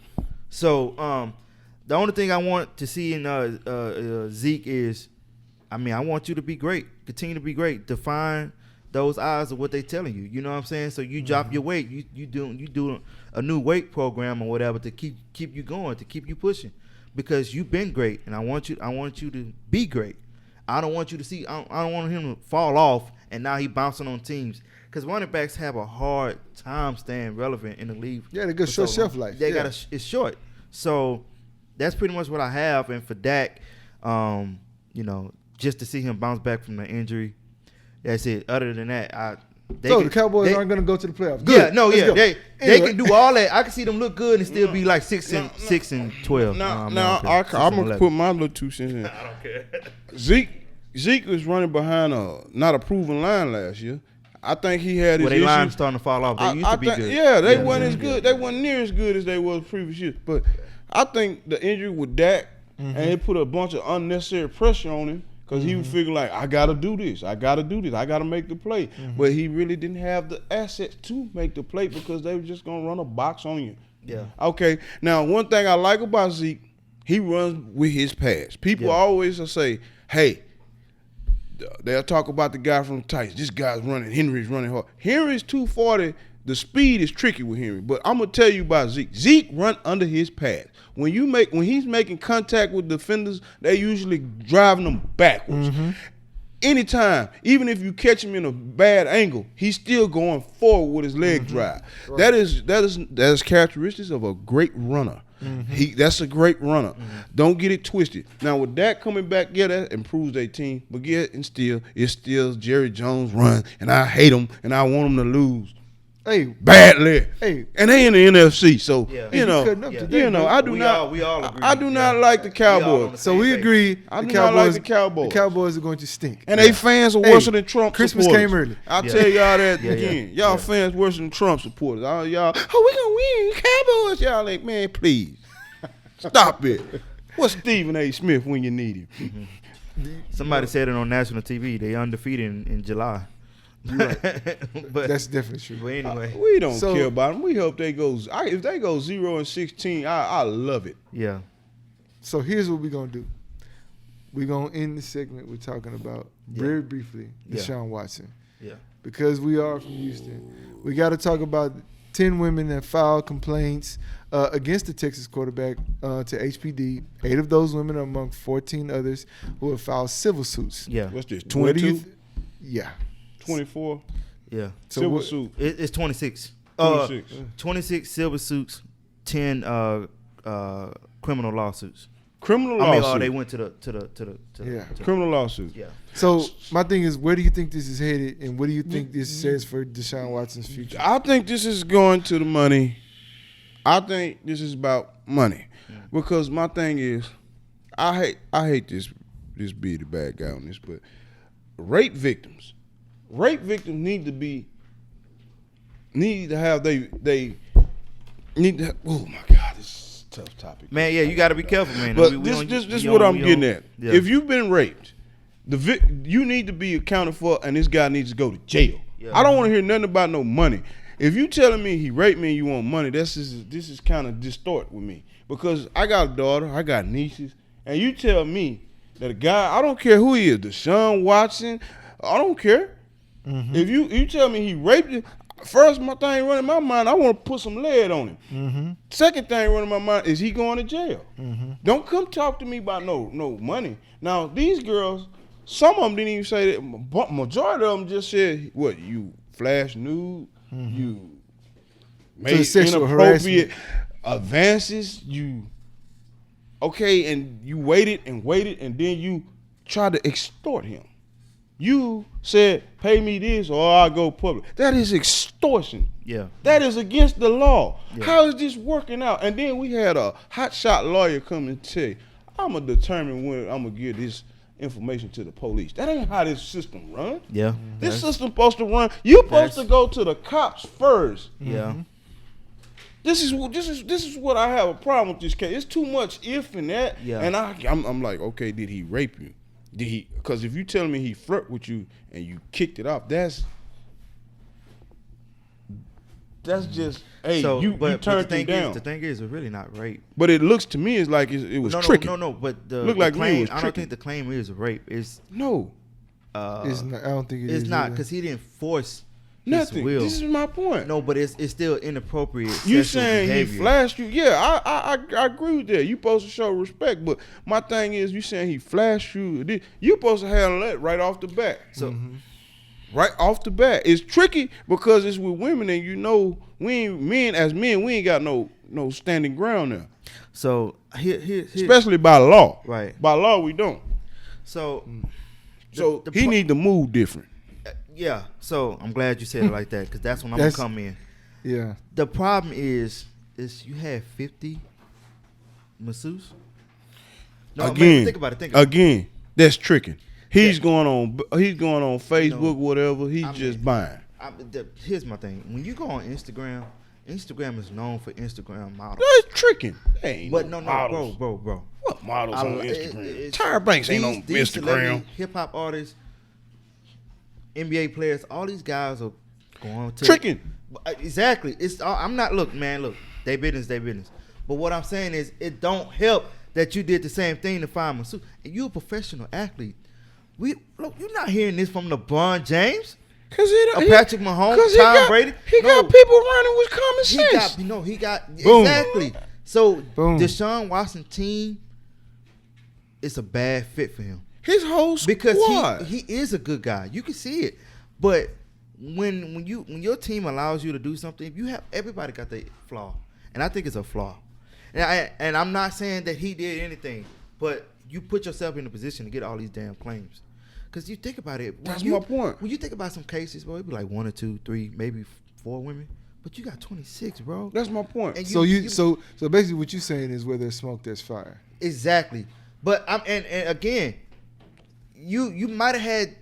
C: So the only thing I want to see in Zeke is, I want you to be great. Continue to be great. Define those eyes of what they telling you. You know what I'm saying? So you drop your weight. You doing a new weight program or whatever to keep you going, to keep you pushing, because you've been great, and I want you to be great. I don't want you to see. I don't want him to fall off, and now he bouncing on teams, because running backs have a hard time staying relevant in the league.
A: Yeah, they got short shelf life.
C: It's short. So that's pretty much what I have. And for Dak, just to see him bounce back from the injury, that's it. Other than that,
A: the Cowboys aren't going to go to the playoffs. Good.
C: They can do all that. I can see them look good and still be like 6 and 12.
B: I'm gonna put my little 2 cents in. I don't care. Zeke was running behind not a proven line last year. I think he had his issues.
C: Lines starting to fall off. They used to be good.
B: Yeah, they weren't as good. They weren't near as good as they was previous years. But I think the injury with Dak and it put a bunch of unnecessary pressure on him. Because he was figuring like, I got to do this. I got to make the play. But he really didn't have the assets to make the play because they were just going to run a box on you.
C: Yeah.
B: Okay. Now, one thing I like about Zeke, he runs with his pass. People always will say, hey, they'll talk about the guy from the Titans. This guy's running. Henry's running hard. Henry's 240. The speed is tricky with Henry. But I'm going to tell you about Zeke. Zeke run under his pads. When he's making contact with defenders, they usually driving them backwards. Anytime, even if you catch him in a bad angle, he's still going forward with his leg drive. Right. That is characteristics of a great runner. That's a great runner. Don't get it twisted. Now with that coming back, that improves their team. But it's still Jerry Jones run, and I hate him, and I want him to lose.
A: Hey,
B: badly.
A: Hey,
B: and they in the NFC, so I do not like the Cowboys.
A: So we agree.
B: I do not like the Cowboys.
A: The Cowboys are going to stink,
B: and they fans are worse than Trump
A: Christmas
B: supporters.
A: Came early.
B: I'll tell y'all that again. Y'all fans worse than Trump supporters. We gonna win, Cowboys. Y'all like, man, please stop it. What's Stephen A. Smith when you need him?
C: Somebody said it on national TV. They undefeated in July.
A: Right. But that's definitely true.
C: But anyway,
B: we don't care about them. We hope they go. If they go 0-16, I love it.
C: Yeah.
A: So here's what we're gonna do. We're gonna end the segment we're talking about very briefly. Deshaun Watson.
C: Yeah.
A: Because we are from Houston, we got to talk about 10 women that filed complaints against the Texas quarterback to HPD. 8 of those women are among 14 others who have filed civil suits.
C: Yeah.
B: What's this? 22.
A: Yeah.
B: 24.
C: Yeah.
A: So
B: civil suit.
C: It's 26. 26 civil suits, 10 criminal lawsuits.
B: Criminal lawsuits.
C: They went to the
B: criminal lawsuits.
C: Yeah.
A: So my thing is, where do you think this is headed, and what do you think this says for Deshaun Watson's future?
B: I think this is going to the money. I think this is about money, because my thing is, I hate this be the bad guy on this, but rape victims need to have they need to. Oh my God, this is a tough topic,
C: man. Yeah, you got to be careful, man.
B: But this is what I'm getting at. Yeah. If you've been raped, you need to be accounted for, and this guy needs to go to jail. Yeah. I don't want to hear nothing about no money. if you telling me he raped me and you want money, this is kind of distort with me because I got a daughter, I got nieces, and you tell me that a guy, I don't care who he is, DESHAUN Watson, I don't care. Mm-hmm. If you tell me he raped you, first my thing running in my mind, I want to put some lead on him. Mm-hmm. Second thing running in my mind, is he going to jail? Mm-hmm. Don't come talk to me about no money. Now these girls, some of them didn't even say that. But majority of them just said, "What you flash nude, you made inappropriate advances, you okay, and you waited, and then you tried to extort him. You said, pay me this or I'll go public. That is extortion.
C: Yeah.
B: That is against the law.
C: Yeah.
B: How is this working out? And then we had a hotshot lawyer come and say, I'm going to determine when I'm going to give this information to the police. That ain't how this system runs.
C: Yeah.
B: This system supposed to run. You supposed to go to the cops first.
C: Yeah.
B: This is what I have a problem with this case. It's too much if and that.
C: Yeah.
B: And I'm like, okay, did he rape you? Did he? Because if you telling me he flirt with you and you kicked it off, that's just you turned him down.
C: The thing is, it's really not rape.
B: But it looks to me as like it was tricking.
C: No. But the
B: claim,
C: I don't think the claim is rape. It's
B: no.
A: It's not, I don't think
C: it's not because he didn't force
B: nothing.
C: His will.
B: This is my point.
C: No, but it's still inappropriate.
B: You saying
C: behavior.
B: he flashed you? Yeah, I agree with that. You supposed to show respect, but my thing is, you saying he flashed you? You supposed to handle that right off the bat.
C: So,
B: right off the bat, it's tricky because it's with women, and you know, we ain't got no standing ground there.
C: So here,
B: especially by law.
C: Right.
B: By law, we don't.
C: So
B: he need to move different.
C: Yeah, so I'm glad you said it like that because that's when I'm going to come in.
A: Yeah.
C: The problem is you had 50 masseuses? No,
B: again,
C: think about it.
B: Again, that's tricking. He's going on Facebook, whatever. He's just buying.
C: Here's my thing. When you go on Instagram is known for Instagram models.
B: That's tricking.
C: But no, bro.
B: What models on Instagram? Tyra Banks ain't on Instagram.
C: Hip-hop artists, NBA players, all these guys are going to
B: tricking.
C: Exactly. I'm not look, they business. But what I'm saying is it don't help that you did the same thing to find masseuse. And you're a professional athlete. You're not hearing this from LeBron James. Patrick Mahomes, Tom Brady.
B: He got people running with common sense.
C: He got
B: Boom.
C: Exactly. So
A: Boom.
C: DESHAUN Watson team, it's a bad fit for him.
B: His whole squad.
C: Because he is a good guy. You can see it. But when your team allows you to do something, everybody got their flaw. And I think it's a flaw. And I'm not saying that he did anything, but you put yourself in a position to get all these damn claims. Because you think about it.
B: That's my point.
C: When you think about some cases, bro, it'd be like 1 or 2, 3, maybe 4 women. But you got 26, bro.
B: That's my point.
C: And
A: So basically what you're saying is where there's smoke, there's fire.
C: Exactly. But and again, you might have had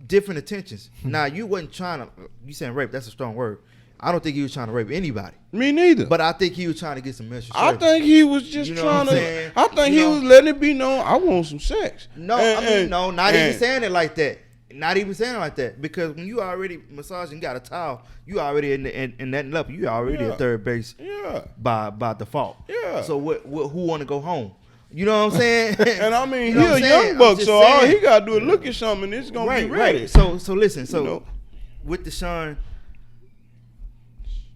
C: different intentions. Now you wasn't trying to. You saying rape? That's a strong word. I don't think he was trying to rape anybody.
B: Me neither.
C: But I think he was trying to get some extra.
B: I think he was just trying to. I think he was letting it be known. I want some sex.
C: No, not even saying it like that. Not even saying it like that. Because when you already massaging, got a towel, you already in that level. You already at third base.
B: Yeah.
C: By default.
B: Yeah.
C: So who want to go home? You know what I'm saying?
B: And I mean, he's a young buck, so all he got to do is look at something, and it's going to be ready.
C: Right. So listen. So with DESHAUN,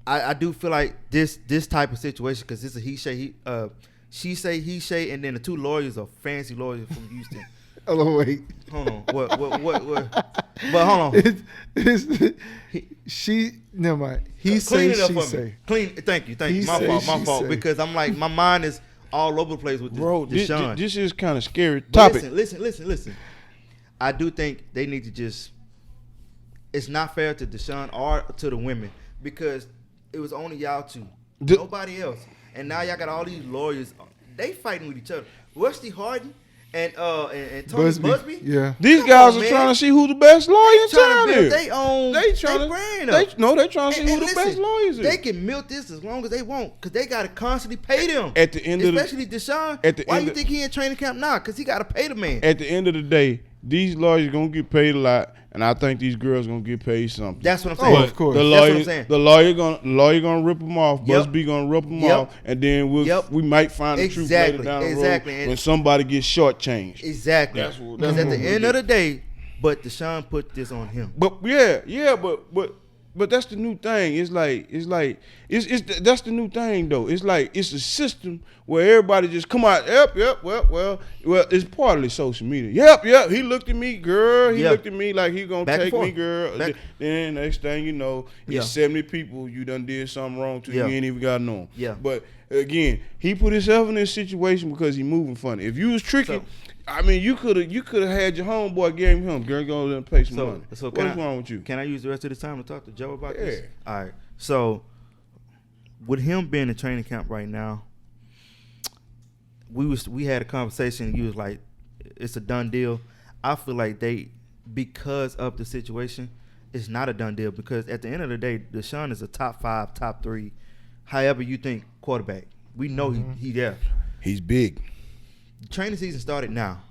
C: I do feel like this type of situation, because it's a she say, he say, and then the 2 lawyers are fancy lawyers from Houston.
A: Oh, wait.
C: Hold on. What? But hold on.
A: Never mind. He say, she say.
C: Clean. Thank you. My fault. Because I'm like, my mind is all over the place with this.
B: Bro,
C: DESHAUN.
B: this is kind of scary topic.
C: Listen. I do think they need to just. It's not fair to DESHAUN or to the women, because it was only y'all 2, nobody else, and now y'all got all these lawyers. They fighting with each other. Rusty Harden and Tony Busby.
A: Yeah,
B: these guys are trying to see who the best lawyer in town is.
C: They own.
B: They trying to see who the best lawyers is.
C: They can milk this as long as they want, because they got to constantly pay them.
B: At the end
C: especially DESHAUN. Why you think he in training camp now? Because he got to pay the man.
B: At the end of the day, these lawyers gonna get paid a lot, and I think these girls gonna get paid something.
C: That's what I'm saying.
A: Of course.
B: The
C: That's what
B: lawyer,
C: I'm saying.
B: the lawyer gonna rip them off.
C: Yep.
B: Buzz B gonna rip them
C: Yep.
B: off, and then we might find the truth later down the road when somebody gets shortchanged.
C: Exactly.
B: That's what
C: Because at the
B: we'll
C: end
B: do.
C: of the day, but DESHAUN put this on him.
B: But but that's the new thing. It's that's the new thing though. It's like it's a system where everybody just come out. Yep. Well, it's partly social media. Yep. He looked at me, girl. He looked at me like he gonna take me, girl. Then next thing you know, it's 70 people you done did something wrong to. You ain't even got to know him.
C: Yeah.
B: But again, he put himself in this situation because he moving funny. If you was tricky. I mean, you could have had your homeboy gave him. Girl, go and pay some money.
C: So
B: what's wrong with you?
C: Can I use the rest of the time to talk to Joe about this? All right. So, with him being in training camp right now, we had a conversation. You was like, it's a done deal. I feel like because of the situation, it's not a done deal because at the end of the day, DESHAUN is a top 5, top 3, however you think quarterback. We know he there.
B: He's big.
C: The training season started now.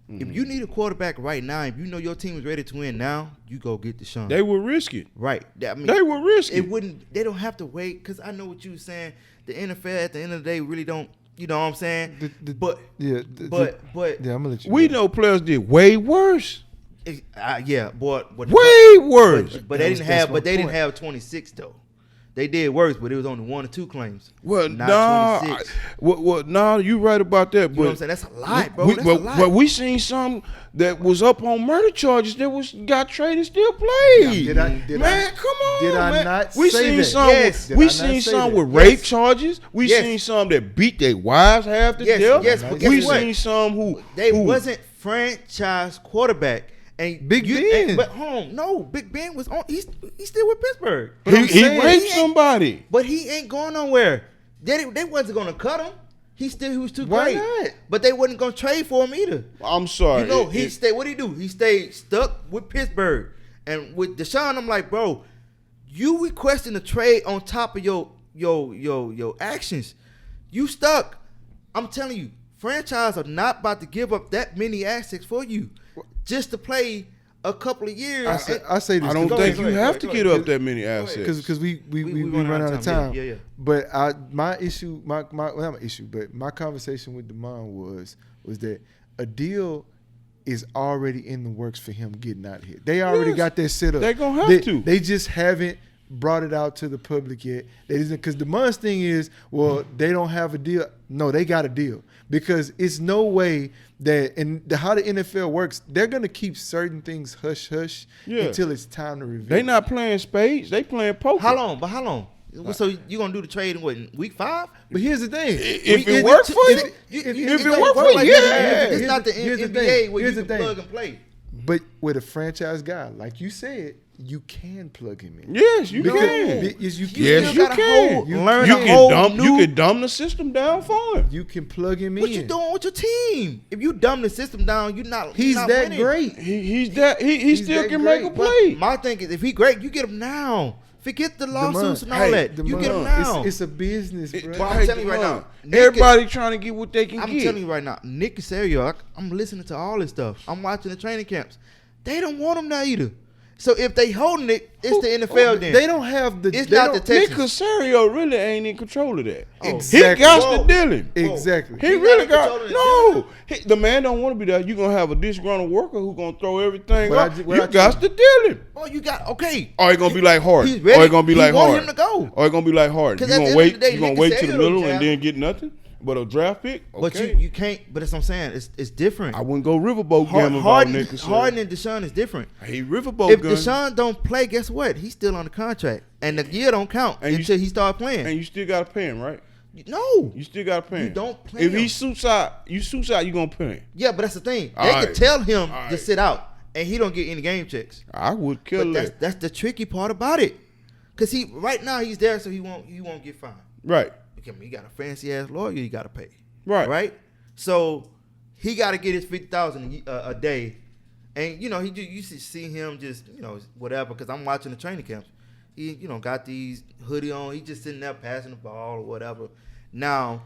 C: If you need a quarterback right now, if you know your team is ready to win now, you go get DESHAUN.
B: They will risk it.
C: Right. I mean,
B: they will risk it.
C: They don't have to wait because I know what you were saying. The NFL at the end of the day really don't. You know what I'm saying?
A: I'm
C: but
A: gonna let you.
B: We know players did way worse.
C: Way
B: worse.
C: But they didn't have 26 though. They did worse, but it was only 1 or 2 claims.
B: Well,
C: not 26.
B: You right about that. But
C: you know what I'm saying? That's a lot, bro. That's a lot.
B: But we seen some that was up on murder charges that got traded still played.
A: Come on,
B: man.
A: Did I not
B: we
A: say
B: seen
A: that?
B: some.
A: Yes.
B: We seen some with rape charges. We seen some that beat their wives half to death.
C: Yes, but
B: we
C: guess what?
B: seen some who
C: wasn't franchise quarterback. And
A: Big Ben.
C: But Big Ben was on. He's still with Pittsburgh.
B: He raped somebody.
C: But he ain't going nowhere. They wasn't gonna cut him. He was too
A: Why
C: great.
A: not?
C: But they wasn't gonna trade for him either.
B: I'm sorry.
C: You know, he stayed. What did he do? He stayed stuck with Pittsburgh. And with DESHAUN, I'm like, bro, you requesting a trade on top of your actions. You stuck. I'm telling you, franchise are not about to give up that many assets for you. Just to play a couple of years.
A: I say this.
B: I don't think you have to get up that many assets
A: because we run out of time.
C: Yeah.
A: But my conversation with Damon was that a deal is already in the works for him getting out of here. They already got that set up.
B: They're gonna have to.
A: They just haven't brought it out to the public yet. Because Damon's thing is, well, they don't have a deal. No, they got a deal. Because it's no way that, and how the NFL works, they're going to keep certain things hush-hush until it's time to reveal.
B: They not playing spades. They playing poker.
C: How long? So you going to do the trade in week 5?
A: But here's the thing.
B: If it works for you, if it works for you,
C: It's not the NBA where you can plug and play.
A: But with a franchise guy, like you said, you can plug him in.
B: Yes, you can.
A: Yes, you can.
B: Yes, you can. You can dumb the system down for him.
A: You can plug him in.
C: What you doing with your team? If you dumb the system down, you're not.
A: He's
C: not
A: that
C: winning.
A: great.
B: He still
A: that
B: can
A: great.
B: make a play.
C: My thing is, if he great, you get him now. Forget the lawsuits and all that. You get him now.
A: It's a business, bro.
C: But I'm telling you right now,
B: everybody trying to get what they can get.
C: I'm telling you right now, Nick Casario, I'm listening to all this stuff. I'm watching the training camps. They don't want him now either. So if they holding it, it's the NFL then.
A: They don't have the.
C: It's not the
B: Nick
C: Texans.
B: Casario really ain't in control of that.
A: Exactly.
B: He got to dealing.
A: Exactly.
B: He really got the man don't want to be there. You gonna have a disgruntled worker who gonna throw everything up. You got to deal him.
C: Oh, you got okay.
B: Or it gonna be like Hart.
C: He's ready.
B: Or it gonna be like
C: want
B: Hart.
C: him to go.
B: Or it gonna be like Hart. You
C: Because at
B: gonna
C: the
B: wait.
C: end of the day,
B: You gonna
C: Nick
B: wait to the
C: Casario
B: middle
C: don't
B: and then get nothing. But a draft pick, okay.
C: But you can't. But that's what I'm saying. It's different.
B: I wouldn't go riverboat gambling about Nick Casario.
C: Harden and DESHAUN is different.
B: He riverboat
C: If
B: gun.
C: DESHAUN don't play, guess what? He's still on the contract, and the year don't count until he start playing.
B: And you still gotta pay him, right?
C: No,
B: You still gotta pay him.
C: You don't play
B: If
C: him.
B: he suits out, you gonna pay him.
C: Yeah, but that's the thing.
B: All
C: They
B: right.
C: could tell him
B: All
C: to
B: right.
C: sit out, and he don't get any game checks.
B: I would kill
C: But
B: that.
C: that's the tricky part about it, because right now he's there, so he won't get fined.
B: Right.
C: Okay, he got a fancy ass lawyer you got to pay.
B: Right.
C: So he got to get his $50,000 a day, and you see him just whatever. Because I'm watching the training camps. He got these hoodie on. He just sitting there passing the ball or whatever. Now,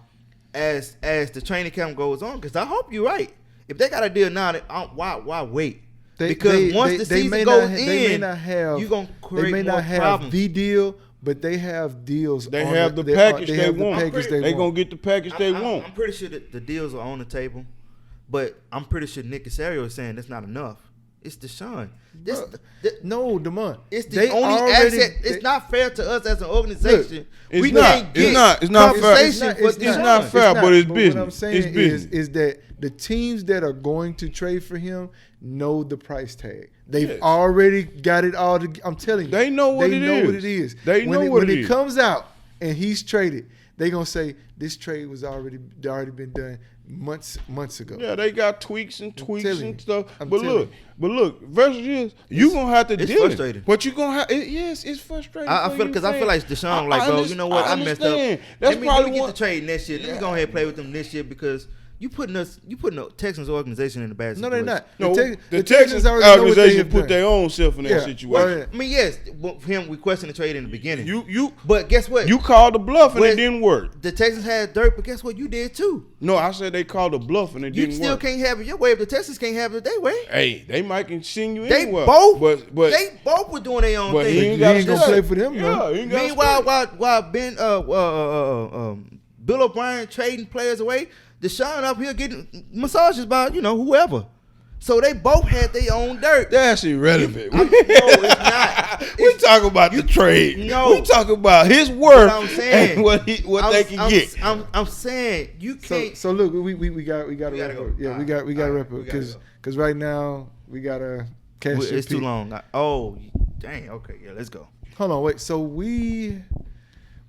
C: as the training camp goes on, because I hope you're right. If they got a deal now, why wait? Because once the season goes in, you're gonna create
A: they may
C: more
A: not have
C: problems.
A: the deal, but they have deals.
B: They have the package they want. They gonna get the package they want.
C: I'm pretty sure that the deals are on the table, but I'm pretty sure Nick Casario is saying that's not enough. It's DESHAUN.
A: No, Damon.
C: It's the only asset. It's not fair to us as an organization.
B: Look,
C: we can't get
B: it's not fair.
C: It's
B: not fair, but it's business.
A: What I'm saying
B: it's business.
A: is that the teams that are going to trade for him know the price tag. They've already got it all. I'm telling you,
B: they know what it is. They know what it is.
A: When it comes out and he's traded, they're gonna say this trade was already been done months ago.
B: Yeah, they got tweaks and stuff. But look, versus is you gonna have to deal with it. But you gonna have yes, it's frustrating.
C: I feel like DESHAUN like, bro, you know what? I messed up.
B: That's
C: let
B: probably
C: me get the trade next year. Let me go ahead and play with them this year because you putting the Texans organization in a bad situation.
A: No, they're not.
B: No, the Texans organization put their own self in that situation.
A: Well,
C: I mean, yes, we questioned the trade in the beginning.
B: You
C: but guess what?
B: You called the bluff and it didn't work.
C: The Texans had dirt, but guess what? You did too.
B: No, I said they called the bluff and it didn't work.
C: You still can't have it your way if the Texans can't have it their way.
B: Hey, they might can sing you
C: they
B: anywhere.
C: But
B: they
C: both were doing their own
B: but
C: thing.
B: He ain't
A: gonna play for them.
B: Yeah,
C: Meanwhile, while Ben Bill O'Brien trading players away, DESHAUN up here getting massages by whoever. So they both had their own dirt.
B: That's irrelevant.
C: No, it's not.
B: We talk about the trade.
C: No,
B: we talk about his worth.
C: I'm saying
B: and what they can get.
C: I'm saying you can't.
A: So look, we got to wrap
C: go.
A: up. Yeah, we got to wrap up because right now we got to cash.
C: It's too long. Oh, dang. Okay, yeah, let's go.
A: Hold on, wait. So we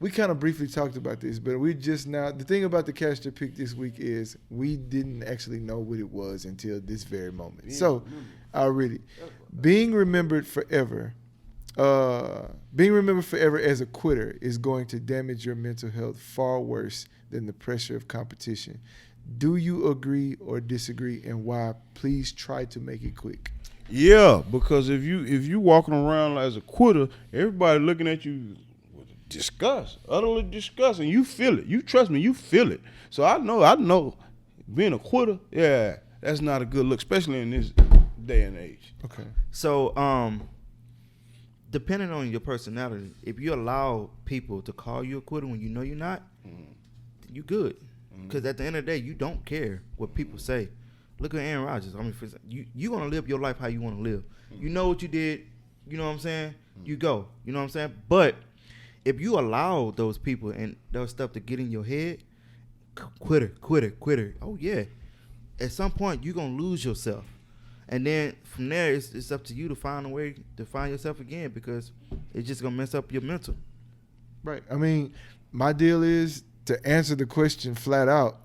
A: kind of briefly talked about this, but we just now. The thing about the cash to pick this week is we didn't actually know what it was until this very moment. Yeah, so, being remembered forever as a quitter is going to damage your mental health far worse than the pressure of competition. Do you agree or disagree, and why? Please try to make it quick.
B: Yeah, because if you walking around as a quitter, everybody looking at you. Utterly disgust, and you feel it. You trust me, you feel it. So I know, being a quitter, yeah, that's not a good look, especially in this day and age.
A: Okay.
C: So, depending on your personality, if you allow people to call you a quitter when you know you're not, you good. Because at the end of the day, you don't care what people say. Look at Aaron Rodgers. I mean, you're going to live your life how you want to live. You know what you did. You know what I'm saying? You go. You know what I'm saying? But if you allow those people and those stuff to get in your head, quitter. Oh, yeah. At some point, you're going to lose yourself. And then from there, it's up to you to find a way to find yourself again because it's just going to mess up your mental. Right.
A: I mean, my deal is to answer the question flat out.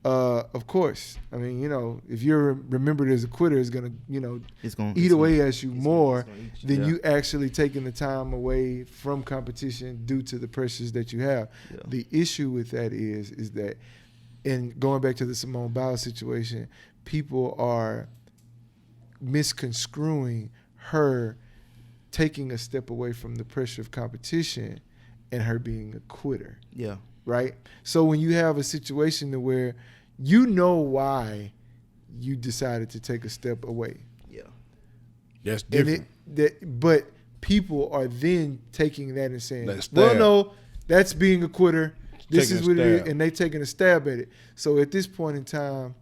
A: Of course. I mean, if you're remembered as a quitter, it's going to, eat away at you more than you actually taking the time away from competition due to the pressures that you have. Yeah. The issue with that is that, and going back to the Simone Biles situation, people are misconstruing her taking a step away from the pressure of competition and her being a quitter.
C: Yeah.
A: Right? So when you have a situation where you know why you decided to take a step away.
C: Yeah.
B: That's different.
A: But people are then taking that and saying, well, no, that's being a quitter. This is what it is. And they taking a stab at it. So at this point in time,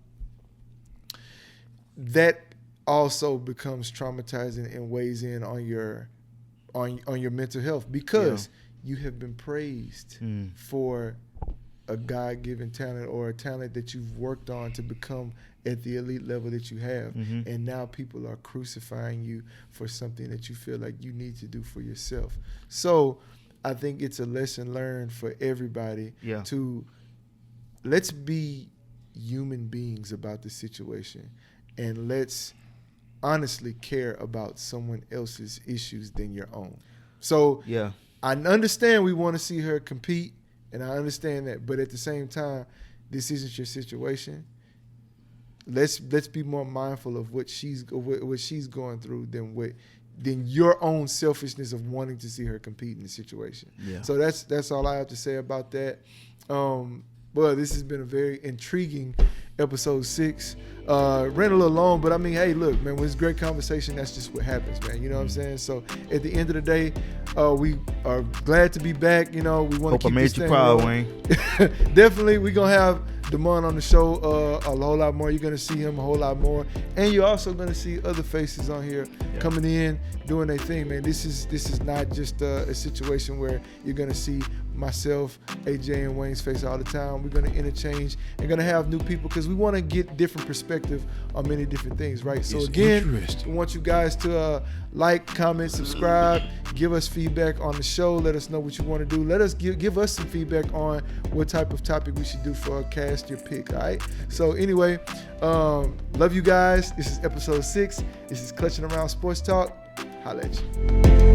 A: that also becomes traumatizing and weighs in on your mental health because you have been praised for a God-given talent or a talent that you've worked on to become at the elite level that you have. Mm-hmm. And now people are crucifying you for something that you feel like you need to do for yourself. So I think it's a lesson learned for everybody to let's be human beings about the situation and let's honestly care about someone else's issues than your own. So I understand we want to see her compete, and I understand that, but at the same time, this isn't your situation. Let's be more mindful of what she's going through than your own selfishness of wanting to see her compete in the situation. Yeah. So that's all I have to say about that. Well, this has been a very intriguing episode 6. Ran a little long, but I mean, hey, look, man, when it's great conversation, that's just what happens, man. You know what I'm saying? So at the end of the day, we are glad to be back. You know, we want to keep this thing
C: proud, Wayne.
A: Definitely, we're going to have Damon on the show a whole lot more. You're going to see him a whole lot more. And you're also going to see other faces on here coming in, doing their thing, man. This is not just a situation where you're going to see myself, AJ, and Wayne's face all the time. We're going to interchange and going to have new people because we want to get different perspective on many different things, right? So again, we want you guys to like, comment, subscribe, give us feedback on the show. Let us know what you want to do. Let us give us some feedback on what type of topic we should do for Cast Your Pick, all right? So anyway, love you guys. This is episode 6. This is Clutching Around Sports Talk. Holla at you.